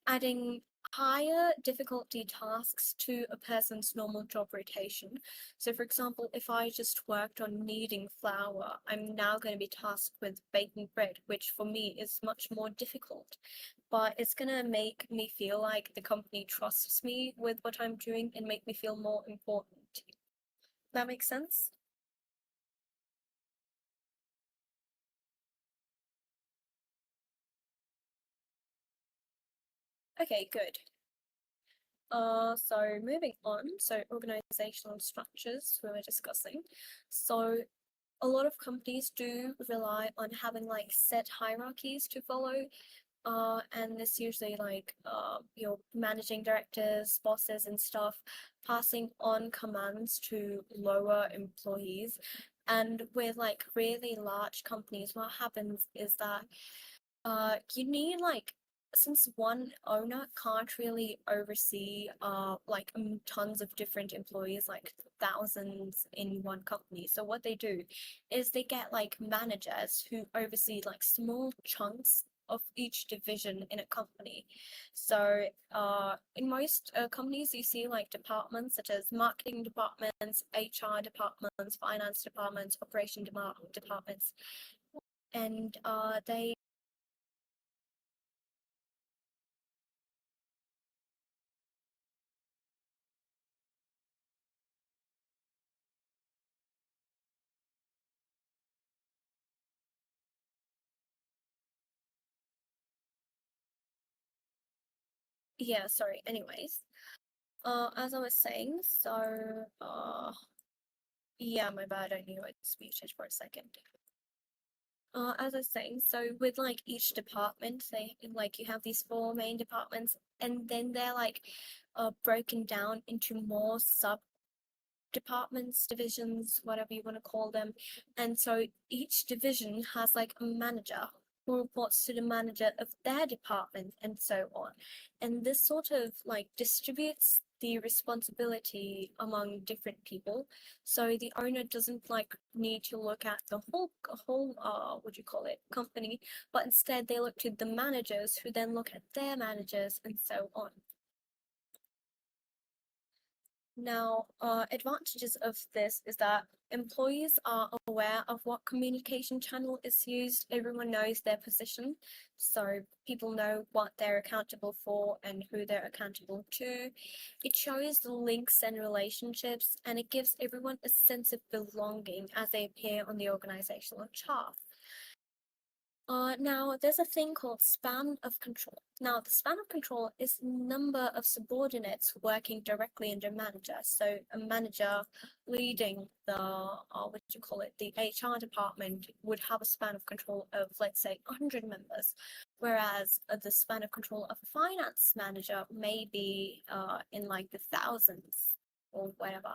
adding higher difficulty tasks to a person's normal job rotation. So for example, if I just worked on kneading flour, I'm now going to be tasked with baking bread, which for me is much more difficult. But it's going to make me feel like the company trusts me with what I'm doing and make me feel more important. That makes sense? Okay, good. So moving on, so organizational structures we were discussing. So a lot of companies do rely on having like set hierarchies to follow. And this usually like your managing directors, bosses and stuff passing on commands to lower employees. And with like really large companies, what happens is that you need like, since one owner can't really oversee like tons of different employees, like thousands in one company. So what they do is they get like managers who oversee like small chunks of each division in a company. So in most companies you see like departments such as marketing departments, HR departments, finance departments, departments, and they yeah, sorry. Anyways, as I was saying, so yeah, my bad. I knew I'd muted for a second. As I was saying, so with like each department, they like you have these four main departments, and then they're like broken down into more departments, divisions, whatever you want to call them. And so each division has like a manager who reports to the manager of their department and so on. And this sort of like distributes the responsibility among different people. So the owner doesn't like need to look at the whole what do you call it, company, but instead they look to the managers who then look at their managers and so on. Now, advantages of this is that employees are aware of what communication channel is used. Everyone knows their position, so people know what they're accountable for and who they're accountable to. It shows the links and relationships, and it gives everyone a sense of belonging as they appear on the organizational chart. Now, there's a thing called span of control. Now, the span of control is the number of subordinates working directly under a manager. So a manager leading the, what do you call it, the HR department would have a span of control of, let's say, 100 members, whereas the span of control of a finance manager may be in like the thousands or whatever.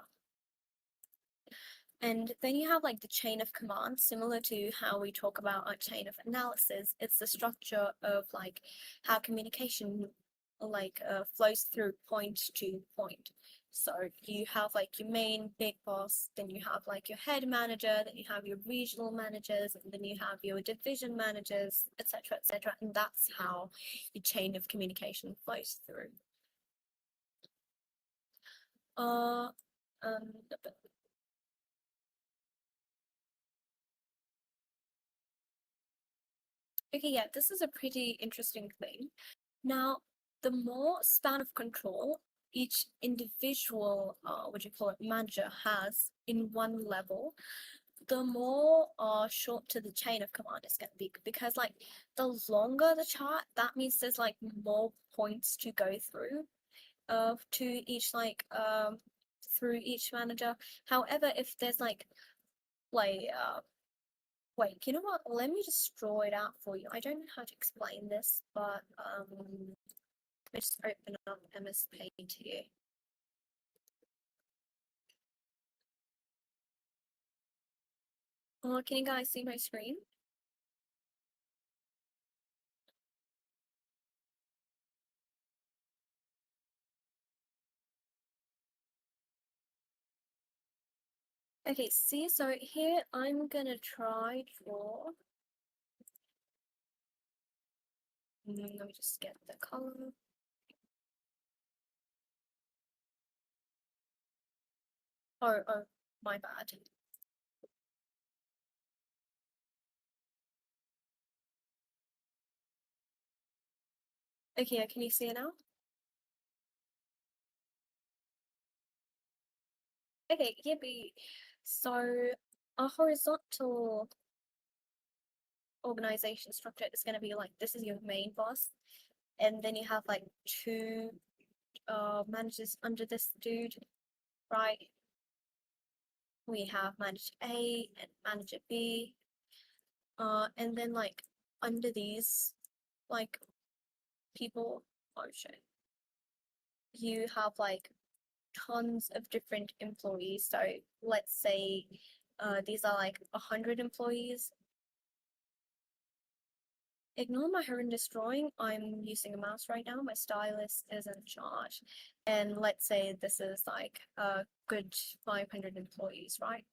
And then you have like the chain of command, similar to how we talk about our chain of analysis. It's the structure of like how communication like flows through point to point. So you have like your main big boss, then you have like your head manager, then you have your regional managers, and then you have your division managers, etc., etc. And that's how your chain of communication flows through. Um, Okay, yeah, this is a pretty interesting thing. Now, the more span of control each individual, what do you call it, manager has in one level, the more short to the chain of command is going to be. Because, like, the longer the chart, that means there's like more points to go through, to each through each manager. However, if there's like wait, you know what? Let me just draw it out for you. I don't know how to explain this, but let me just open up MS Paint here. Oh, can you guys see my screen? Okay, see, so here I'm gonna try for. Let me just get the color. Oh, my bad. Okay, can you see it now? Okay, yippee. So a horizontal organization structure is going to be like this is your main boss, and then you have like two managers under this dude, right? We have manager A and manager B, and then like under these like people, oh shit, you have like tons of different employees. So let's say these are like 100 employees. Ignore my horrendous drawing. I'm using a mouse right now. My stylus isn't charged. And let's say this is like a good 500 employees, right?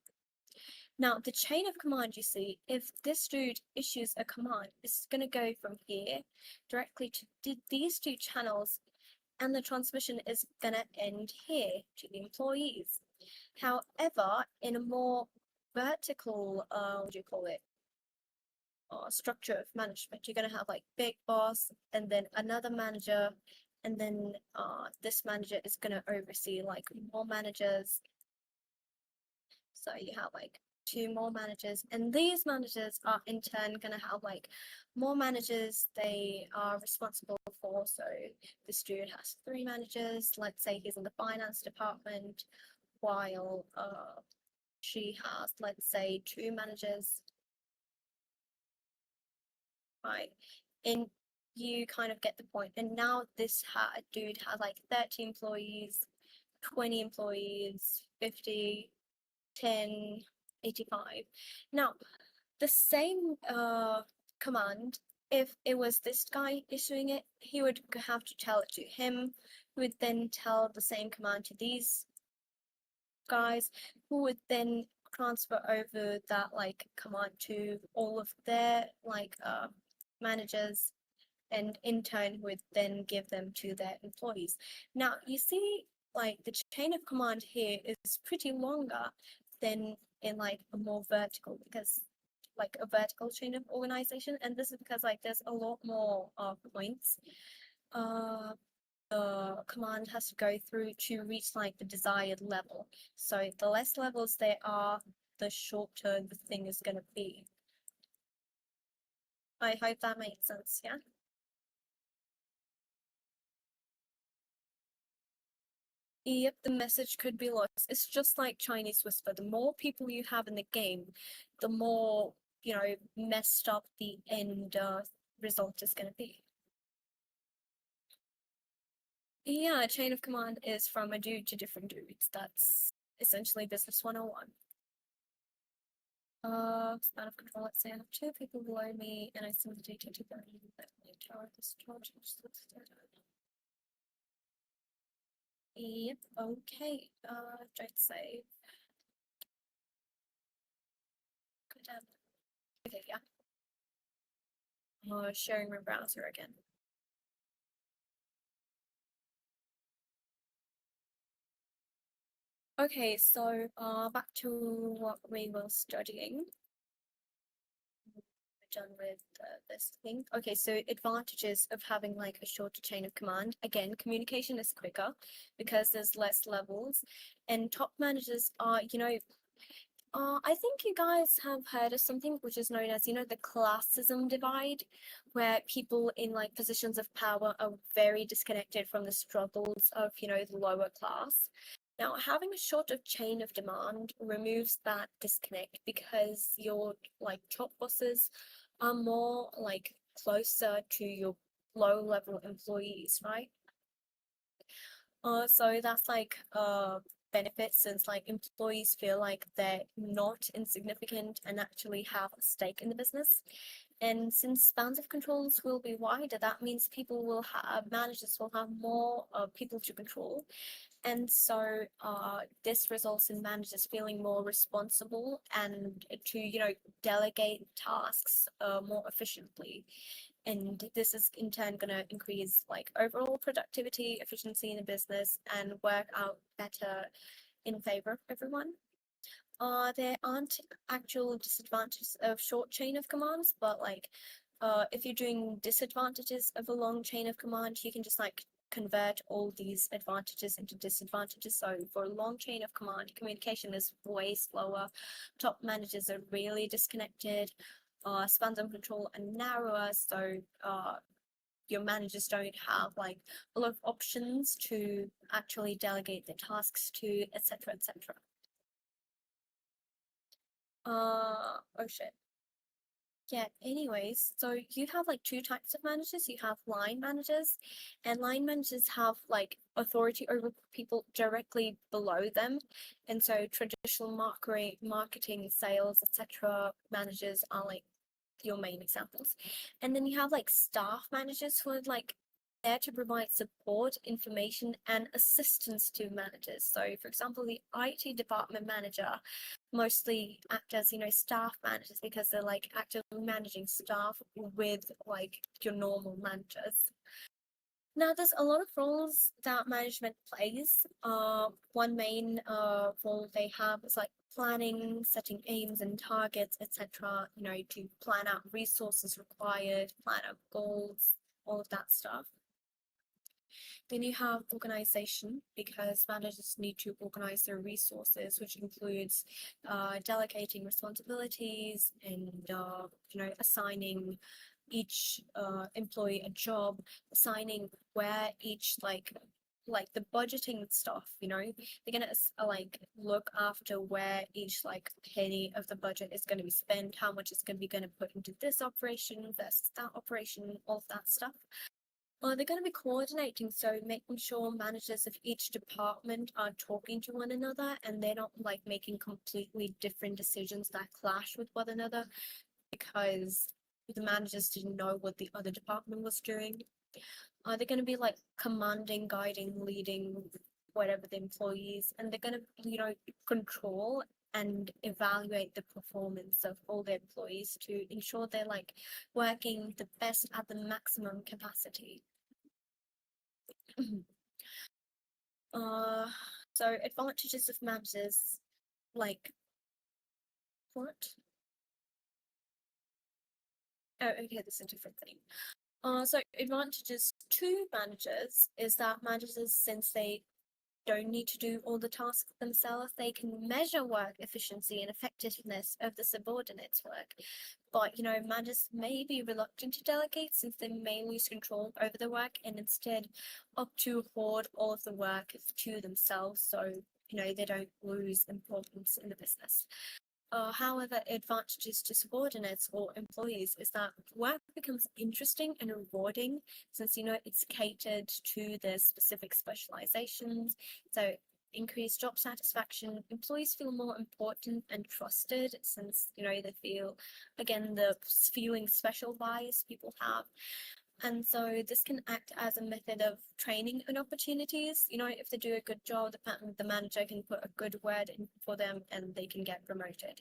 Now, the chain of command, you see, if this dude issues a command, it's going to go from here directly to these two channels, and the transmission is going to end here to the employees. However, in a more vertical, what do you call it, structure of management, you're going to have like big boss and then another manager, and then this manager is going to oversee like more managers. So you have like two more managers, and these managers are in turn going to have like more managers they are responsible for. So the student has three managers. Let's say he's in the finance department, while she has, let's say, two managers, right? And you kind of get the point. And now this dude has like 30 employees, 20 employees, 50, 10, 85. Now, the same command, if it was this guy issuing it, he would have to tell it to him, who would then tell the same command to these guys, who would then transfer over that like command to all of their like managers, and in turn would then give them to their employees. Now you see like the chain of command here is pretty longer than in like a more vertical, because like a vertical chain of organization, and this is because like there's a lot more points the command has to go through to reach like the desired level. So the less levels there are, the shorter the thing is going to be. I hope that makes sense, yeah? Yep, the message could be lost. It's just like Chinese Whisper. The more people you have in the game, the more, messed up the end result is going to be. Yeah, chain of command is from a dude to different dudes. That's essentially business 101. Span of control. Let's say I have two people below me and I send the data to them. Yep, okay. Don't save. Okay, yeah. Sharing my browser again. Okay, so back to what we were studying. We're done with this thing. Okay, so advantages of having like a shorter chain of command. Again, communication is quicker because there's less levels, and top managers are, I think you guys have heard of something which is known as, the classism divide, where people in like positions of power are very disconnected from the struggles of, the lower class. Now, having a shorter chain of demand removes that disconnect because your like top bosses are more like closer to your low level employees, right? So that's like benefit, since like employees feel like they're not insignificant and actually have a stake in the business. And since spans of controls will be wider, that means people will have managers will have more people to control. And so this results in managers feeling more responsible and to, delegate tasks more efficiently. And this is in turn going to increase like overall productivity, efficiency in the business, and work out better in favor of everyone. There aren't actual disadvantages of short chain of commands, but like if you're doing disadvantages of a long chain of command, you can just like convert all these advantages into disadvantages. So for a long chain of command, communication is way slower. Top managers are really disconnected. Spans of control are narrower, so your managers don't have like a lot of options to actually delegate their tasks to, etc., etc. Oh shit. Yeah, anyways, so you have like two types of managers. You have line managers, and line managers have like authority over people directly below them. And so traditional marketing, sales, etc. managers are like your main examples. And then you have like staff managers who are like there to provide support, information, and assistance to managers. So, for example, the IT department manager mostly act as, staff managers because they're like actively managing staff with like your normal managers. Now, there's a lot of roles that management plays. One main role they have is like planning, setting aims and targets, etc. To plan out resources required, plan out goals, all of that stuff. Then you have organization, because managers need to organize their resources, which includes delegating responsibilities and assigning each employee a job, assigning where each like the budgeting stuff, they're gonna like look after where each like penny of the budget is going to be spent, how much is going to be put into this operation versus that operation, all of that stuff. They're going to be coordinating, so making sure managers of each department are talking to one another and they're not like making completely different decisions that clash with one another because the managers didn't know what the other department was doing. They're going to be like commanding, guiding, leading, whatever the employees, and they're going to, control and evaluate the performance of all the employees to ensure they're like working the best at the maximum capacity. uh, so advantages of managers, like what? Oh, okay, this is a different thing. So advantages to managers is that managers, since they don't need to do all the tasks themselves, they can measure work efficiency and effectiveness of the subordinates' work. But managers may be reluctant to delegate since they may lose control over the work and instead opt to hoard all of the work to themselves, so they don't lose importance in the business. However, advantages to subordinates or employees is that work becomes interesting and rewarding since it's catered to their specific specializations. So increased job satisfaction, employees feel more important and trusted since they feel, again, the feeling special bias people have. And so this can act as a method of training and opportunities. If they do a good job, the manager can put a good word in for them and they can get promoted.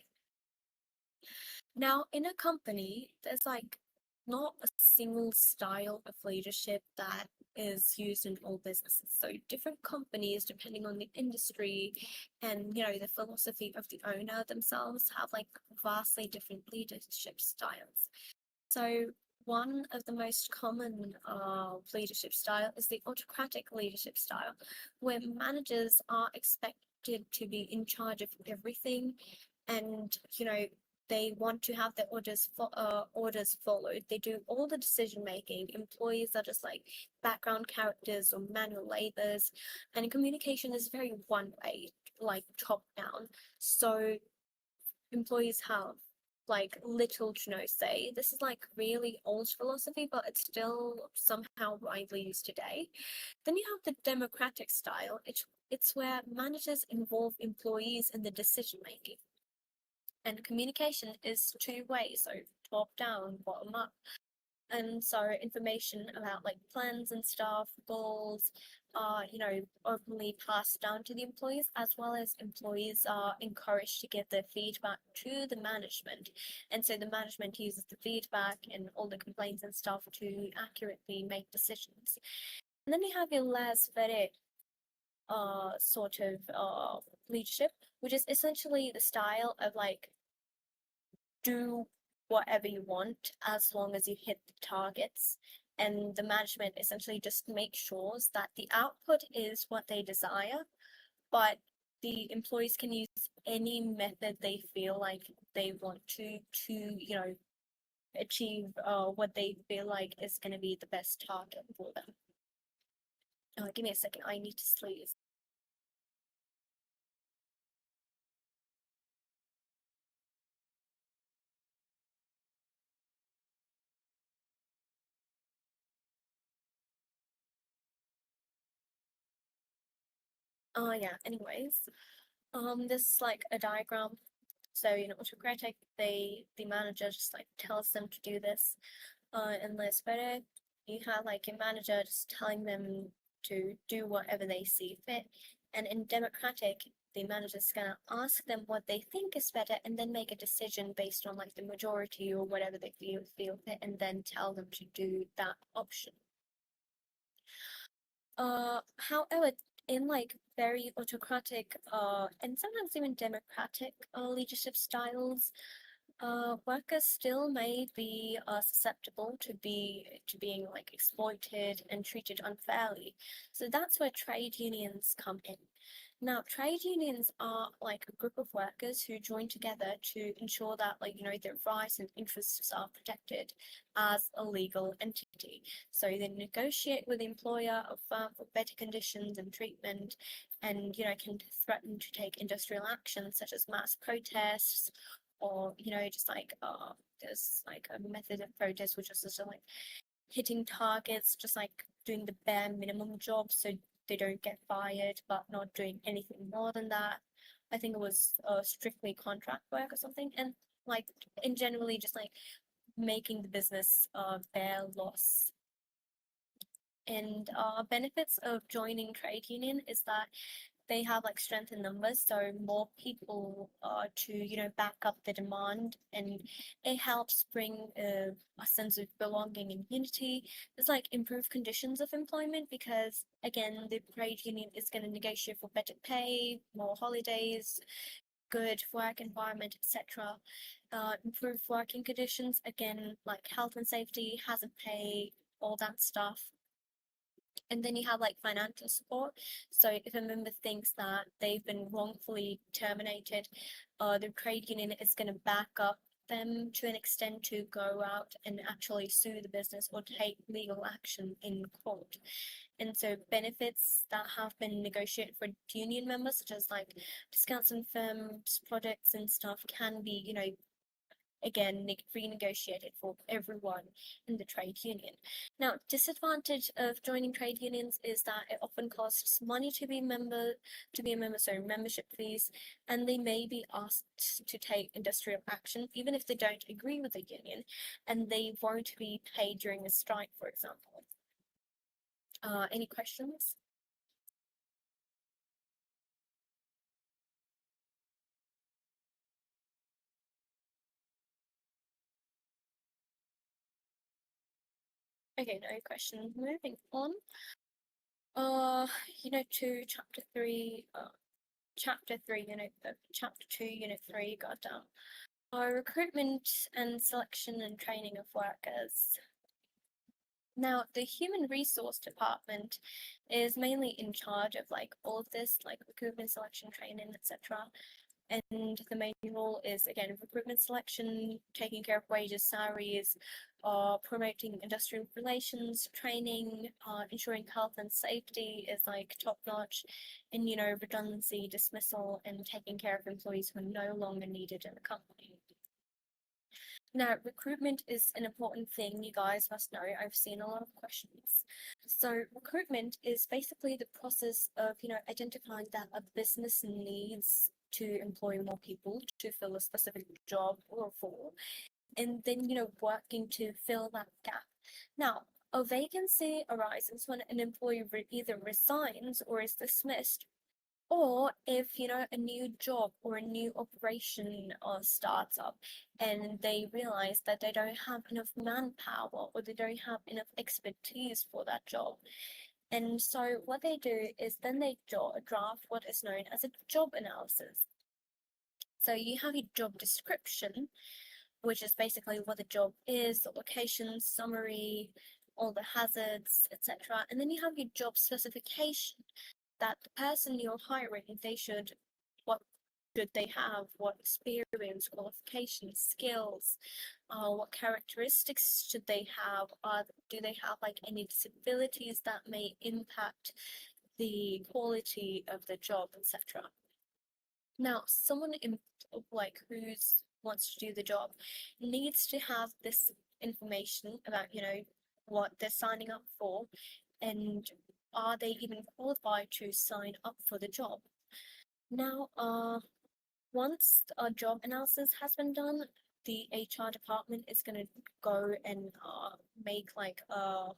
Now, in a company, there's like not a single style of leadership that is used in all businesses. So different companies, depending on the industry and the philosophy of the owner themselves, have like vastly different leadership styles. So one of the most common leadership style is the autocratic leadership style, where managers are expected to be in charge of everything, and they want to have their orders followed. They do all the decision making. Employees are just like background characters or manual laborers, and communication is very one way, like top down. So employees have like little to no say. This is like really old philosophy, but it's still somehow widely used today. Then you have the democratic style. It's where managers involve employees in the decision making. And communication is two ways, so top down, bottom up. And so information about like plans and stuff, goals are, openly passed down to the employees, as well as employees are encouraged to give their feedback to the management. And so the management uses the feedback and all the complaints and stuff to accurately make decisions. And then you have your laissez-faire sort of leadership, which is essentially the style of like do whatever you want as long as you hit the targets. And the management essentially just makes sure that the output is what they desire, but the employees can use any method they feel like they want to achieve what they feel like is going to be the best target for them. Give me a second, I need to sneeze. Yeah, anyways, this is like a diagram. So, autocratic, the manager just like tells them to do this. In laissez-faire, you have like a manager just telling them to do whatever they see fit. And in democratic, the manager's gonna ask them what they think is better and then make a decision based on like the majority or whatever they feel fit, and then tell them to do that option. However, in like very autocratic and sometimes even democratic leadership styles, workers still may be susceptible to being like exploited and treated unfairly. So that's where trade unions come in. Now, trade unions are like a group of workers who join together to ensure that their rights and interests are protected as a legal entity. So they negotiate with the employer or firm for better conditions and treatment, and can threaten to take industrial action such as mass protests, or just like there's like a method of protest which is just like hitting targets, just like doing the bare minimum job so they don't get fired, but not doing anything more than that. I think it was strictly contract work or something, and like in generally just like making the business bear loss. And benefits of joining trade union is that they have like strength in numbers, so more people to back up the demand, and it helps bring a sense of belonging and unity. It's like improved conditions of employment because again the trade union is going to negotiate for better pay, more holidays, good work environment, etc. Improved working conditions, again like health and safety, hazard pay, all that stuff. And then you have like financial support. So if a member thinks that they've been wrongfully terminated, the trade union is going to back up them to an extent to go out and actually sue the business or take legal action in court. And so benefits that have been negotiated for union members, such as like discounts on firms, products and stuff, can be, again, renegotiated for everyone in the trade union. Now, disadvantage of joining trade unions is that it often costs money to be a member, so membership fees, and they may be asked to take industrial action, even if they don't agree with the union, and they won't be paid during a strike, for example. Any questions? Okay, no questions. Moving on. To chapter 3, chapter 2, unit 3 got down. Recruitment and selection and training of workers. Now, the human resource department is mainly in charge of like all of this, like recruitment, selection, training, etc. And the main role is again recruitment, selection, taking care of wages, salaries, promoting industrial relations, training, ensuring health and safety is like top notch, and redundancy, dismissal, and taking care of employees who are no longer needed in the company. Now, recruitment is an important thing, you guys must know. I've seen a lot of questions. So recruitment is basically the process of, identifying that a business needs to employ more people to fill a specific job or role, and then, working to fill that gap. Now, a vacancy arises when an employee either resigns or is dismissed, or if a new job or a new operation starts up and they realize that they don't have enough manpower or they don't have enough expertise for that job. And so what they do is then they draft what is known as a job analysis. So you have your job description, which is basically what the job is, the location, summary, all the hazards, etc. And then you have your job specification, that the person you're hiring, what should they have, what experience, qualifications, skills, what characteristics should they have, do they have like any disabilities that may impact the quality of the job, etc. Now, someone who's wants to do the job needs to have this information about, what they're signing up for, and are they even qualified to sign up for the job? Now, once a job analysis has been done, the HR department is going to go and make like what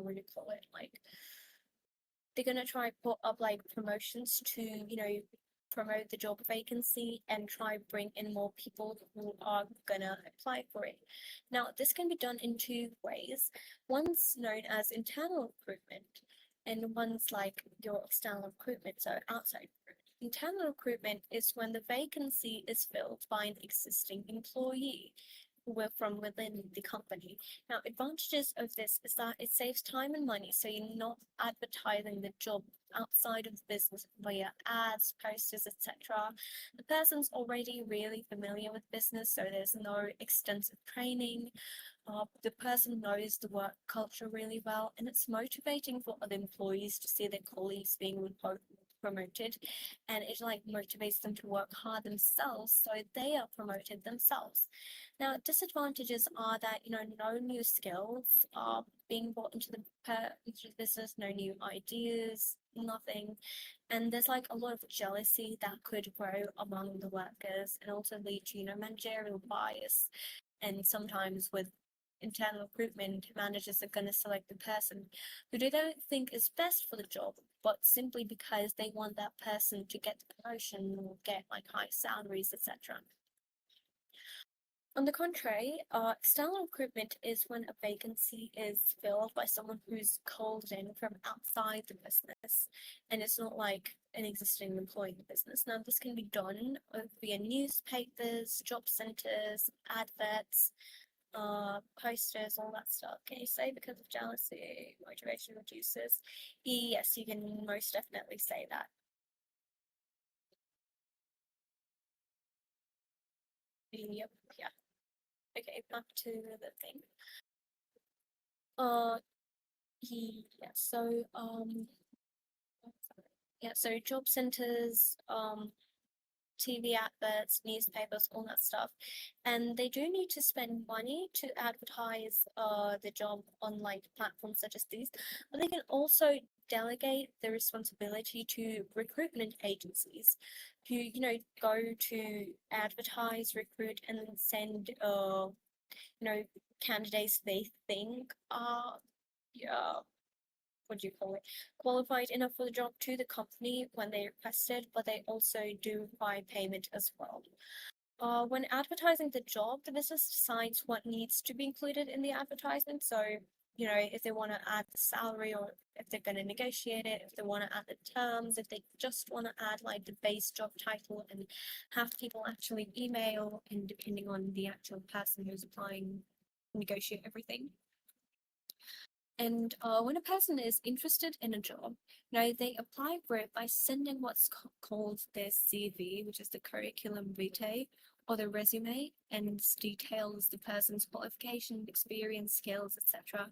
do you call it? Like, they're going to try put up like promotions to, promote the job vacancy and try bring in more people who are gonna apply for it. Now, this can be done in two ways. One's known as internal recruitment, and one's like your external recruitment, so outside recruitment. Internal recruitment is when the vacancy is filled by an existing employee from within the company. Now, advantages of this is that it saves time and money, so you're not advertising the job outside of the business via ads, posters, etc. The person's already really familiar with business, so there's no extensive training. The person knows the work culture really well, and it's motivating for other employees to see their colleagues being promoted, and it like motivates them to work hard themselves, so they are promoted themselves. Now, disadvantages are that, no new skills are being brought into the business, no new ideas, nothing. And there's like a lot of jealousy that could grow among the workers and also lead to, managerial bias. And sometimes with internal recruitment, managers are going to select the person who they don't think is best for the job, but simply because they want that person to get the promotion or get like high salaries, etc. On the contrary, external recruitment is when a vacancy is filled by someone who's called in from outside the business, and it's not like an existing employee in the business. Now, this can be done via newspapers, job centres, adverts, posters, all that stuff. Can you say because of jealousy, motivation reduces? Yes, you can most definitely say that. Yep, yeah. Okay, back to the thing. Yeah, so job centers, TV adverts, newspapers, all that stuff. And they do need to spend money to advertise the job on like platforms such as these, but they can also delegate the responsibility to recruitment agencies who, go to advertise, recruit, and then send candidates they think are what do you call it, qualified enough for the job to the company when they request it, but they also do require payment as well. When advertising the job, the business decides what needs to be included in the advertisement. So, if they want to add the salary or if they're going to negotiate it, if they want to add the terms, if they just want to add like the base job title and have people actually email, and depending on the actual person who's applying, negotiate everything. And when a person is interested in a job, they apply for it by sending what's called their CV, which is the curriculum vitae, or the resume, and details the person's qualification, experience, skills, etc.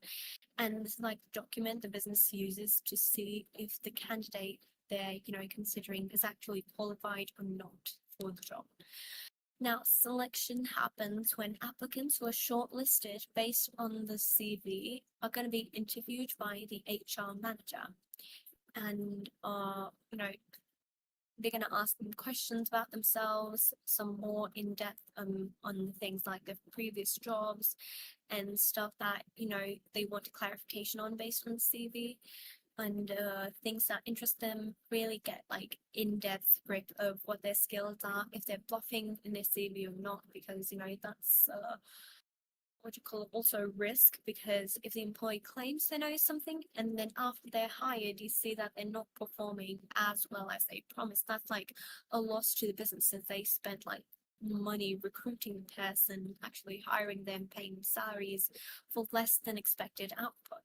And this is like the document the business uses to see if the candidate they're, considering is actually qualified or not for the job. Now, selection happens when applicants who are shortlisted based on the CV are going to be interviewed by the HR manager. And, they're going to ask them questions about themselves, some more in-depth on things like their previous jobs and stuff that, they want clarification on based on the CV. And things that interest them, really get like in-depth grip of what their skills are, if they're bluffing in their CV or not, because that's what you call it, also risk, because if the employee claims they know something and then after they're hired you see that they're not performing as well as they promised, that's like a loss to the business, since they spent like money recruiting the person, actually hiring them, paying salaries for less than expected output.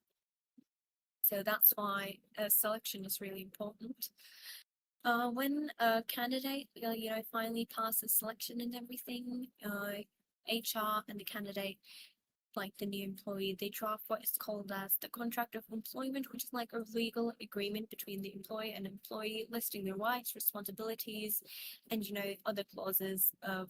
So that's why selection is really important. When a candidate, finally passes selection and everything, HR and the candidate, like the new employee, they draft what is called as the contract of employment, which is like a legal agreement between the employer and employee, listing their rights, responsibilities, and other clauses of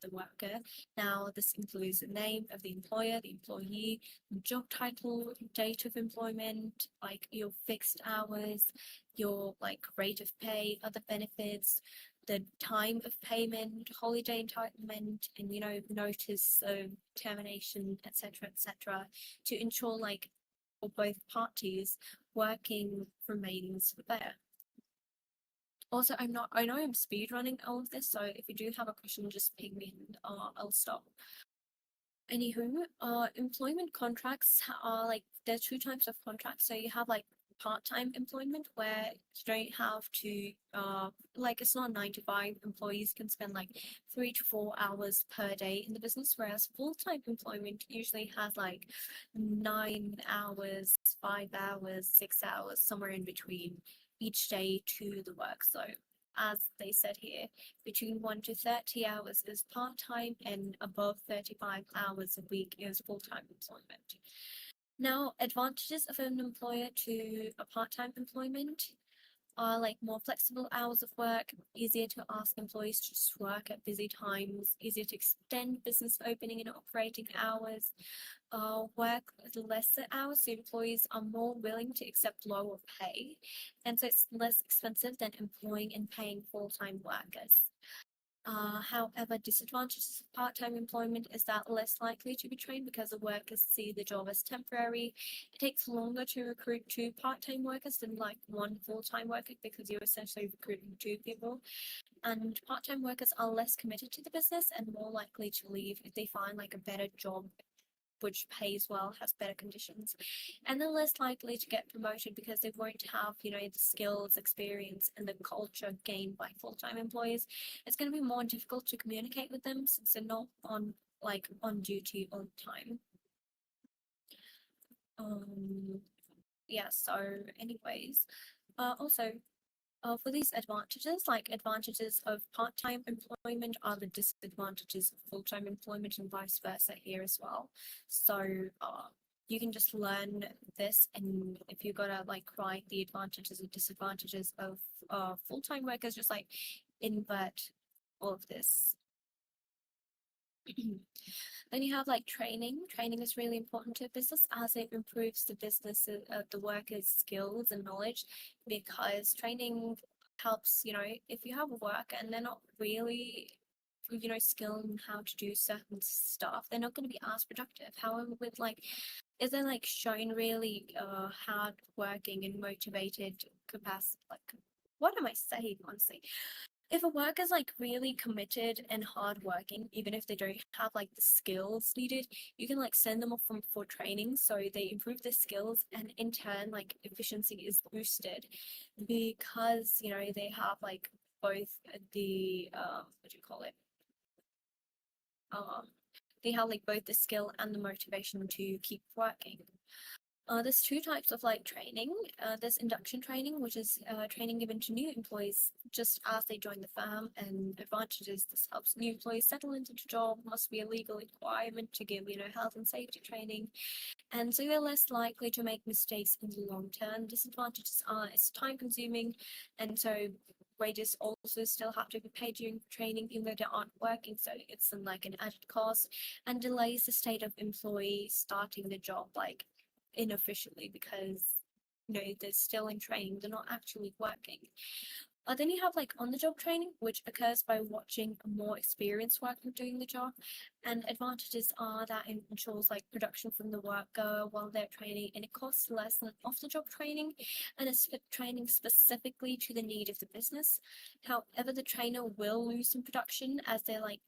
the worker. Now, this includes the name of the employer, the employee, job title, date of employment, like your fixed hours, your like rate of pay, other benefits, the time of payment, holiday entitlement, and notice of termination, etc., to ensure like for both parties working remains fair. Also, I know I'm speed running all of this, so if you do have a question, just ping me and I'll stop. Anywho, employment contracts are like, there are two types of contracts. So you have like part-time employment, where you don't have to like, it's not 9 to 5. Employees can spend like 3 to 4 hours per day in the business, whereas full-time employment usually has like 9 hours, 5 hours, 6 hours, somewhere in between each day to the work. So as they said here, between 1 to 30 hours is part-time and above 35 hours a week is full-time employment. Now, advantages of an employer to a part-time employment. are like more flexible hours of work, easier to ask employees to just work at busy times, easier to extend business opening and operating hours, work lesser hours, so employees are more willing to accept lower pay, and so it's less expensive than employing and paying full-time workers. However, disadvantages of part-time employment is that less likely to be trained because the workers see the job as temporary. It takes longer to recruit two part-time workers than like one full-time worker because you're essentially recruiting two people. And part-time workers are less committed to the business and more likely to leave if they find like a better job which pays well, has better conditions, and they're less likely to get promoted because they won't have, the skills, experience, and the culture gained by full-time employees. It's going to be more difficult to communicate with them since they're not on duty all the time. Yeah, so anyways, also for these advantages, like advantages of part-time employment are the disadvantages of full-time employment and vice versa here as well. So you can just learn this, and if you gotta like write the advantages and disadvantages of full-time workers, just like invert all of this. Then you have like training. Training is really important to a business as it improves the business the workers' skills and knowledge, because training helps, if you have a worker and they're not really, skilled in how to do certain stuff, they're not going to be as productive. However, with like, if they're like shown really hard working and motivated capacity, like, what am I saying, honestly? If a worker's like really committed and hardworking, even if they don't have like the skills needed, you can like send them off for training so they improve their skills, and in turn like efficiency is boosted because they have like both the what do you call it? They have like both the skill and the motivation to keep working. There's two types of like training. There's induction training, which is training given to new employees just as they join the firm, and advantages: this helps new employees settle into the job, must be a legal requirement to give, health and safety training, and so they're less likely to make mistakes in the long term. Disadvantages are it's time consuming, and so wages also still have to be paid during training even though they aren't working, so it's like an added cost, and delays the state of employee starting the job like inefficiently because they're still in training, they're not actually working. Then you have like on-the-job training, which occurs by watching a more experienced worker doing the job, and advantages are that it ensures like production from the worker while they're training, and it costs less than off-the-job training, and it's training specifically to the need of the business. However, the trainer will lose some production as they're like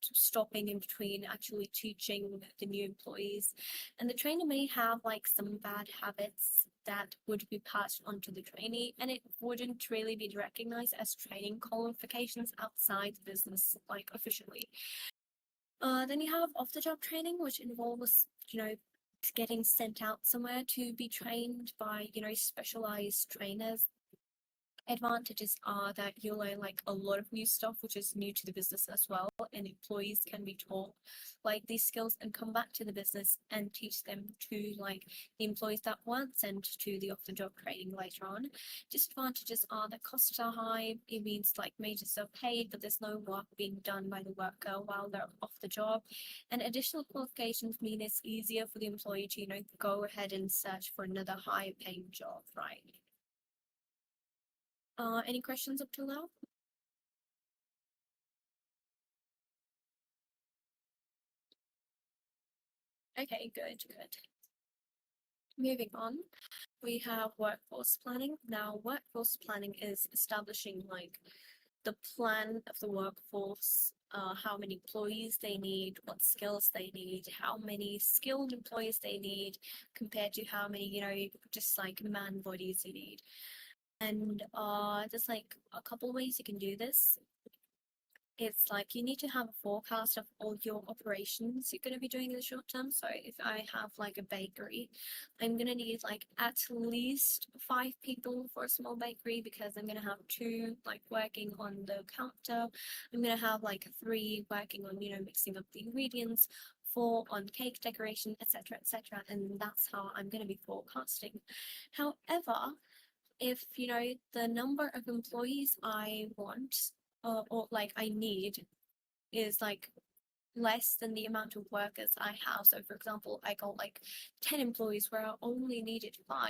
stopping in between actually teaching the new employees, and the trainer may have like some bad habits that would be passed on to the trainee, and it wouldn't really be recognized as training qualifications outside the business like officially. Then you have off-the-job training, which involves getting sent out somewhere to be trained by specialized trainers. Advantages are that you'll learn like a lot of new stuff which is new to the business as well, and employees can be taught like these skills and come back to the business and teach them to like the employees that weren't sent to the off-the-job training later on. Disadvantages are that costs are high. It means like wages are paid but there's no work being done by the worker while they're off the job, and additional qualifications mean it's easier for the employee to go ahead and search for another higher paying job, right? Any questions up till now? Okay, good. Moving on, we have workforce planning. Now, workforce planning is establishing like the plan of the workforce, how many employees they need, what skills they need, how many skilled employees they need compared to how many, just like man bodies you need. And there's like a couple ways you can do this. It's like you need to have a forecast of all your operations you're going to be doing in the short term. So if I have like a bakery, I'm going to need like at least 5 people for a small bakery because I'm going to have 2 like working on the counter. I'm going to have like 3 working on, mixing up the ingredients, 4 on cake decoration, etc., etc. And that's how I'm going to be forecasting. However, if, you know, the number of employees I want or like I need is like less than the amount of workers I have. So for example, I got like 10 employees where I only needed 5.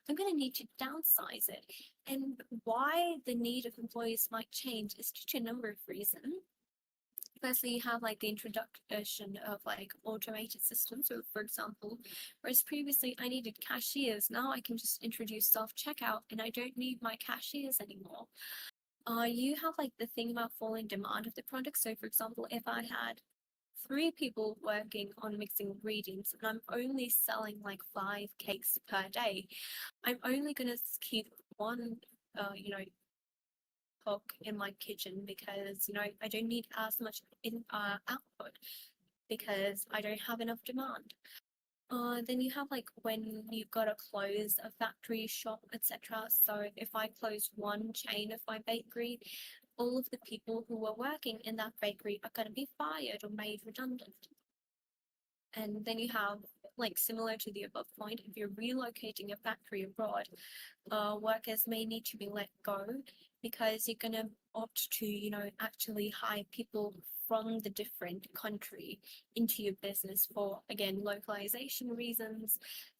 I'm going to need to downsize it. And why the need of employees might change is due to a number of reasons. Firstly, you have like the introduction of like automated systems. So for example, whereas previously I needed cashiers, now I can just introduce self-checkout and I don't need my cashiers anymore. You have like the thing about falling demand of the product. So for example, if I had 3 people working on mixing ingredients and I'm only selling like 5 cakes per day, I'm only going to keep one, you know, cook in my kitchen because, you know, I don't need as much output because I don't have enough demand. Then you have like when you've got to close a factory, shop, etc. So if I close one chain of my bakery, all of the people who were working in that bakery are going to be fired or made redundant. And then you have, like similar to the above point, if you're relocating a factory abroad, workers may need to be let go because you're going to opt to, you know, actually hire people from the different country into your business for, again, localization reasons,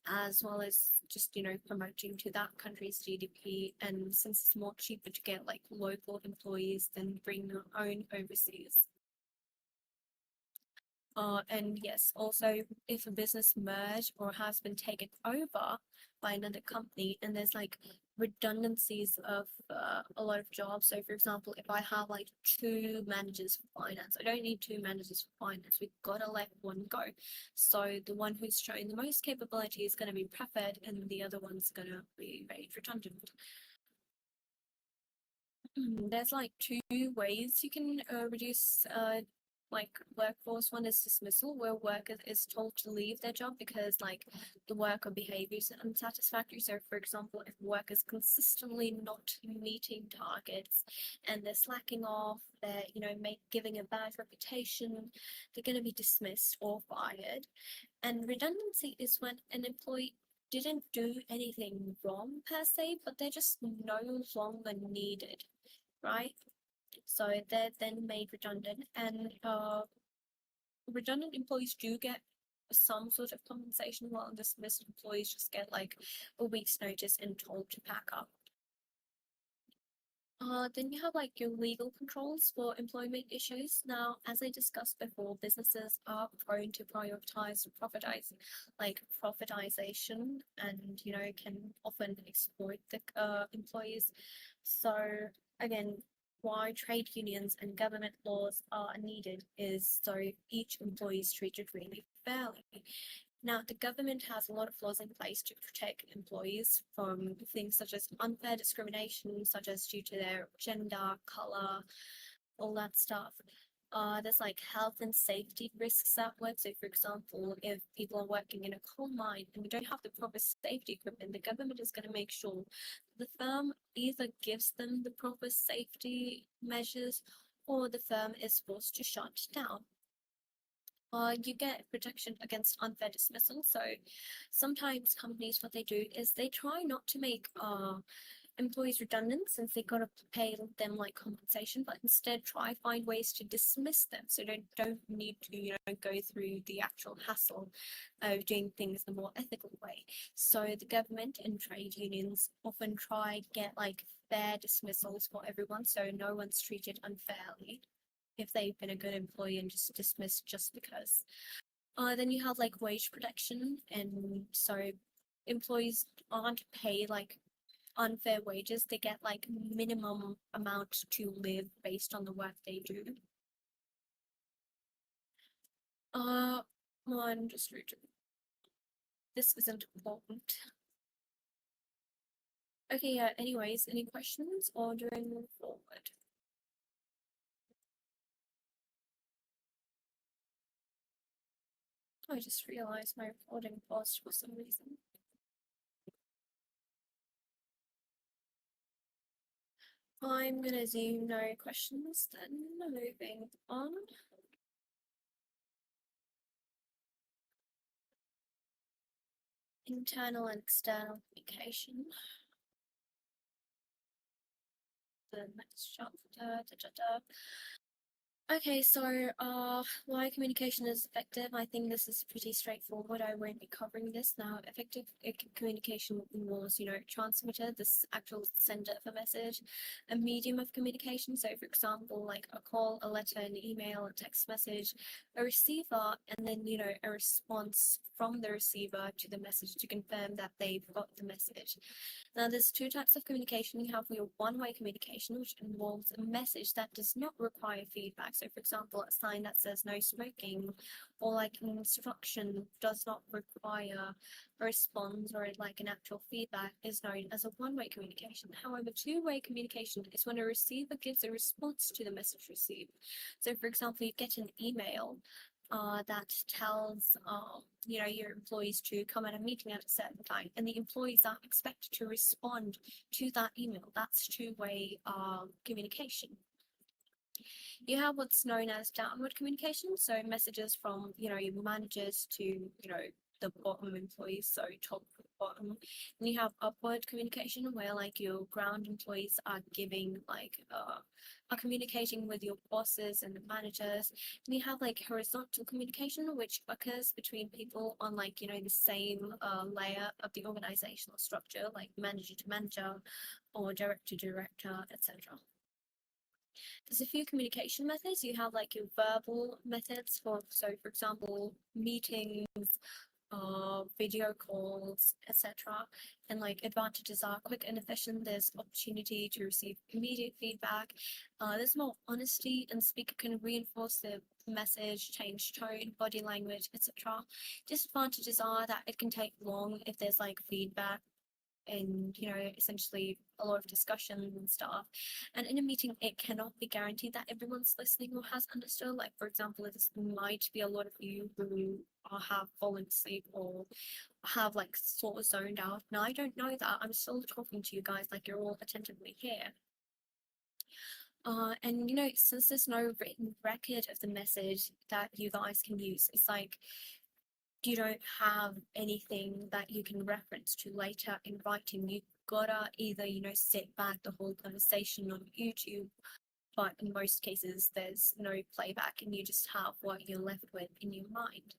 as well as just, you know, promoting to that country's GDP. And since it's more cheaper to get like local employees than bring your own overseas. And yes, also if a business merged or has been taken over by another company and there's like redundancies of a lot of jobs. So for example, if I have like 2 managers for finance, I don't need 2 managers for finance. We've got to let one go. So the one who's showing the most capability is going to be preferred and the other one's going to be made redundant. There's like 2 ways you can reduce like workforce. One is dismissal, where worker is told to leave their job because like the work or behavior is unsatisfactory. So for example, if work is consistently not meeting targets and they're slacking off, they're, you know, giving a bad reputation, they're going to be dismissed or fired. And redundancy is when an employee didn't do anything wrong per se, but they're just no longer needed, right? So they're then made redundant, and redundant employees do get some sort of compensation, while dismissed employees just get like a week's notice and told to pack up. Then you have like your legal controls for employment issues. Now, as I discussed before, businesses are prone to prioritize profitization, and, you know, can often exploit the employees. So again, why trade unions and government laws are needed is so each employee is treated really fairly. Now, the government has a lot of laws in place to protect employees from things such as unfair discrimination, such as due to their gender, color, all that stuff. There's like health and safety risks at work. So, for example, if people are working in a coal mine and we don't have the proper safety equipment, the government is going to make sure the firm either gives them the proper safety measures or the firm is forced to shut down. You get protection against unfair dismissal. So sometimes companies, what they do is they try not to make employees redundant since they got to pay them like compensation, but instead try find ways to dismiss them so they don't need to, you know, go through the actual hassle of doing things the more ethical way. So the government and trade unions often try get like fair dismissals for everyone, so no one's treated unfairly if they've been a good employee and just dismissed just because. Then you have like wage protection, and so employees aren't paid like unfair wages. They get like minimum amount to live based on the work they do. I'm just reading. This isn't important. Okay, yeah, anyways, any questions or do I move forward? I just realized my recording paused for some reason. I'm gonna assume no questions, then moving on. Internal and external communication. the next chapter. Okay, so why communication is effective. I think this is pretty straightforward. I won't be covering this now. Effective communication involves, transmitter, this actual sender of a message, a medium of communication. So, for example, like a call, a letter, an email, a text message, a receiver, and then, a response from the receiver to the message to confirm that they've got the message. Now, there's two types of communication. You have your one-way communication, which involves a message that does not require feedback. So, for example, a sign that says no smoking, or like an instruction does not require a response or like an actual feedback, is known as a one-way communication. However, two-way communication is when a receiver gives a response to the message received. So, for example, you get an email that tells your employees to come at a meeting at a certain time, and the employees are expected to respond to that email. That's two-way communication. You have what's known as downward communication, so messages from your managers to the bottom employees, so top bottom. And you have upward communication, where like your ground employees are giving are communicating with your bosses and the managers. And you have like horizontal communication, which occurs between people on the same layer of the organizational structure, like manager to manager or director to director, etc. There's a few communication methods. You have like your verbal methods for example, meetings, video calls, etc. And like advantages are quick and efficient. There's opportunity to receive immediate feedback. There's more honesty, and speaker can reinforce the message, change tone, body language, etc. Disadvantages are that it can take long if there's like feedback and essentially a lot of discussion and stuff. And in a meeting, it cannot be guaranteed that everyone's listening or has understood. Like, for example, there might be a lot of you who have fallen asleep or have like sort of zoned out. Now, I don't know that. I'm still talking to you guys like you're all attentively here. And since there's no written record of the message that you guys can use, it's like you don't have anything that you can reference to later in writing. You gotta either sit back the whole conversation on YouTube, but in most cases there's no playback and you just have what you're left with in your mind.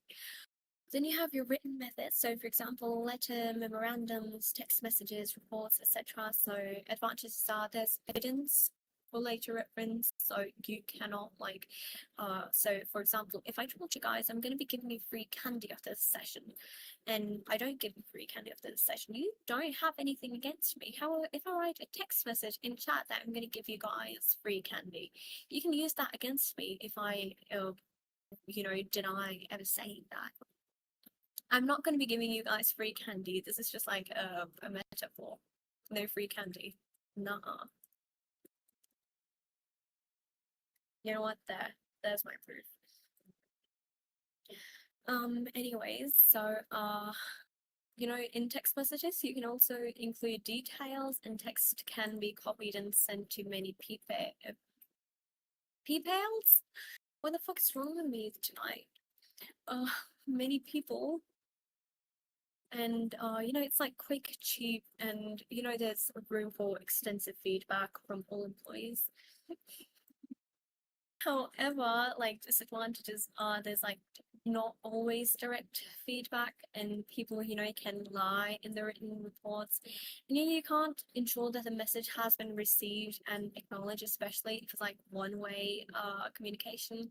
Then you have your written methods. So, for example, letter, memorandums, text messages, reports, etc. So, advantages are there's evidence for later reference, so you cannot so for example, if I told you guys I'm going to be giving you free candy after this session, and I don't give you free candy after this session, you don't have anything against me. However, if I write a text message in chat that I'm going to give you guys free candy, you can use that against me if I deny ever saying that. I'm not going to be giving you guys free candy. This is just like a metaphor. No free candy. Nuh-uh. You know what? There's my proof. Anyways, so in text messages you can also include details, and text can be copied and sent to many people. What the fuck's wrong with me tonight? Many people. And it's like quick, cheap, and there's room for extensive feedback from all employees. However, like disadvantages are there's like not always direct feedback, and people can lie in the written reports, and you can't ensure that the message has been received and acknowledged, especially if it's like one-way communication.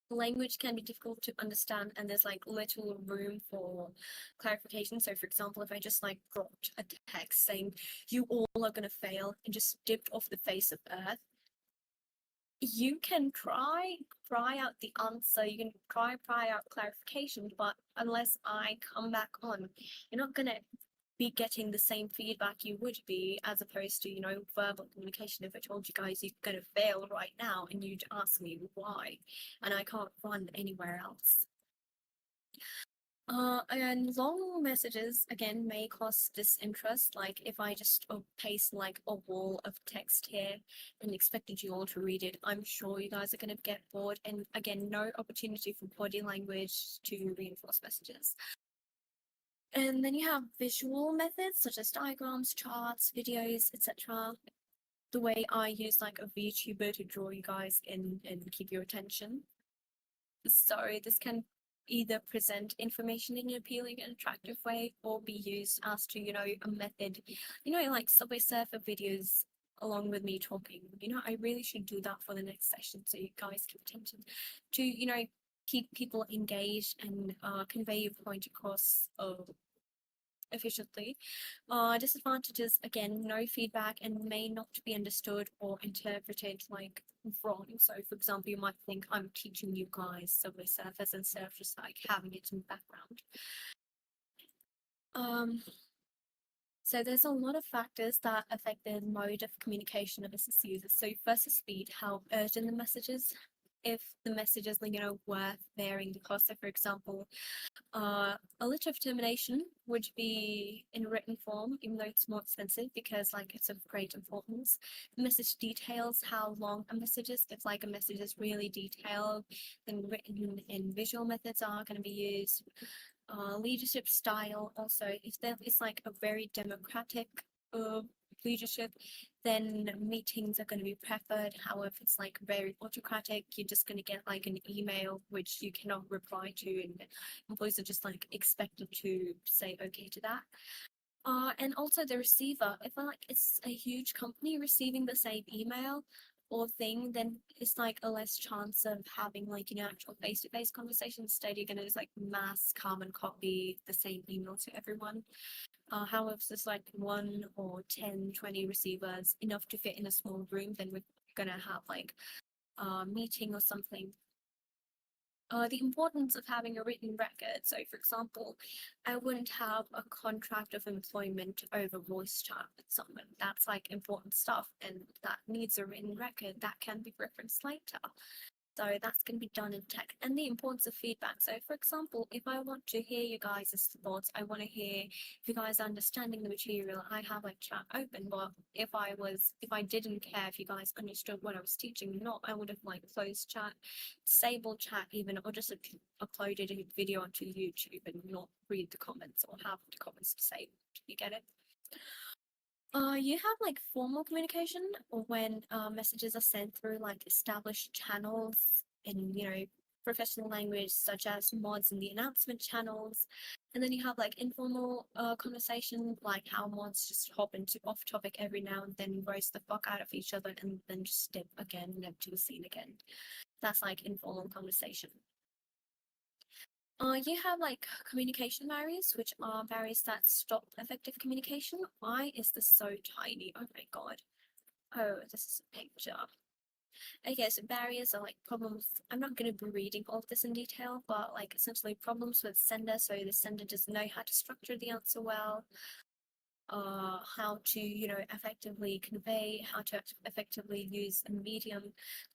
Language can be difficult to understand, and there's like little room for clarification. So, for example, if I just like dropped a text saying you all are gonna fail and just dipped off the face of earth, you can cry out the answer, you can cry out clarification, but unless I come back on, you're not gonna be getting the same feedback you would be as opposed to verbal communication. If I told you guys you're gonna fail right now and you'd ask me why, and I can't run anywhere else. And long messages again may cause disinterest. Like if I just paste like a wall of text here and expected you all to read it, I'm sure you guys are going to get bored. And again, no opportunity for body language to reinforce messages. And then you have visual methods such as diagrams, charts, videos, etc. the way I use like a VTuber to draw you guys in and keep your attention. So this can either present information in an appealing and attractive way or be used as to, a method, like Subway Surfer videos along with me talking. I really should do that for the next session so you guys can attention to, keep people engaged and convey your point across efficiently. Disadvantages, again, no feedback and may not be understood or interpreted like wrong. So for example, you might think I'm teaching you guys Subway Surfers instead of just like having it in the background. So there's a lot of factors that affect the mode of communication of business users. So first is speed, how urgent the message is. If the message is, worth bearing the cost. So for example, a letter of termination would be in written form, even though it's more expensive because like it's of great importance. The message details how long a message is. If like a message is really detailed, then written and visual methods are going to be used. Leadership style also, if there is like a very democratic leadership, then meetings are going to be preferred. However, if it's like very autocratic, you're just going to get like an email which you cannot reply to, and employees are just like expected to say okay to that. And also the receiver, if like it's a huge company receiving the same email or thing, then it's like a less chance of having like actual face-to-face conversations. Instead, you're gonna just like mass carbon copy the same email to everyone. However, if there's like 1 or 10, 20 receivers, enough to fit in a small room, then we're gonna have like a meeting or something. The importance of having a written record. So, for example, I wouldn't have a contract of employment over voice chat with someone. That's like important stuff, and that needs a written record that can be referenced later. So that's going to be done in tech. And the importance of feedback. So for example, if I want to hear you guys' thoughts, I want to hear if you guys are understanding the material, I have like chat open. But if I didn't care if you guys understood what I was teaching or not, I would have like closed chat, disabled chat even, or just like, uploaded a video onto YouTube and not read the comments or have the comments disabled. You get it? You have like formal communication or when messages are sent through like established channels in, professional language such as mods in the announcement channels. And then you have like informal conversation, like how mods just hop into off topic every now and then, roast the fuck out of each other and then just dip again, never to be seen again. That's like informal conversation. You have like communication barriers, which are barriers that stop effective communication. Why is this so tiny? Oh my god. Oh, this is a picture. Okay, so barriers are like problems. I'm not going to be reading all of this in detail, but like essentially problems with sender. So the sender doesn't know how to structure the answer well, how to, effectively convey, how to effectively use a medium.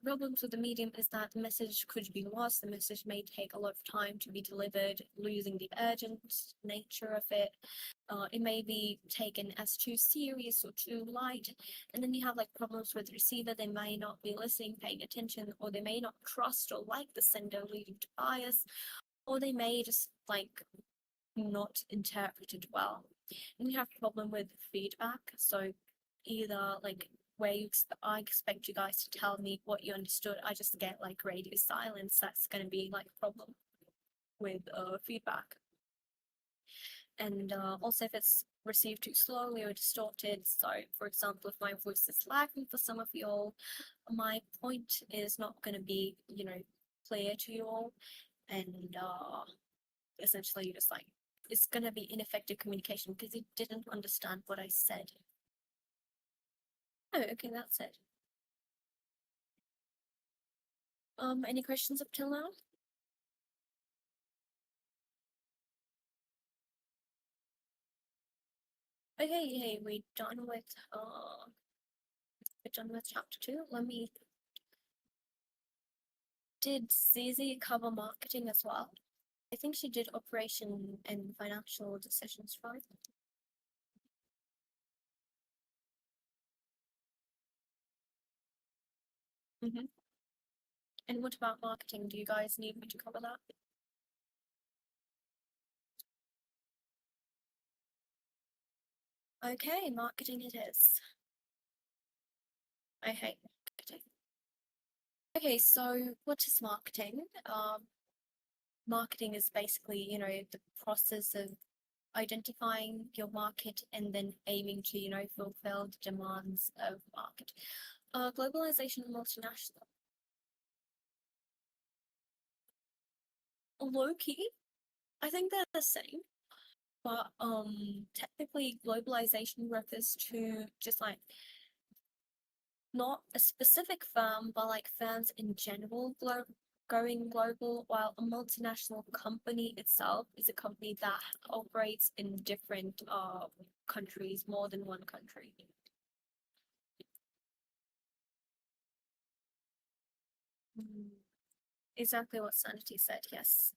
The problems with the medium is that the message could be lost. The message may take a lot of time to be delivered, losing the urgent nature of it. It may be taken as too serious or too light. And then you have like problems with the receiver. They may not be listening, paying attention, or they may not trust or like the sender, leading to bias, or they may just like not interpret it well. And you have a problem with feedback. So either like where I expect you guys to tell me what you understood, I just get like radio silence. That's going to be like a problem with feedback. And also if it's received too slowly or distorted. So for example, if my voice is lagging for some of you all, my point is not going to be, clear to you all. And essentially just like it's going to be ineffective communication because you didn't understand what I said. Oh, okay, that's it. Any questions up till now? Okay, we're done with chapter 2. Did Zizi cover marketing as well? I think she did operation and financial decisions, right? Mm-hmm. And what about marketing? Do you guys need me to cover that? Okay, marketing it is. I hate marketing. Okay, so what is marketing? Marketing is basically, the process of identifying your market and then aiming to, fulfill the demands of market. Globalization and multinational. Low-key, I think they're the same, but technically globalization refers to just like not a specific firm, but like firms in general going global, while a multinational company itself is a company that operates in different countries, more than one country. Exactly what Sanity said, yes.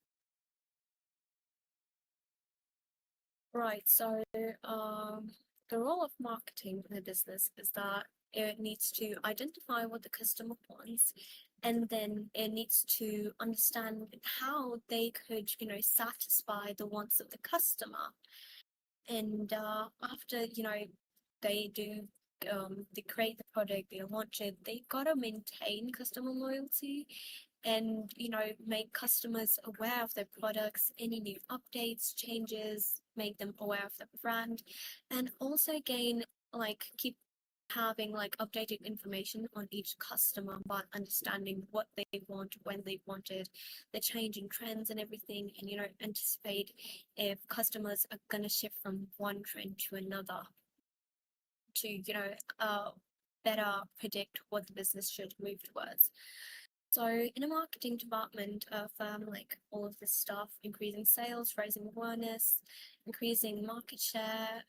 Right, so the role of marketing in a business is that it needs to identify what the customer wants, and then it needs to understand how they could, satisfy the wants of the customer. And after, they do they create the product, they launch it, they gotta maintain customer loyalty and make customers aware of their products, any new updates, changes, make them aware of the brand, and also gain keep having updated information on each customer, but understanding what they want, when they want it, the changing trends and everything, and anticipate if customers are gonna shift from one trend to another to better predict what the business should move towards. So in a marketing department, a firm like all of this stuff, increasing sales, raising awareness, increasing market share,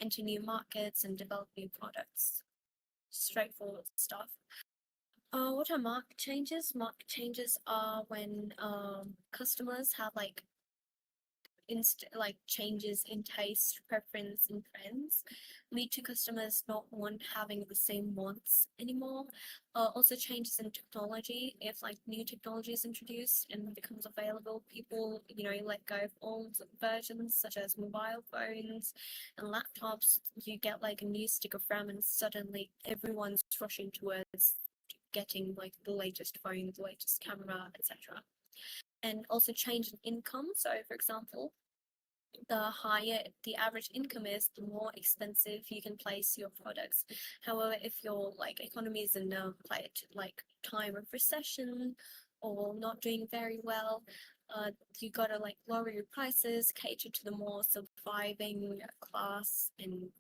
enter new markets and develop new products. Straightforward stuff. What are market changes? Market changes are when customers have changes in taste, preference, and trends lead to customers not having the same wants anymore. Also changes in technology. If new technology is introduced and becomes available, people let go of old versions such as mobile phones and laptops. You get a new stick of RAM, and suddenly everyone's rushing towards getting the latest phone, the latest camera, etc. And also change in income. So for example, the higher the average income is, the more expensive you can place your products. However, if your economy is in a time of recession or not doing very well, you gotta lower your prices, cater to the more surviving class, and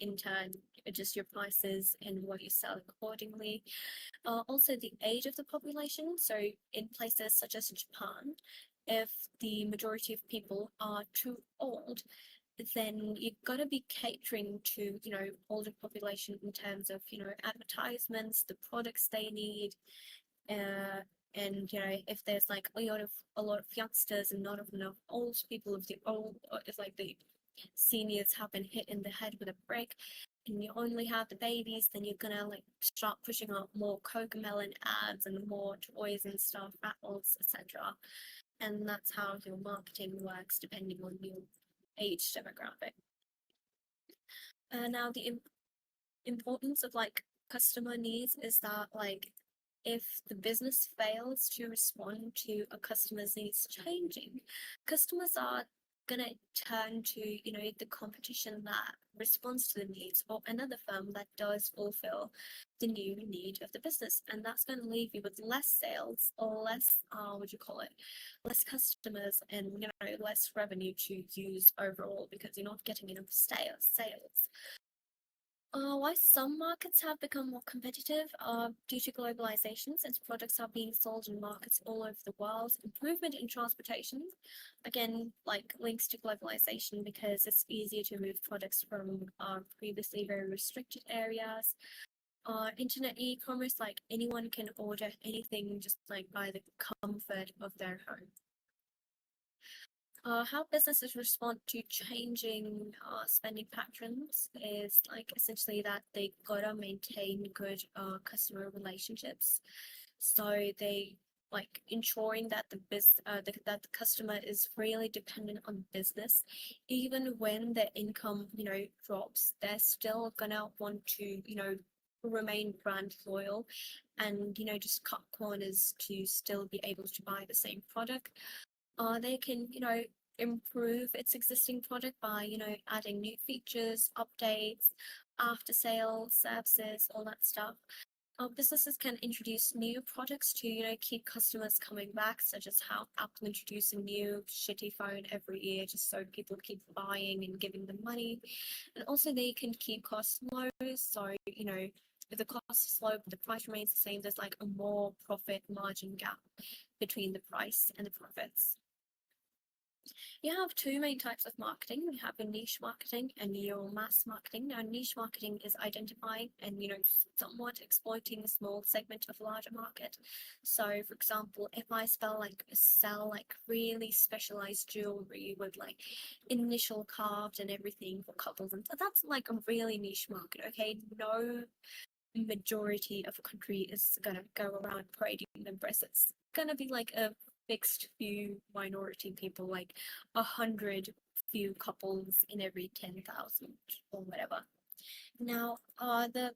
in turn adjust your prices and what you sell accordingly. Also the age of the population. So in places such as Japan, if the majority of people are too old, then you've got to be catering to older population in terms of advertisements, the products they need, and if there's a lot of youngsters and not enough old people, if the old if the seniors have been hit in the head with a brick and you only have the babies, then you're gonna start pushing out more Cocomelon ads and more toys and stuff, apples, etc. And that's how your marketing works depending on your age demographic. Now the importance of customer needs is that if the business fails to respond to a customer's needs changing, customers are gonna turn to the competition that responds to the needs, or another firm that does fulfill the new need of the business, and that's going to leave you with less sales, or less less customers, and less revenue to use overall, because you're not getting enough sales. Why some markets have become more competitive due to globalization, since products are being sold in markets all over the world. Improvement in transportation, again, links to globalization, because it's easier to move products from previously very restricted areas. Internet e-commerce, anyone can order anything just by the comfort of their home. How businesses respond to changing spending patterns is essentially that they gotta maintain good customer relationships. So they like ensuring that that the customer is really dependent on business, even when their income, drops, they're still gonna want to, remain brand loyal and, just cut corners to still be able to buy the same product. They can, improve its existing product by, adding new features, updates, after sales services, all that stuff. Businesses can introduce new products to, keep customers coming back, such as how Apple introduced a new shitty phone every year just so people keep buying and giving them money. And also they can keep costs low, so, if the cost is low but the price remains the same, there's like a more profit margin gap between the price and the profits. You have two main types of marketing. You have your niche marketing and your mass marketing. Now, niche marketing is identifying and, somewhat exploiting a small segment of a larger market. So, for example, if I sell like really specialized jewelry with like initial carved and everything for couples, and so that's like a really niche market. Okay, no majority of the country is gonna go around parading their breasts. It's gonna be like a fixed few minority people, like 100 few couples in every 10,000 or whatever. Now, the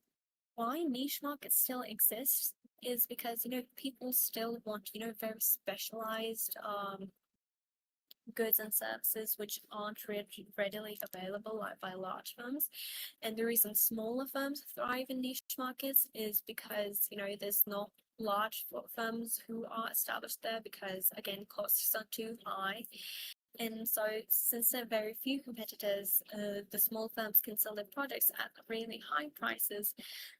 why niche markets still exist is because, people still want, very specialized goods and services which aren't readily available by large firms. And the reason smaller firms thrive in niche markets is because, there's not large firms who are established there because, again, costs are too high. And so, since there are very few competitors, the small firms can sell their products at really high prices,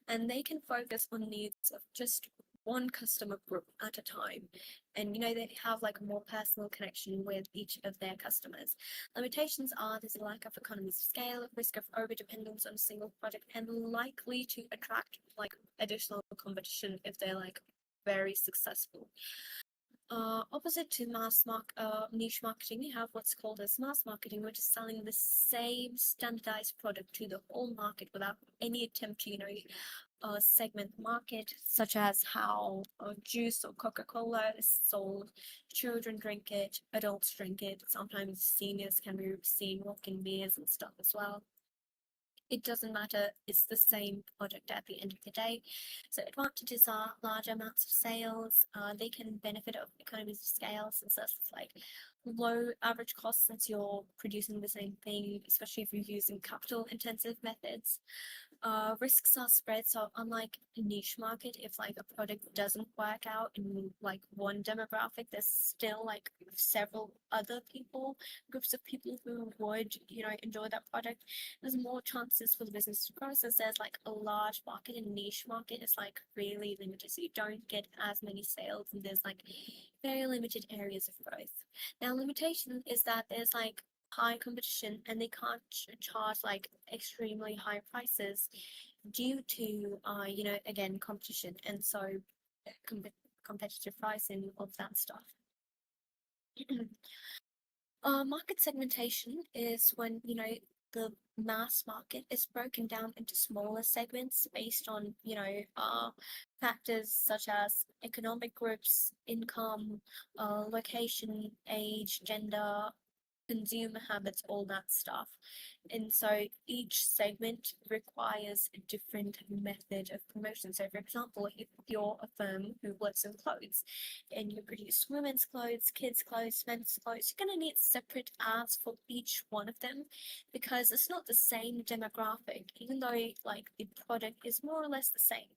and they can focus on needs of just one customer group at a time. And they have like a more personal connection with each of their customers. Limitations are there's a lack of economies of scale, risk of over dependence on a single product, and likely to attract like additional competition if they're like very successful. Opposite to niche marketing, you have what's called as mass marketing, which is selling the same standardized product to the whole market without any attempt to, segment the market, such as how juice or Coca-Cola is sold. Children drink it, adults drink it, sometimes seniors can be seen walking beers and stuff as well. It doesn't matter, it's the same product at the end of the day. So advantages are large amounts of sales. They can benefit of economies of scale since that's like low average cost since you're producing the same thing, especially if you're using capital intensive methods. Risks are spread, so unlike a niche market, if like a product doesn't work out in like one demographic, there's still like several other groups of people who would, enjoy that product. There's more chances for the business to grow since there's like a large market, and niche market is like really limited, so you don't get as many sales and there's like very limited areas of growth. Now, limitation is that there's like high competition and they can't charge like extremely high prices due to again competition, and so competitive pricing of that stuff. Market segmentation is when the mass market is broken down into smaller segments based on factors such as economic groups, income, location, age, gender, consumer habits, all that stuff. And so each segment requires a different method of promotion. So for example, if you're a firm who works in clothes and you produce women's clothes, kids' clothes, men's clothes, you're going to need separate ads for each one of them because it's not the same demographic, even though like the product is more or less the same.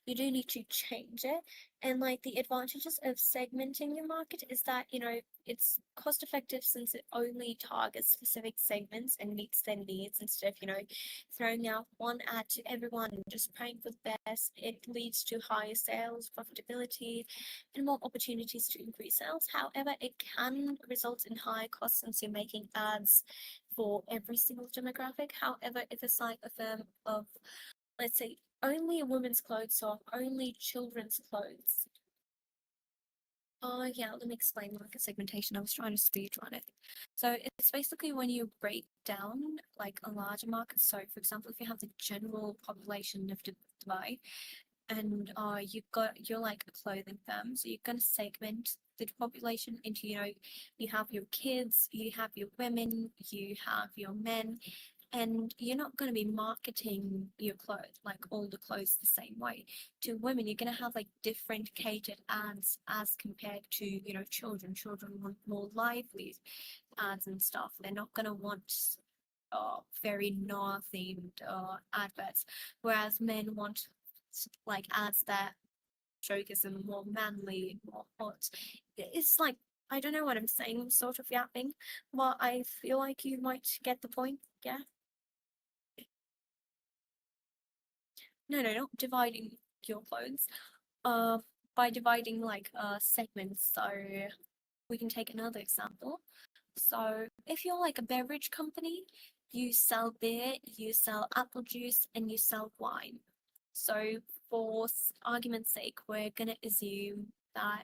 You do need to change it. And like the advantages of segmenting your market is that, it's cost effective since it only targets specific segments and meets their needs instead of, throwing out one ad to everyone and just praying for the best. It leads to higher sales, profitability, and more opportunities to increase sales. However, it can result in high costs since you're making ads for every single demographic. However, if it's like a firm of, let's say, only women's clothes or only children's clothes. Yeah, let me explain market segmentation. I was trying to speed run it. So it's basically when you break down like a larger market. So for example, if you have the general population of Dubai and you're like a clothing firm, so you're gonna segment the population into, you have your kids, you have your women, you have your men, and you're not going to be marketing your clothes, like all the clothes, the same way. To women, you're going to have like different catered ads as compared to, children. Children want more lively ads and stuff. They're not going to want very Noir themed adverts, whereas men want like ads that focus on more manly, more hot. It's like, I don't know what I'm saying, I'm sort of yapping, but I feel like you might get the point. Yeah. No, not dividing your clothes. Uh, by dividing like segments. So we can take another example. So if you're like a beverage company, you sell beer, you sell apple juice, and you sell wine. So for argument's sake, we're gonna assume that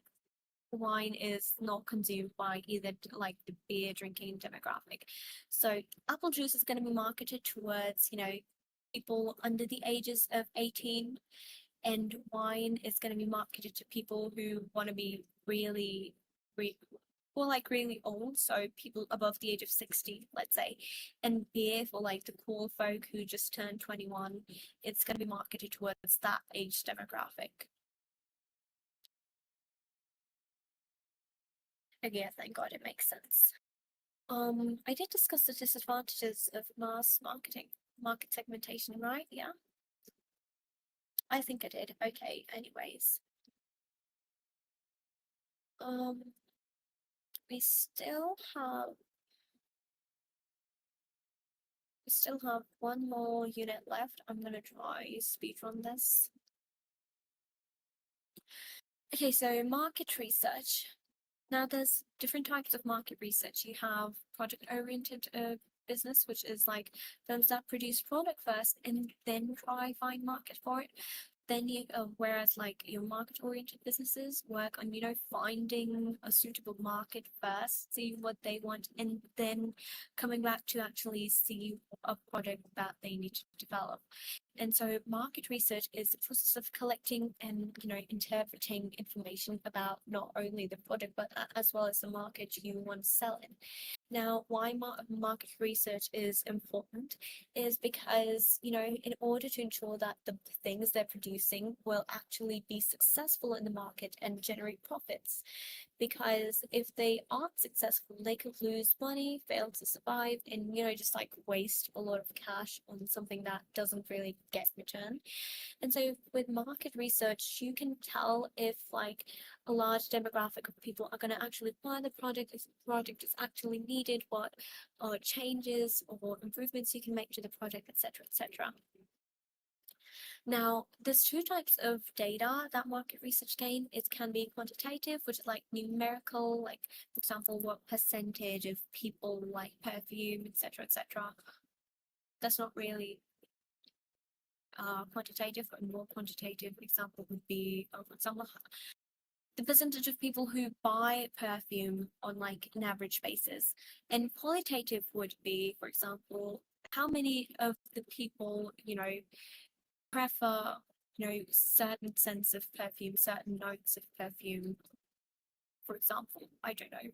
wine is not consumed by either like the beer drinking demographic. So apple juice is going to be marketed towards, people under the ages of 18, and wine is going to be marketed to people who want to be really, or like really old, so people above the age of 60, let's say. And beer for like the cool folk who just turned 21, it's going to be marketed towards that age demographic. Okay, thank God it makes sense. I did discuss the disadvantages of mass market segmentation, right? Yeah, I think I did. Okay, anyways. Um, we still have one more unit left. I'm gonna try speedrun this. Okay, so market research. Now there's different types of market research. You have project-oriented business, which is like firms that produce product first and then try find market for it. Then whereas like your market-oriented businesses work on, finding a suitable market first, see what they want, and then coming back to actually see a product that they need to develop. And so market research is the process of collecting and, interpreting information about not only the product, but as well as the market you want to sell in. Now, why market research is important is because, in order to ensure that the things they're producing will actually be successful in the market and generate profits. Because if they aren't successful, they could lose money, fail to survive, and, just like waste a lot of cash on something that doesn't really get returned. And so with market research, you can tell if like a large demographic of people are going to actually buy the product, if the product is actually needed, what changes or improvements you can make to the product, etc., etc. Now, there's two types of data that market research gain. It can be quantitative, which is like numerical, like for example, what percentage of people like perfume, etc., etc. That's not really quantitative. A more quantitative example would be, for example, the percentage of people who buy perfume on like an average basis. And qualitative would be, for example, how many of the people, prefer, certain scents of perfume, certain notes of perfume, for example. I don't know.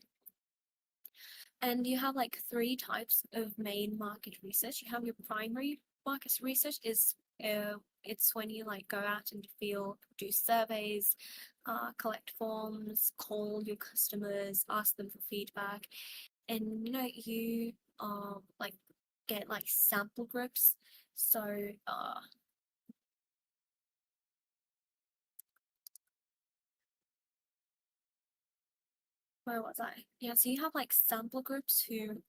And you have like three types of main market research. You have your primary market research it's when you like go out into the field, do surveys, collect forms, call your customers, ask them for feedback, and you like get like sample groups. So where was I? Yeah, so you have like sample groups who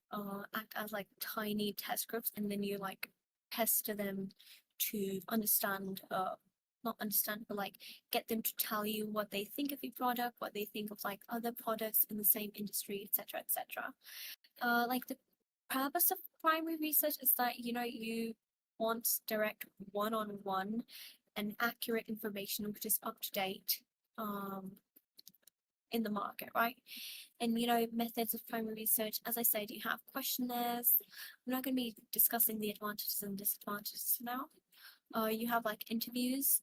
act as like tiny test groups, and then you like pester them to understand, not understand, but like get them to tell you what they think of your product, what they think of like other products in the same industry, etc., etc. Like the purpose of primary research is that you want direct one-on-one and accurate information which is up to date in the market, right? And methods of primary research, as I said, you have questionnaires. I'm not going to be discussing the advantages and disadvantages now. You have like interviews,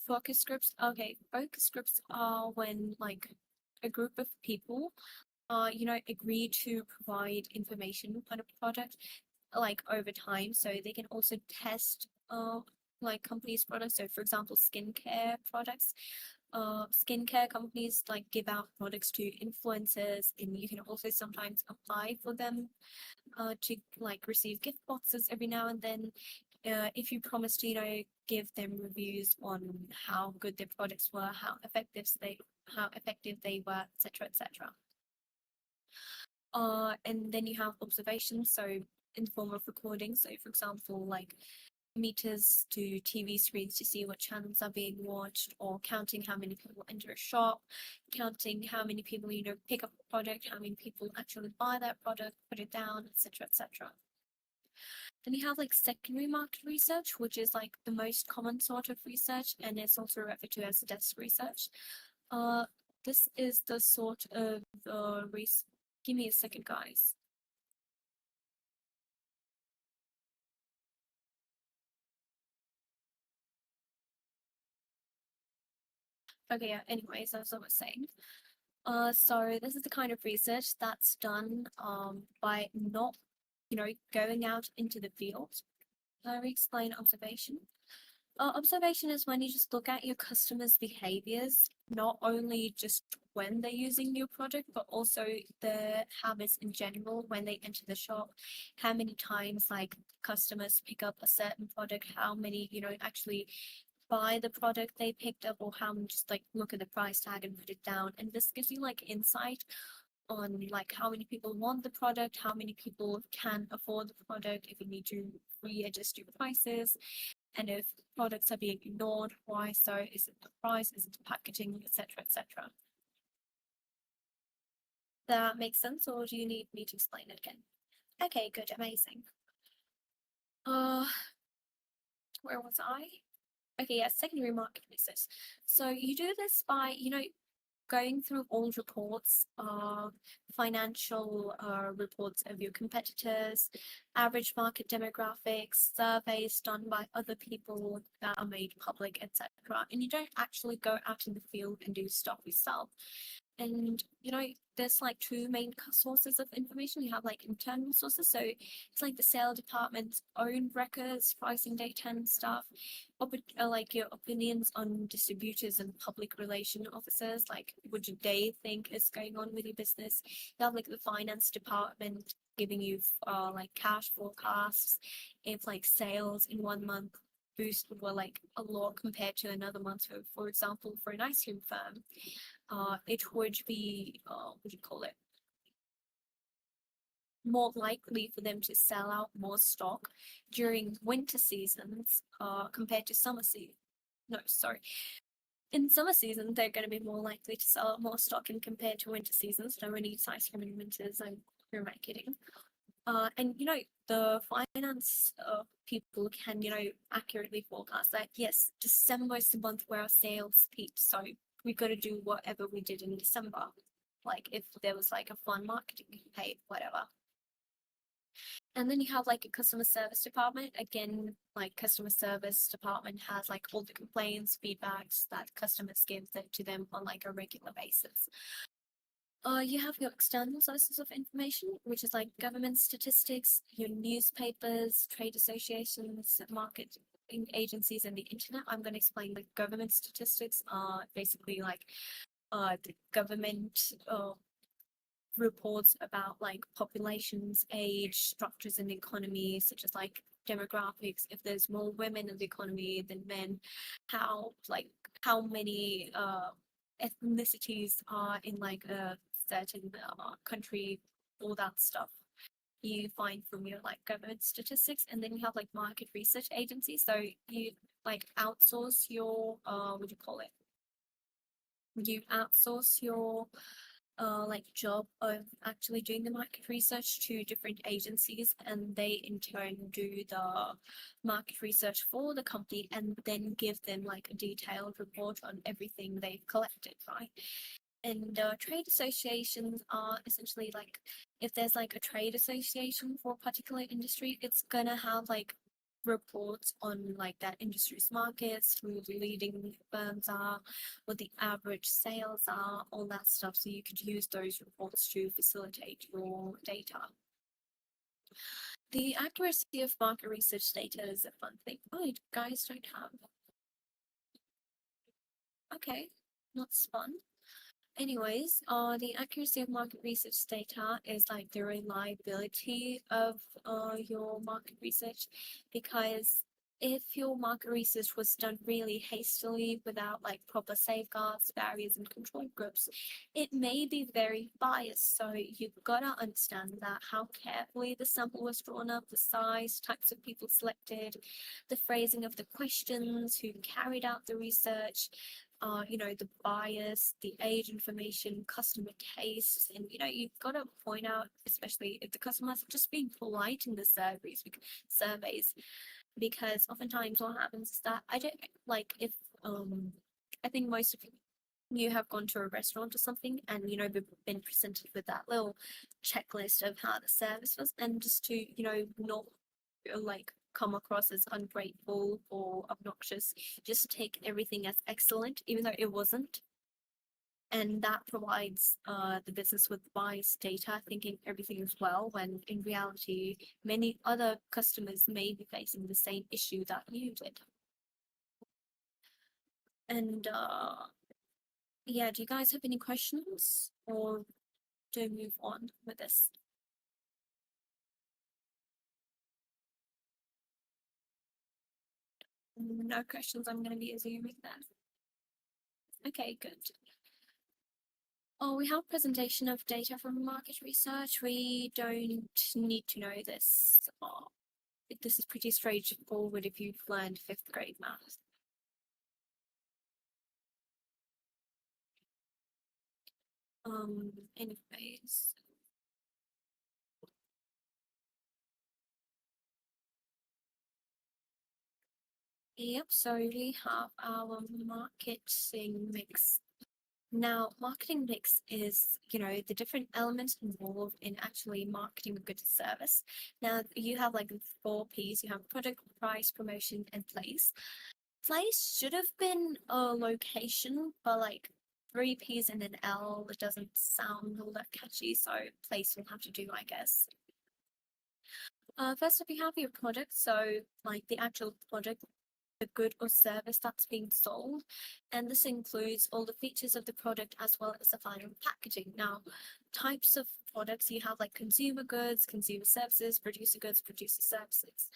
focus groups. Okay, focus groups are when like a group of people agree to provide information on a product like over time, so they can also test like companies' products. So for example, skincare products. Skincare companies like give out products to influencers, and you can also sometimes apply for them to like receive gift boxes every now and then. If you promise to, give them reviews on how good their products were, how effective they were, etc., etc. And then you have observations, so in the form of recording. So for example, like meters to TV screens to see what channels are being watched, or counting how many people enter a shop, counting how many people, pick up a product, how many people actually buy that product, put it down, etc., etc. Then you have like secondary market research, which is like the most common sort of research, and it's also referred to as desk research. This is the sort of research. Give me a second, guys. Okay, yeah, anyways, as I was saying. So this is the kind of research that's done by not, going out into the field. I explain observation. Observation is when you just look at your customers' behaviors, not only just when they're using your product, but also their habits in general when they enter the shop, how many times like customers pick up a certain product, how many, actually buy the product they picked up, or how many just like look at the price tag and put it down. And this gives you like insight on like how many people want the product, how many people can afford the product, if you need to readjust your prices, and if products are being ignored, why so? Is it the price? Is it the packaging, etc., etc.? That makes sense, or do you need me to explain it again? Okay, good, amazing. Uh, where was I? Okay, yeah, secondary market research. So you do this by, going through all reports, financial reports of your competitors, average market demographics, surveys done by other people that are made public, etc. And you don't actually go out in the field and do stuff yourself. And there's like two main sources of information. You have like internal sources, so it's like the sales department's own records, pricing data and stuff, like your opinions on distributors and public relation officers, like what do they think is going on with your business. You have like the finance department giving you like cash forecasts, if like sales in 1 month boosted were like a lot compared to another month. So for example, for an ice cream firm, it would be, what do you call it, more likely for them to sell out more stock during winter seasons compared to summer season. No, sorry. In summer season, they're going to be more likely to sell out more stock in compared to winter seasons. No one eats ice cream in winters. Who am I kidding? And the finance people can accurately forecast that yes, December is the month where our sales peaked, so we got to do whatever we did in December, like if there was like a fun marketing campaign, whatever. And then you have like a customer service department. Again, like customer service department has like all the complaints, feedbacks that customers give to them on like a regular basis. You have your external sources of information, which is like government statistics, your newspapers, trade associations, market agencies, and the internet. I'm going to explain the government statistics are basically like the government reports about like populations, age, structures in the economy, such as like demographics, if there's more women in the economy than men, how many ethnicities are in like a certain country, all that stuff you find from your like government statistics. And then you have like market research agencies, so you like outsource your what do you call it, you outsource your like job of actually doing the market research to different agencies, and they in turn do the market research for the company and then give them like a detailed report on everything they've collected, right? And trade associations are essentially like, if there's like a trade association for a particular industry, it's gonna have like reports on like that industry's markets, who the leading firms are, what the average sales are, all that stuff. So you could use those reports to facilitate your data. The accuracy of market research data is a fun thing. Oh, you guys don't have. Okay, that's fun. Anyways, the accuracy of market research data is like the reliability of your market research, because if your market research was done really hastily without like proper safeguards, barriers, and control groups, it may be very biased. So you've got to understand that how carefully the sample was drawn up, the size, types of people selected, the phrasing of the questions, who carried out the research, the bias, the age information, customer tastes, and you've got to point out, especially if the customers are just being polite in the surveys, because oftentimes what happens is that I don't like if I think most of you have gone to a restaurant or something, and been presented with that little checklist of how the service was, and just to not like come across as ungrateful or obnoxious, just take everything as excellent even though it wasn't, and that provides the business with biased data, thinking everything is well, when in reality many other customers may be facing the same issue that you did. And yeah, do you guys have any questions, or do we move on with this? No questions. I'm going to be assuming that. Okay, good. Oh, we have presentation of data from market research. We don't need to know this. This is pretty straightforward if you've learned 5th grade math. Anyways. Yep, so we have our marketing mix. Now, marketing mix is, the different elements involved in actually marketing a good service. Now, you have like 4 Ps. You have product, price, promotion, and place. Place should have been a location, but like 3 Ps and an L, it doesn't sound all that catchy, so place will have to do, I guess. First up, you have your product, so like the actual product, the good or service that's being sold, and this includes all the features of the product as well as the final packaging. Now, types of products, you have like consumer goods, consumer services, producer goods, producer services.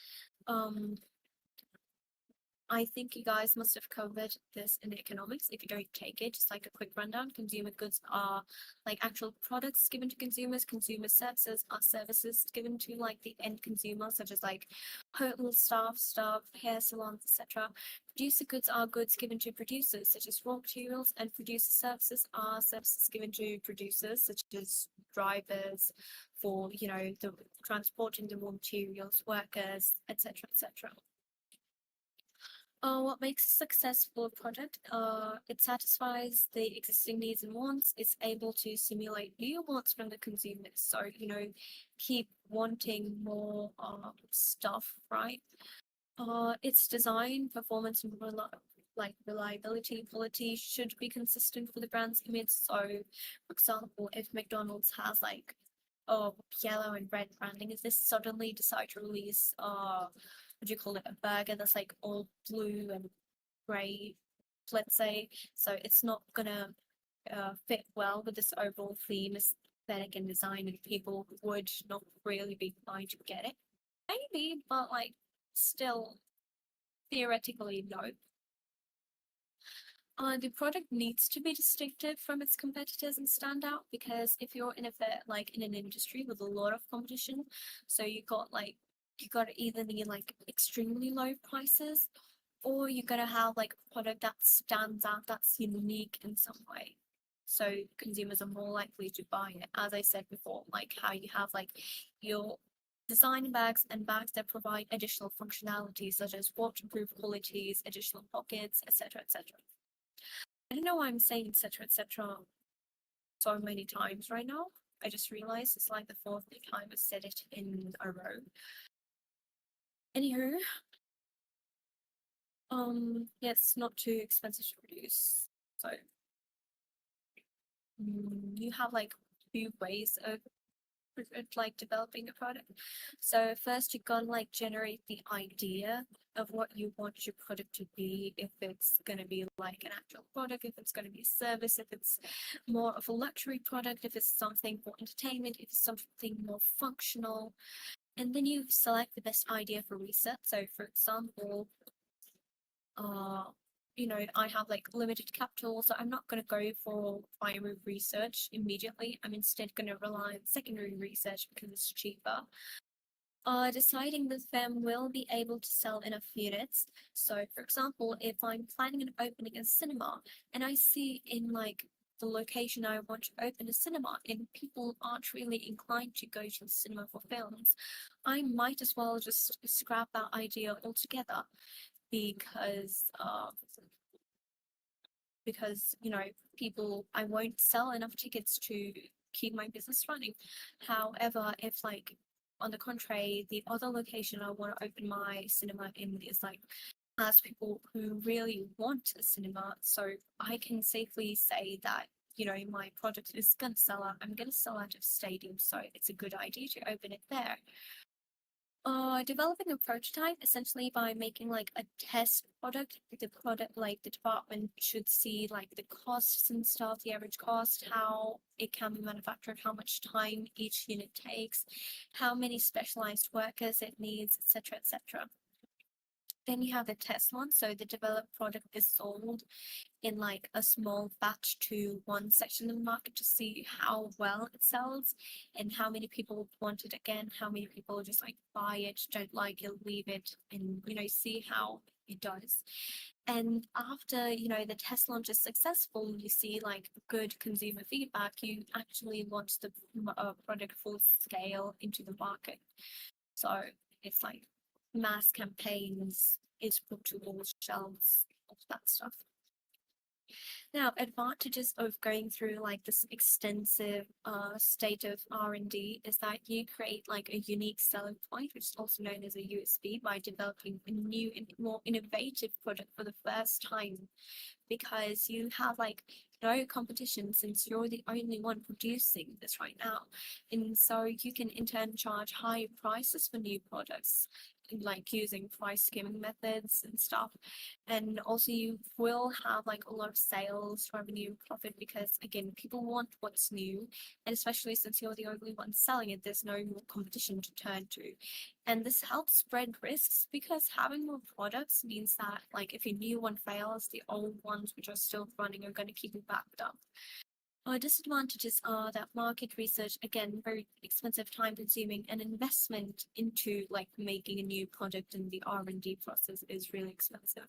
I think you guys must have covered this in economics. If you don't take it, just like a quick rundown, consumer goods are like actual products given to consumers. Consumer services are services given to like the end consumer, such as like hotel staff, hair salons, etc. Producer goods are goods given to producers, such as raw materials, and producer services are services given to producers, such as drivers for, the transporting the raw materials, workers, etc., etc. What makes a successful product? It satisfies the existing needs and wants. It's able to simulate new wants from the consumers. So, keep wanting more stuff, right? Its design, performance, and reliability, quality should be consistent with the brand's image. So, for example, if McDonald's has like yellow and red branding, if they suddenly decide to release what do you call it, a burger that's like all blue and gray, let's say, so it's not gonna fit well with this overall theme, aesthetic, and design, and people would not really be inclined to get it. Maybe, but like still theoretically no. The product needs to be distinctive from its competitors and stand out, because if you're in in an industry with a lot of competition, so you got to either need like extremely low prices, or you gotta have like a product that stands out, that's unique in some way. So consumers are more likely to buy it. As I said before, like how you have like your design bags and bags that provide additional functionalities such as waterproof qualities, additional pockets, etc., etc. I don't know why I'm saying etc., etc. so many times right now. I just realized it's like the 4th time I said it in a row. Anywho, It's not too expensive to produce. So you have like two ways of like developing a product. So first you gotta like generate the idea of what you want your product to be, if it's gonna be like an actual product, if it's gonna be a service, if it's more of a luxury product, if it's something for entertainment, if it's something more functional. And then you select the best idea for research. So for example, uh I have like limited capital, so I'm not going to go for primary research immediately. I'm instead going to rely on secondary research because it's cheaper. Deciding the firm will be able to sell enough units. So for example, if I'm planning on opening a cinema and I see in like the location I want to open a cinema and people aren't really inclined to go to the cinema for films, I might as well just scrap that idea altogether because people, I won't sell enough tickets to keep my business running. However, if like on the contrary, the other location I want to open my cinema in is like has people who really want a cinema, so I can safely say that my product is gonna sell out. I'm gonna sell out of stadiums, so it's a good idea to open it there. Developing a prototype essentially by making like a test product. The product, like the department should see like the costs and stuff, the average cost, how it can be manufactured, how much time each unit takes, how many specialized workers it needs, etc., etc. Then you have the test launch. So the developed product is sold in like a small batch to one section of the market to see how well it sells and how many people want it again, how many people just like buy it, don't like it, leave it, and see how it does. And after the test launch is successful, you see like good consumer feedback, you actually launch the product full scale into the market. So it's like mass campaigns, is put to all shelves, all that stuff. Now, advantages of going through like this extensive state of R&D is that you create like a unique selling point, which is also known as a USP, by developing a new and more innovative product for the first time, because you have like no competition since you're the only one producing this right now. And so you can in turn charge higher prices for new products, like using price skimming methods and stuff. And also you will have like a lot of sales revenue profit because again, people want what's new, and especially since you're the only one selling it, there's no more competition to turn to. And this helps spread risks because having more products means that like if a new one fails, the old ones which are still running are going to keep it backed up. Disadvantages are that market research, again, very expensive, time consuming, and investment into like making a new product and the R&D process is really expensive.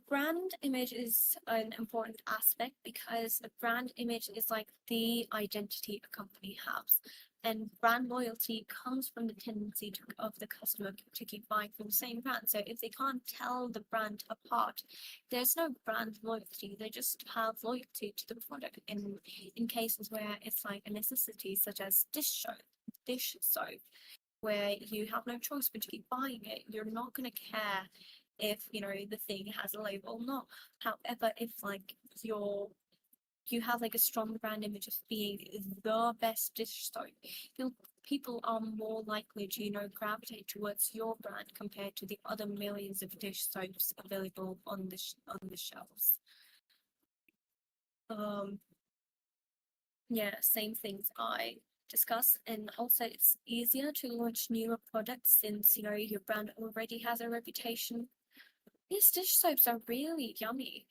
Brand image is an important aspect because a brand image is like the identity a company has. And brand loyalty comes from the tendency of the customer to keep buying from the same brand. So if they can't tell the brand apart, there's no brand loyalty. They just have loyalty to the product. In cases where it's like a necessity, such as dish soap, where you have no choice but to keep buying it, you're not going to care if the thing has a label or not. However, if like you have like a strong brand image of being the best dish soap, people are more likely to gravitate towards your brand compared to the other millions of dish soaps available on the shelves. Yeah, same things I discussed. And also it's easier to launch newer products since your brand already has a reputation. These dish soaps are really yummy.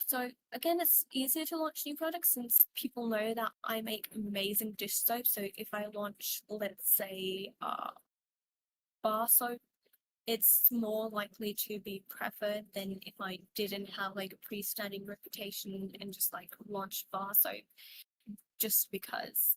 So again, it's easier to launch new products since people know that I make amazing dish soap. So if I launch, let's say, bar soap, it's more likely to be preferred than if I didn't have like a pre-standing reputation and just like launch bar soap just because.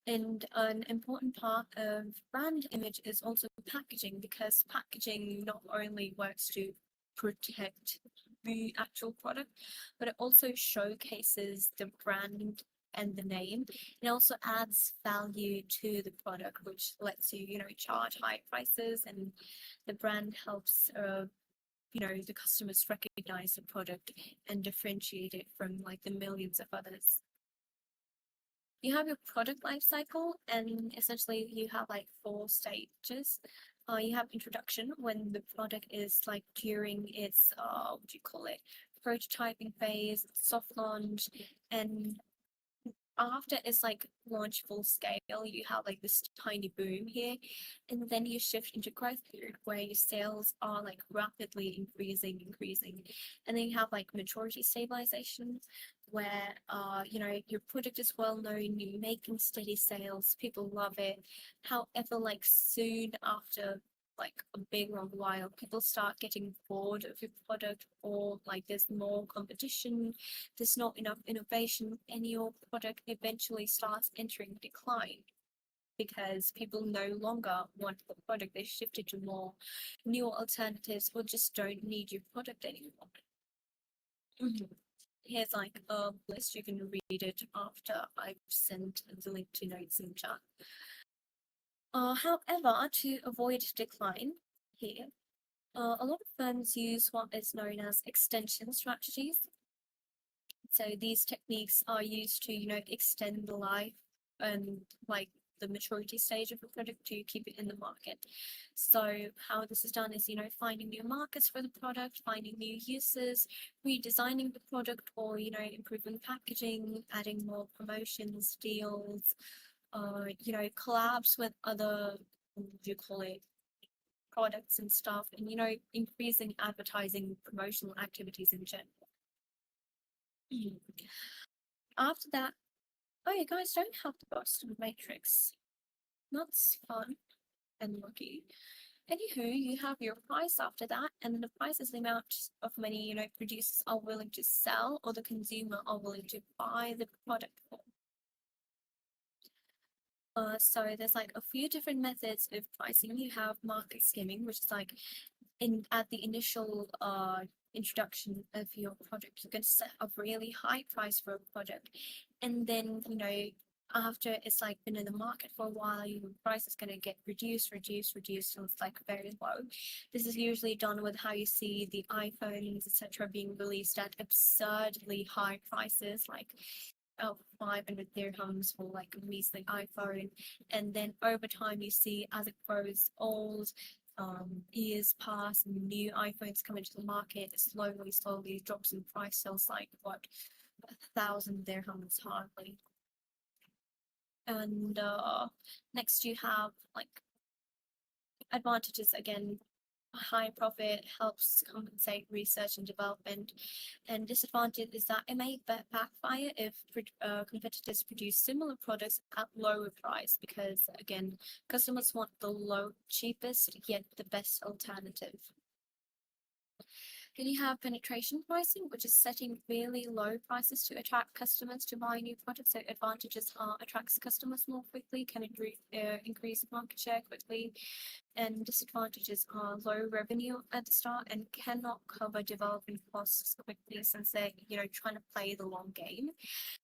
And an important part of brand image is also packaging, because packaging not only works to protect the actual product, but it also showcases the brand and the name. It also adds value to the product, which lets you, charge high prices, and the brand helps, the customers recognize the product and differentiate it from like the millions of others. You have your product life cycle, and essentially you have like 4 stages. You have introduction, when the product is like during its what do you call it, prototyping phase, soft launch, and after it's like launch full scale, you have like this tiny boom here, and then you shift into growth period where your sales are like rapidly increasing, and then you have like maturity stabilization, where your product is well known, you're making steady sales, people love it. However, like soon after like a big long while, people start getting bored of your product, or like there's more competition, there's not enough innovation, and your product eventually starts entering decline because people no longer want the product. They shifted to more newer alternatives, or just don't need your product anymore. Here's like a list, you can read it after I've sent the link to notes in chat. However, to avoid decline here, a lot of firms use what is known as extension strategies. So these techniques are used to, extend the life and like the maturity stage of a product to keep it in the market. So how this is done is, finding new markets for the product, finding new uses, redesigning the product, or, improving packaging, adding more promotions, deals, collabs with other, what do you call it, products and stuff, and, increasing advertising, promotional activities in general. After that, oh, you guys don't have the Boston Matrix. That's fun and lucky. Anywho, you have your price after that, and then the price is the amount of money, producers are willing to sell, or the consumer are willing to buy the product for. So there's like a few different methods of pricing. You have market skimming, which is like at the initial introduction of your product, you can set a really high price for a product, and then after it's like been in the market for a while, your price is going to get reduced till it's like very low. This is usually done with how you see the iPhones, etc., being released at absurdly high prices, like 500 dirhams for like a measly iPhone, and then over time you see as it grows old, years pass and new iPhones come into the market, it slowly drops in price, sells like what, 1,000 dirhams hardly. And next you have like advantages again. High profit helps compensate research and development, and disadvantage is that it may backfire if competitors produce similar products at lower price, because again, customers want the cheapest yet the best alternative. Then you have penetration pricing, which is setting really low prices to attract customers to buy new products. So advantages are attracts customers more quickly, can increase market share quickly, and disadvantages are low revenue at the start and cannot cover development costs quickly, since they're trying to play the long game,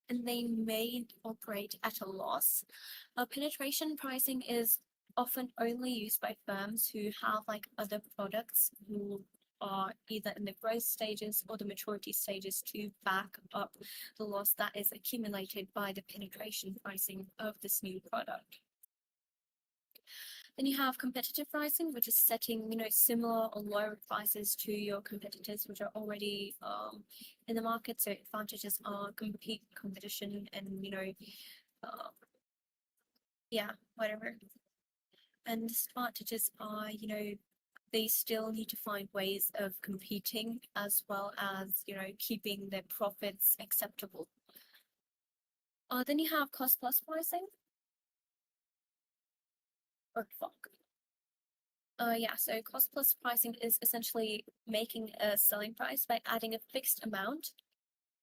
and they may operate at a loss. Penetration pricing is often only used by firms who have like other products who are either in the growth stages or the maturity stages to back up the loss that is accumulated by the penetration pricing of this new product. Then you have competitive pricing, which is setting similar or lower prices to your competitors which are already in the market. So advantages are competition and whatever. And disadvantages are they still need to find ways of competing, as well as keeping their profits acceptable. Then you have cost plus pricing. So cost plus pricing is essentially making a selling price by adding a fixed amount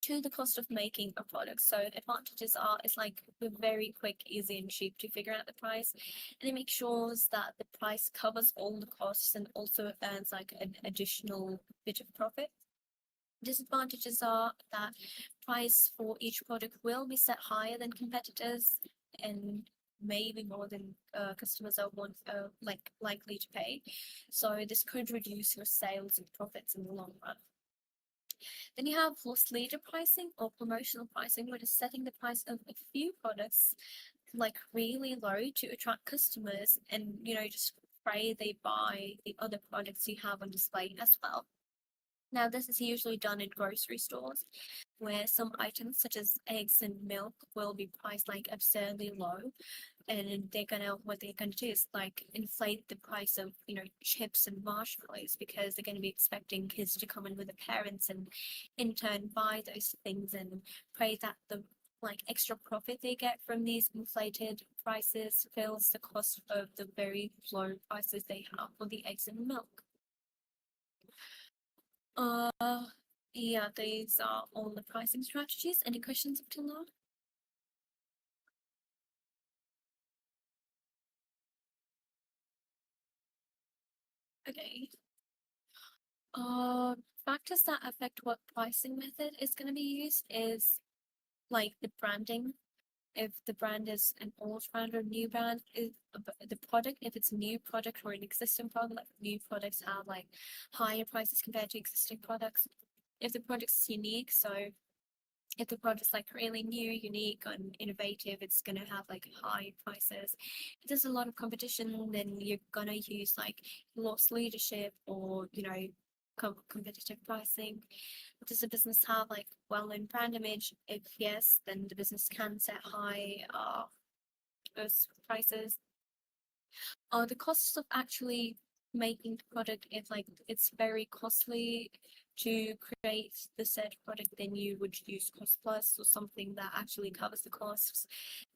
to the cost of making a product. So advantages are it's like very quick, easy, and cheap to figure out the price, and it makes sure that the price covers all the costs and also earns like an additional bit of profit. Disadvantages are that price for each product will be set higher than competitors and maybe more than customers are likely to pay. So this could reduce your sales and profits in the long run. Then you have loss leader pricing or promotional pricing, which is setting the price of a few products like really low to attract customers and just pray they buy the other products you have on display as well. Now, this is usually done in grocery stores where some items such as eggs and milk will be priced like absurdly low. And what they're gonna do is like inflate the price of, chips and marshmallows because they're gonna be expecting kids to come in with their parents and in turn buy those things and pray that the extra profit they get from these inflated prices fills the cost of the very low prices they have for the eggs and milk. Yeah, these are all the pricing strategies. Any questions up till now? Okay. Uh, Factors that affect what pricing method is going to be used is like the branding. If the brand is an old brand or new brand, is the product, if it's a new product or an existing product, like new products have like higher prices compared to existing products. If the product's unique, so if the product's like really new, unique, and innovative, it's gonna have like high prices. If there's a lot of competition, then you're gonna use like loss leadership or competitive pricing. Does the business have like well-known brand image? If yes, then the business can set high those prices. The costs of actually making the product, if like it's very costly to create the said product, then you would use cost plus or something that actually covers the costs.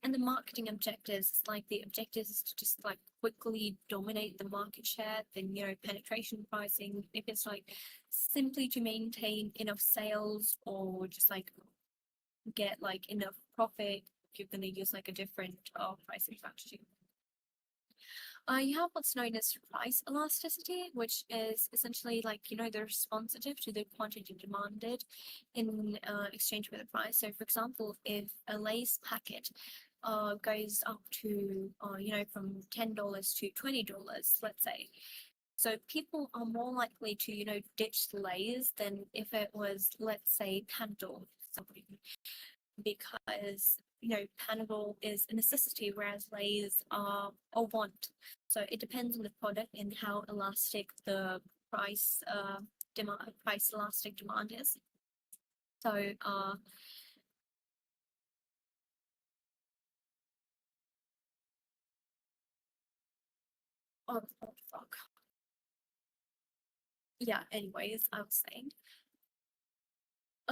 And the marketing objectives, like the objectives is to just like quickly dominate the market share, then penetration pricing, if it's like simply to maintain enough sales or just like get like enough profit, you're going to use like a different pricing strategy. You have what's known as price elasticity, which is essentially like, they're responsive to the quantity demanded in exchange for the price. So, for example, if a Lay's packet goes up to, from $10 to $20, let's say. So people are more likely to, ditch the Lay's than if it was, let's say, Panadol, something, because Panadol is a necessity, whereas Lay's are a want. So it depends on the product and how elastic the price elastic demand is. So fuck. Yeah, anyways, I was saying.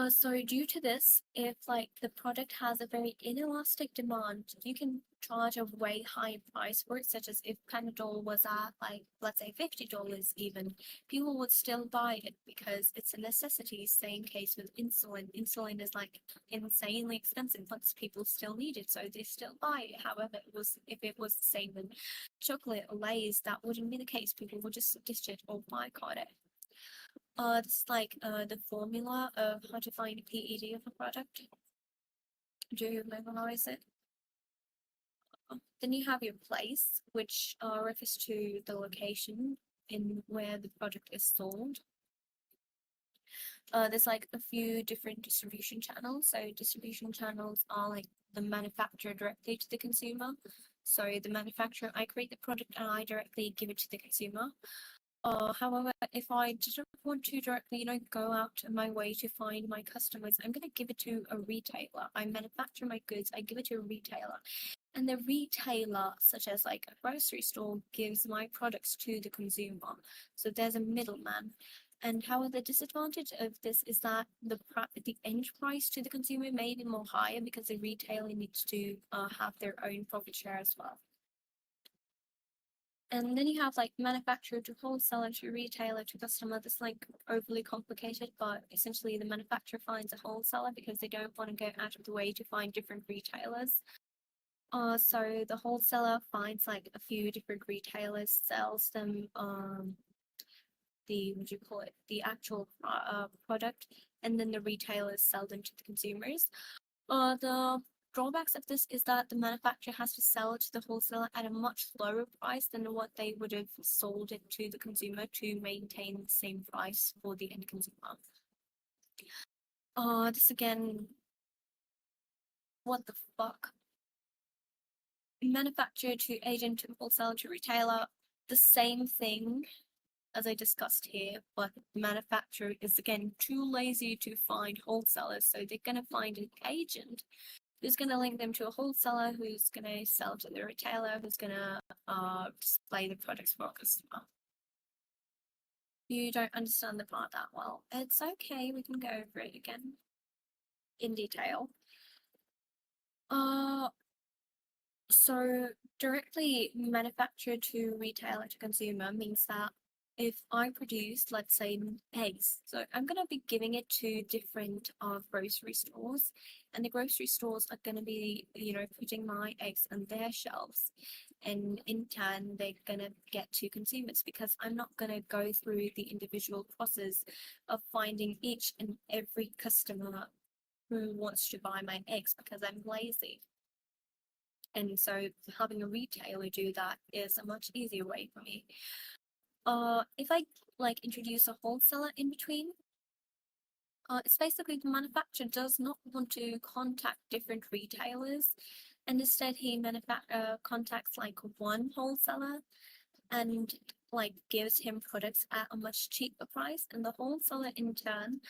So due to this, if like the product has a very inelastic demand, you can charge a way higher price for it, such as if Panadol was at like, let's say $50 even, people would still buy it because it's a necessity. Same case with insulin. Insulin is like insanely expensive, but people still need it, so they still buy it. However, if it was the same with chocolate or Lay's, that wouldn't be the case. People would just ditch it or boycott it. This is like the formula of how to find PED of a product. Do you memorize it? Then you have your place, which refers to the location in where the product is sold. There's like a few different distribution channels. So distribution channels are like the manufacturer directly to the consumer. So the manufacturer, I create the product and I directly give it to the consumer. However, if I didn't want to directly, go out of my way to find my customers, I'm going to give it to a retailer. I manufacture my goods, I give it to a retailer. And the retailer, such as like a grocery store, gives my products to the consumer. So there's a middleman. And however, the disadvantage of this is that the end price to the consumer may be more higher because the retailer needs to have their own profit share as well. And then you have like manufacturer to wholesaler to retailer to customer. That's like overly complicated, but essentially the manufacturer finds a wholesaler because they don't want to go out of the way to find different retailers. So the wholesaler finds like a few different retailers, sells them the what do you call it, the actual product, and then the retailers sell them to the consumers. The drawbacks of this is that the manufacturer has to sell it to the wholesaler at a much lower price than what they would have sold it to the consumer to maintain the same price for the end consumer. This again, what the fuck? Manufacturer to agent to wholesaler to retailer, the same thing as I discussed here, but the manufacturer is again too lazy to find wholesalers, so they're gonna find an agent who's gonna link them to a wholesaler, who's gonna sell to the retailer, who's gonna display the products for a customer. You don't understand the part that well. It's okay, we can go over it again in detail. So directly manufacturer to retailer to consumer means that if I produce, let's say, eggs, so I'm going to be giving it to different grocery stores, and the grocery stores are going to be, putting my eggs on their shelves, and in turn, they're going to get to consumers, because I'm not going to go through the individual process of finding each and every customer who wants to buy my eggs, because I'm lazy. And so having a retailer do that is a much easier way for me. If I introduce a wholesaler in between, it's basically the manufacturer does not want to contact different retailers, and instead he contacts one wholesaler and gives him products at a much cheaper price, and the wholesaler in turn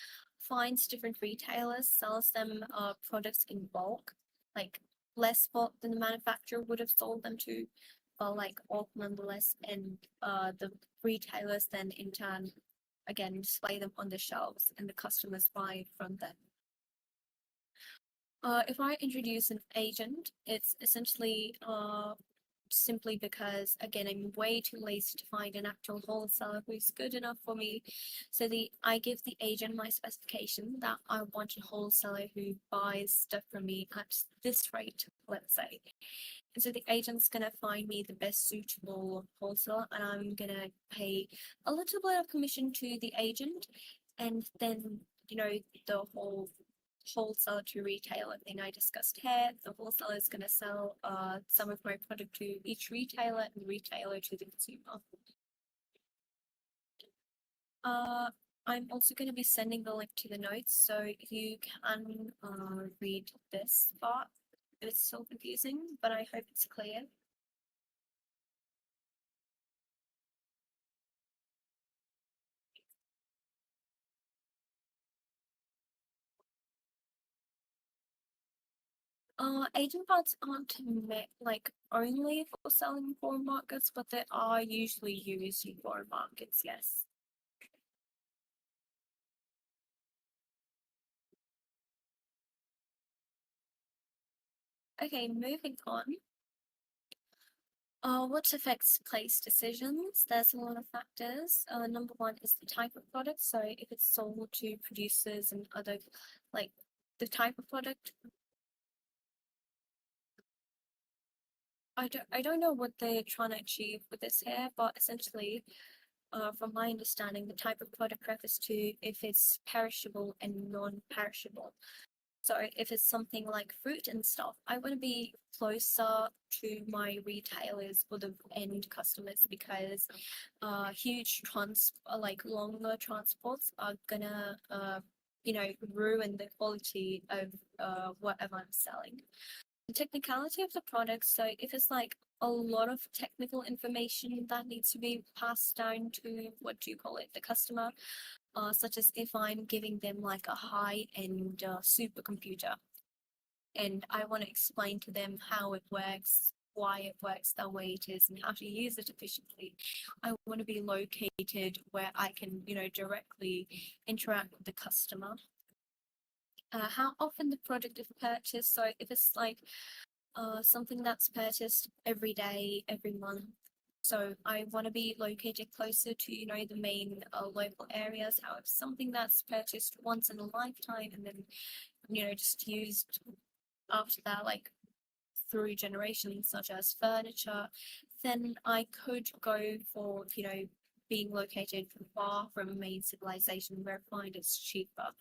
finds different retailers, sells them products in bulk, less bulk than the manufacturer would have sold them to, but bulk nonetheless, and the retailers then in turn again display them on the shelves and the customers buy from them. If I introduce an agent, it's essentially simply because, again, I'm way too lazy to find an actual wholesaler who's good enough for me. So I give the agent my specification that I want a wholesaler who buys stuff from me at this rate, let's say. And so the agent's going to find me the best suitable wholesaler, and I'm going to pay a little bit of commission to the agent, and then, the whole wholesaler to retailer thing I discussed here. The wholesaler is going to sell some of my product to each retailer, and the retailer to the consumer. I'm also going to be sending the link to the notes, so you can read this part. It's so confusing, but I hope it's clear. Agent cards aren't only for selling in foreign markets, but they are usually used in foreign markets, yes. Okay, moving on. What affects place decisions? There's a lot of factors. Number one is the type of product. So if it's sold to producers and other, the type of product. I don't know what they're trying to achieve with this here, but essentially, from my understanding, the type of product refers to if it's perishable and non-perishable. So if it's something like fruit and stuff, I want to be closer to my retailers or the end customers, because huge longer transports are gonna ruin the quality of whatever I'm selling. The technicality of the product, so if it's a lot of technical information that needs to be passed down to, the customer, such as if I'm giving them a high-end supercomputer, and I want to explain to them how it works, why it works the way it is, and how to use it efficiently. I want to be located where I can, directly interact with the customer. How often the product is purchased, so if it's something that's purchased every day, every month, so I want to be located closer to, the main local areas. However, something that's purchased once in a lifetime and then, just used after that, through generations, such as furniture, then I could go for, being located far from a main civilization where I find it's cheaper.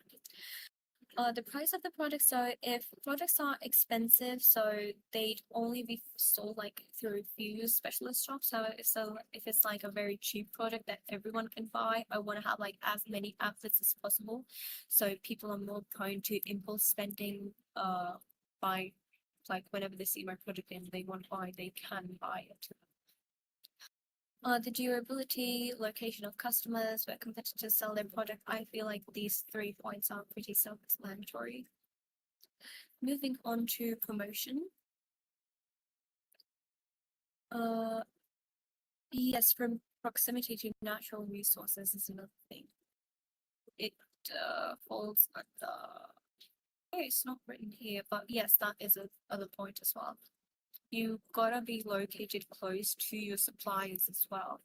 The price of the product, so if products are expensive, so they'd only be sold like through a few specialist shops. So if it's like a very cheap product that everyone can buy, I want to have like as many outlets as possible, so people are more prone to impulse spending by like whenever they see my product and they want to buy, they can buy it. The durability, location of customers, where competitors sell their product. I feel like these 3 points are pretty self-explanatory. Moving on to promotion. Yes, from proximity to natural resources is another thing. It falls under. Oh, it's not written here, but yes, that is another point as well. You gotta be located close to your suppliers as well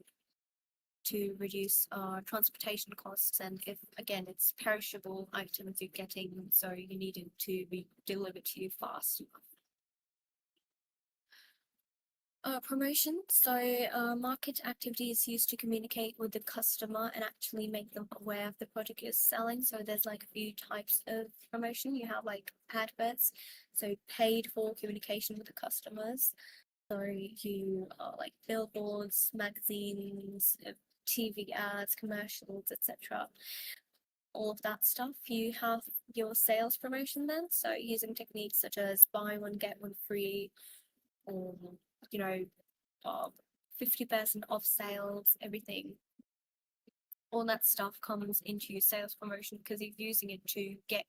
to reduce transportation costs, and if again it's perishable items you're getting, so you need it to be delivered to you fast. Promotion. So market activity is used to communicate with the customer and actually make them aware of the product you're selling. So there's like a few types of promotion. You have like adverts, so paid for communication with the customers. So you like billboards, magazines, TV ads, commercials, etc. All of that stuff. You have your sales promotion then, so using techniques such as buy one get one free, or you know, 50% off sales, everything. All that stuff comes into sales promotion because you're using it to get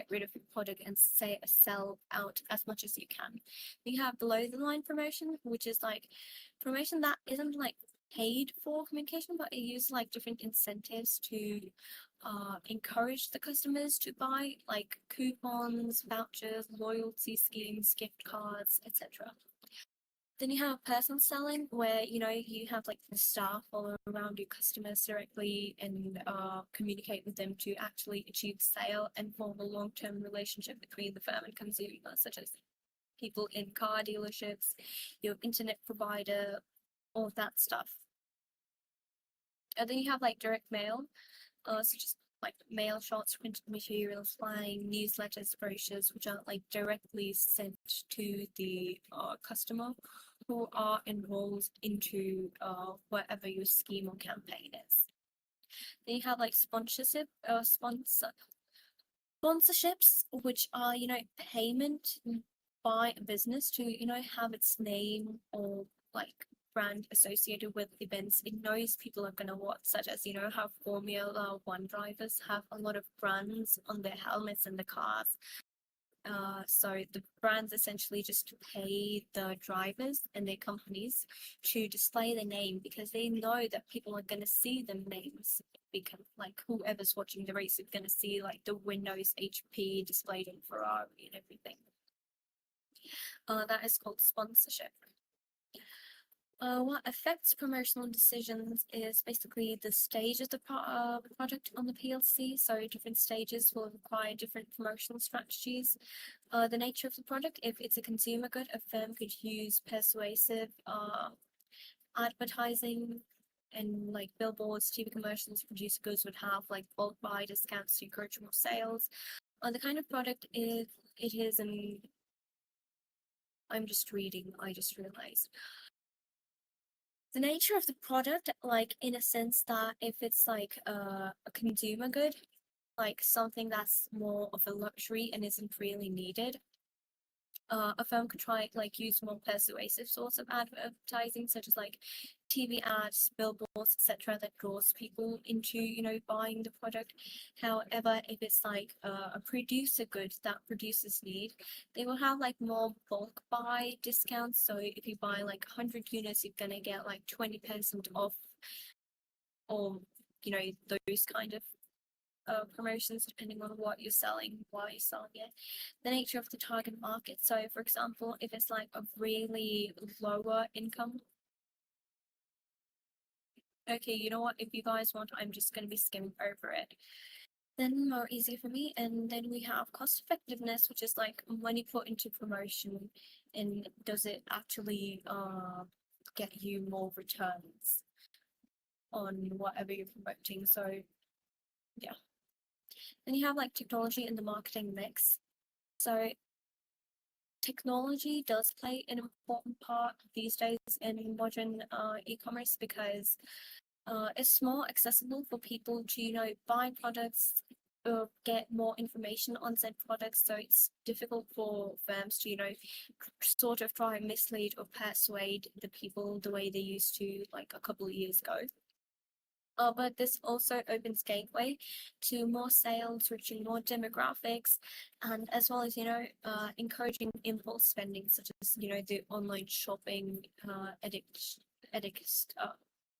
rid of your product and sell out as much as you can. You have below the line promotion, which is like promotion that isn't like paid for communication, but it uses like different incentives to encourage the customers to buy, like coupons, vouchers, loyalty schemes, gift cards, etc. Then you have personal selling, where you have like the staff all around your customers directly and communicate with them to actually achieve sale and form a long-term relationship between the firm and consumer, such as people in car dealerships, your internet provider, all of that stuff. And then you have like direct mail, such as like mail shots, printed materials, flying, newsletters, brochures, which are like directly sent to the customer who are enrolled into whatever your scheme or campaign is. Then you have like sponsorships, which are payment by a business to have its name or like brand associated with events it knows people are going to watch, such as how Formula One drivers have a lot of brands on their helmets and the cars. So the brands essentially just pay the drivers and their companies to display their name because they know that people are going to see them names, because like whoever's watching the race is going to see like the Windows HP displayed in Ferrari and everything. That is called sponsorship. What affects promotional decisions is basically the stage of the product on the PLC. So different stages will require different promotional strategies. The nature of the product, if it's a consumer good, a firm could use persuasive advertising and like billboards, TV commercials. Producer goods would have like bulk buy discounts to encourage more sales. The kind of product it is, and I'm just reading, I just realized. The nature of the product, like in a sense that if it's like a consumer good, like something that's more of a luxury and isn't really needed, a firm could try like use more persuasive sorts of advertising, such as like TV ads, billboards, etc., that draws people into buying the product. However, if it's like a producer good that producers need, they will have like more bulk buy discounts. So if you buy like 100 units, you're gonna get like 20% off, or those kind of promotions depending on what you're selling, why you're selling it. The nature of the target market. So for example, if it's like a really lower income, okay, you know what, if you guys want, I'm just going to be skimming over it, then more easy for me. And then we have cost effectiveness, which is like money put into promotion and does it actually get you more returns on whatever you're promoting. So yeah. Then you have like technology in the marketing mix. So technology does play an important part these days in modern e-commerce because it's more accessible for people to, buy products or get more information on said products. So it's difficult for firms to, sort of try and mislead or persuade the people the way they used to like a couple of years ago. But this also opens gateway to more sales, reaching more demographics, and as well as, encouraging impulse spending, such as, the online shopping addict,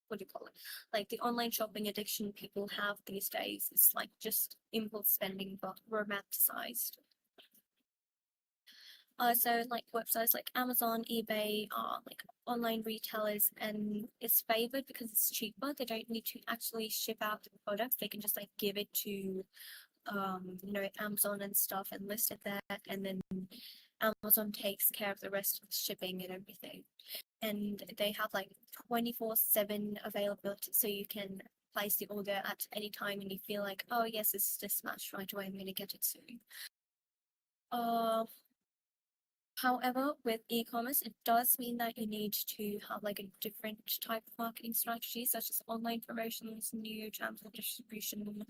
what do you call it? Like the online shopping addiction people have these days. It's like just impulse spending, but romanticized. So like websites like Amazon, eBay are like online retailers, and it's favored because it's cheaper. They don't need to actually ship out the products. They can just like give it to Amazon and stuff and list it there, and then Amazon takes care of the rest of the shipping and everything. And they have like 24/7 availability, so you can place the order at any time and you feel like, oh yes, it's dispatched right away, I'm gonna get it soon. However, with e-commerce, it does mean that you need to have like a different type of marketing strategy, such as online promotions, new channels of distribution,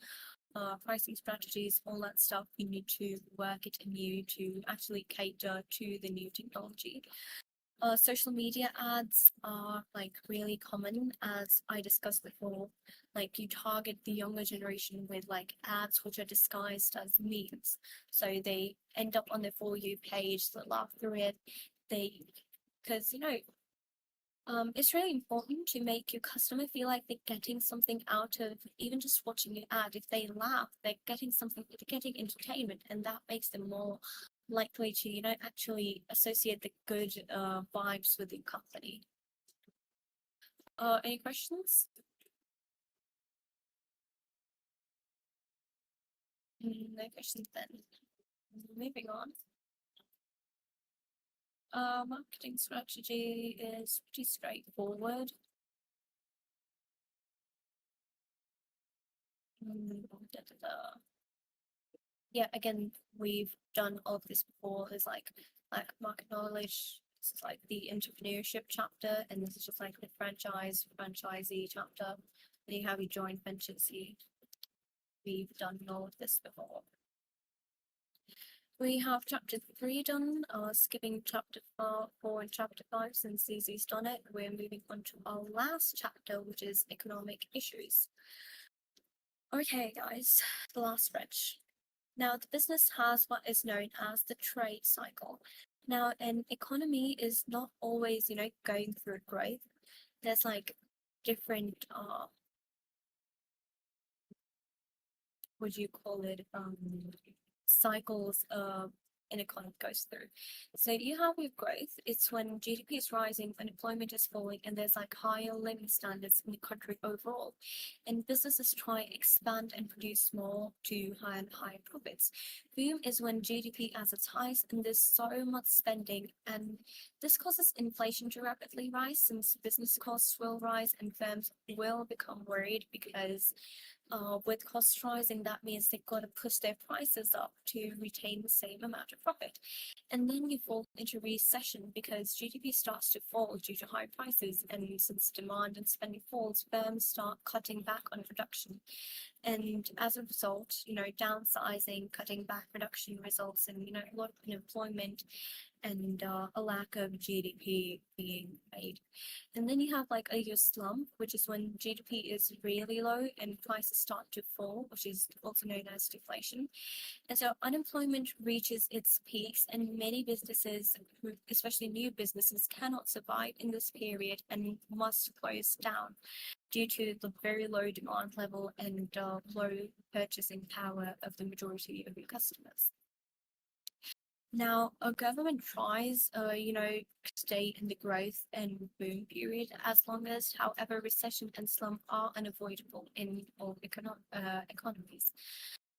pricing strategies, all that stuff. You need to work it anew to actually cater to the new technology. Social media ads are like really common, as I discussed before. Like you target the younger generation with like ads which are disguised as memes. So they end up on their For You page, they laugh through it. Because it's really important to make your customer feel like they're getting something out of even just watching your ad. If they laugh, they're getting something, they're getting entertainment, and that makes them more likely to, actually associate the good vibes with your company. Any questions? No questions then. Moving on. Marketing strategy is pretty straightforward. Yeah, again, we've done all of this before. There's like market knowledge. This is like the entrepreneurship chapter, and this is just like the franchisee chapter. Then you have your joint ventures here. We've done all of this before. We have chapter 3 done, skipping chapter 4 and chapter 5 since Zizi's done it. We're moving on to our last chapter, which is economic issues. Okay, guys, the last stretch. Now, the business has what is known as the trade cycle. Now, an economy is not always, going through growth. There's like different, what do you call it, cycles an economy goes through. So you have with growth, it's when GDP is rising, unemployment is falling, and there's like higher living standards in the country overall. And businesses try expand and produce more to higher and higher profits. Boom is when GDP is at its highest and there's so much spending, and this causes inflation to rapidly rise since business costs will rise and firms will become worried because with costs rising, that means they've got to push their prices up to retain the same amount of profit. And then you fall into recession because GDP starts to fall due to high prices. And since demand and spending falls, firms start cutting back on production. And as a result, downsizing, cutting back production results in, a lot of unemployment and a lack of GDP being made. And then you have like a year slump, which is when GDP is really low and prices start to fall, which is also known as deflation. And so unemployment reaches its peaks, and many businesses, especially new businesses, cannot survive in this period and must close down due to the very low demand level and low purchasing power of the majority of your customers. Now, a government tries, stay in the growth and boom period as long as, however, recession and slump are unavoidable in all economies.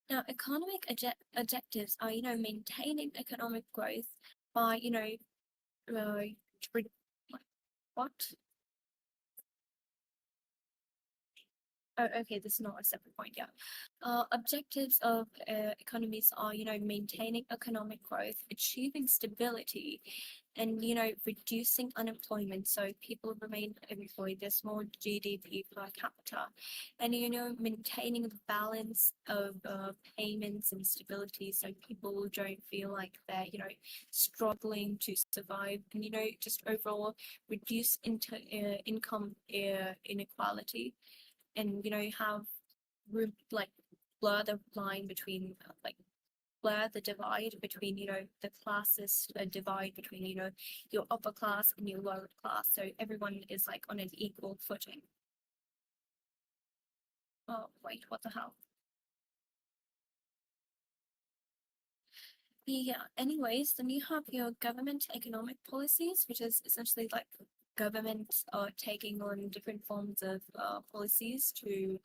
Now, economic objectives are, maintaining economic growth by, what? Oh, okay, this is not a separate point, yeah. Objectives of economies are, maintaining economic growth, achieving stability, and, reducing unemployment so people remain employed. There's more GDP per capita, and, maintaining a balance of payments and stability so people don't feel like they're, struggling to survive, and, just overall reduce income inequality, and have like blur the line between blur the divide between the classes, divide between your upper class and your lower class, so everyone is like on an equal footing. Oh wait, what the hell? Yeah, anyways, then you have your government economic policies, which is essentially like government taking on different forms of policies to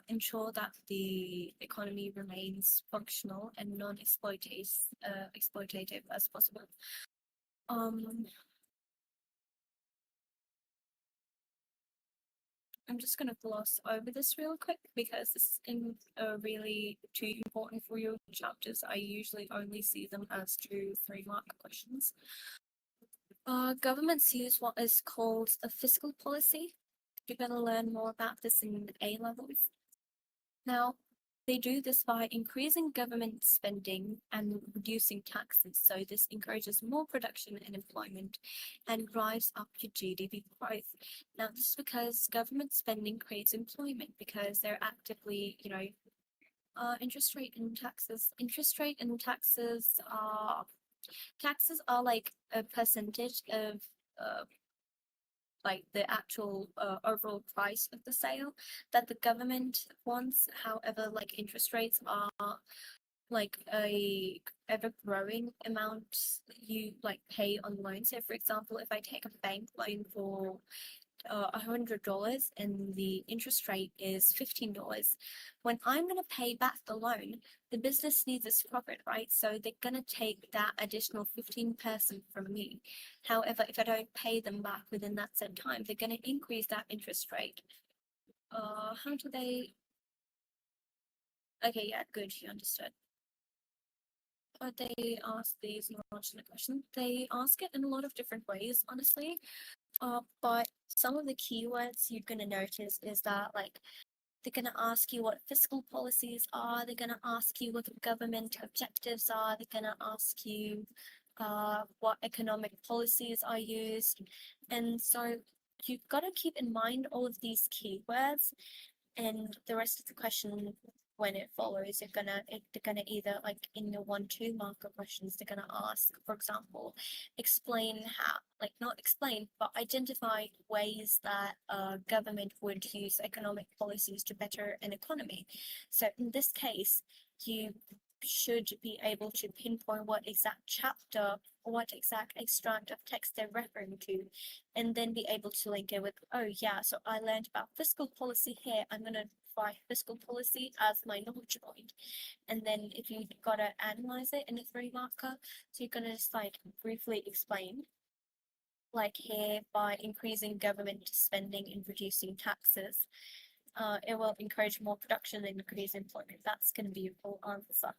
ensure that the economy remains functional and exploitative as possible. Um, I'm just going to gloss over this real quick because this isn't really too important for your chapters. I usually only see them as 2 3-mark questions. Governments use what is called a fiscal policy. You're going to learn more about this in A levels. Now, they do this by increasing government spending and reducing taxes. So this encourages more production and employment and drives up your GDP growth. Now, this is because government spending creates employment because they're actively, interest rate and taxes. Taxes are like a percentage of like the actual overall price of the sale that the government wants. However, like interest rates are like a ever growing amount you like pay on loans. So for example, if I take a bank loan for $100 and the interest rate is $15. When I'm going to pay back the loan, the business needs its profit, right? So they're going to take that additional 15% from me. However, if I don't pay them back within that set time, they're going to increase that interest rate. How do they? Okay, yeah, good, you understood. They ask these large question. They ask it in a lot of different ways, honestly. But some of the keywords you're gonna notice is that like they're gonna ask you what fiscal policies are, they're gonna ask you what the government objectives are, they're gonna ask you what economic policies are used. And so you've got to keep in mind all of these keywords, and the rest of the question when it follows they're gonna either like in the 1 2 marker questions they're gonna ask, for example, explain how, like not explain but identify ways that government would use economic policies to better an economy. So in this case you should be able to pinpoint what exact chapter or what exact extract of text they're referring to, and then be able to link it with, oh yeah, so I learned about fiscal policy here, I'm going to try fiscal policy as my knowledge point. And then if you gotta analyze it in a 3 marker, so you're gonna just like briefly explain, like here, by increasing government spending and reducing taxes, it will encourage more production and increase employment. That's going to be a full answer.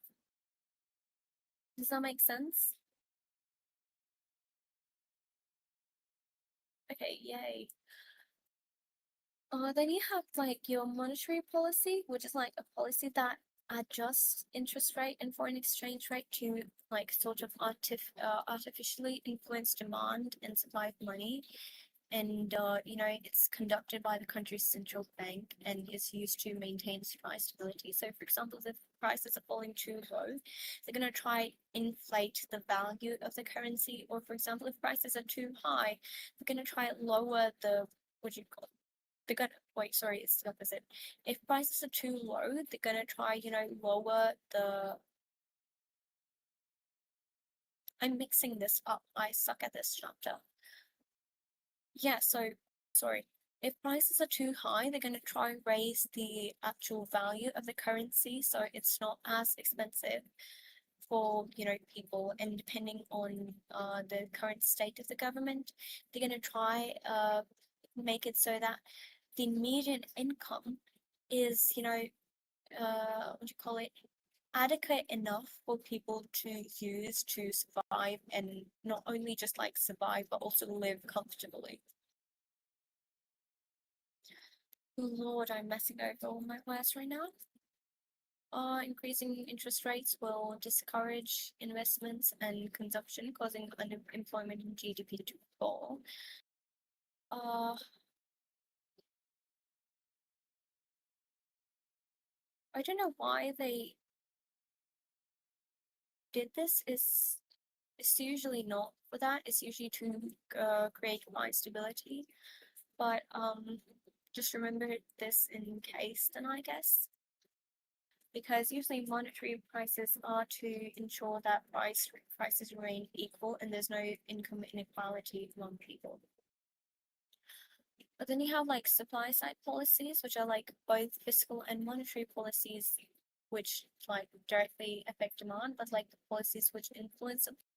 Does that make sense? Okay, yay. Then you have like your monetary policy, which is like a policy that adjusts interest rate and foreign exchange rate to like sort of artificially influence demand and supply of money. And it's conducted by the country's central bank and is used to maintain supply stability. So for example, if prices are falling too low, they're going to try inflate the value of the currency. Or for example, if prices are too high, they're going to try lower the, what do you call it? They're gonna wait, sorry, it's the opposite. If prices are too low, they're gonna try, lower the, I'm mixing this up. I suck at this chapter. Yeah, so sorry. If prices are too high, they're gonna try and raise the actual value of the currency so it's not as expensive for people. And depending on the current state of the government, they're gonna try make it so that the median income is, what do you call it, adequate enough for people to use to survive, and not only just like survive, but also live comfortably. Lord, I'm messing over all my words right now. Increasing interest rates will discourage investments and consumption, causing unemployment and GDP to fall. I don't know why they did this. It's usually not for that. It's usually to create price stability. But just remember this in case then, I guess. Because usually monetary prices are to ensure that prices remain equal and there's no income inequality among people. But then you have like supply side policies, which are like both fiscal and monetary policies, which like directly affect demand, but like the policies which influence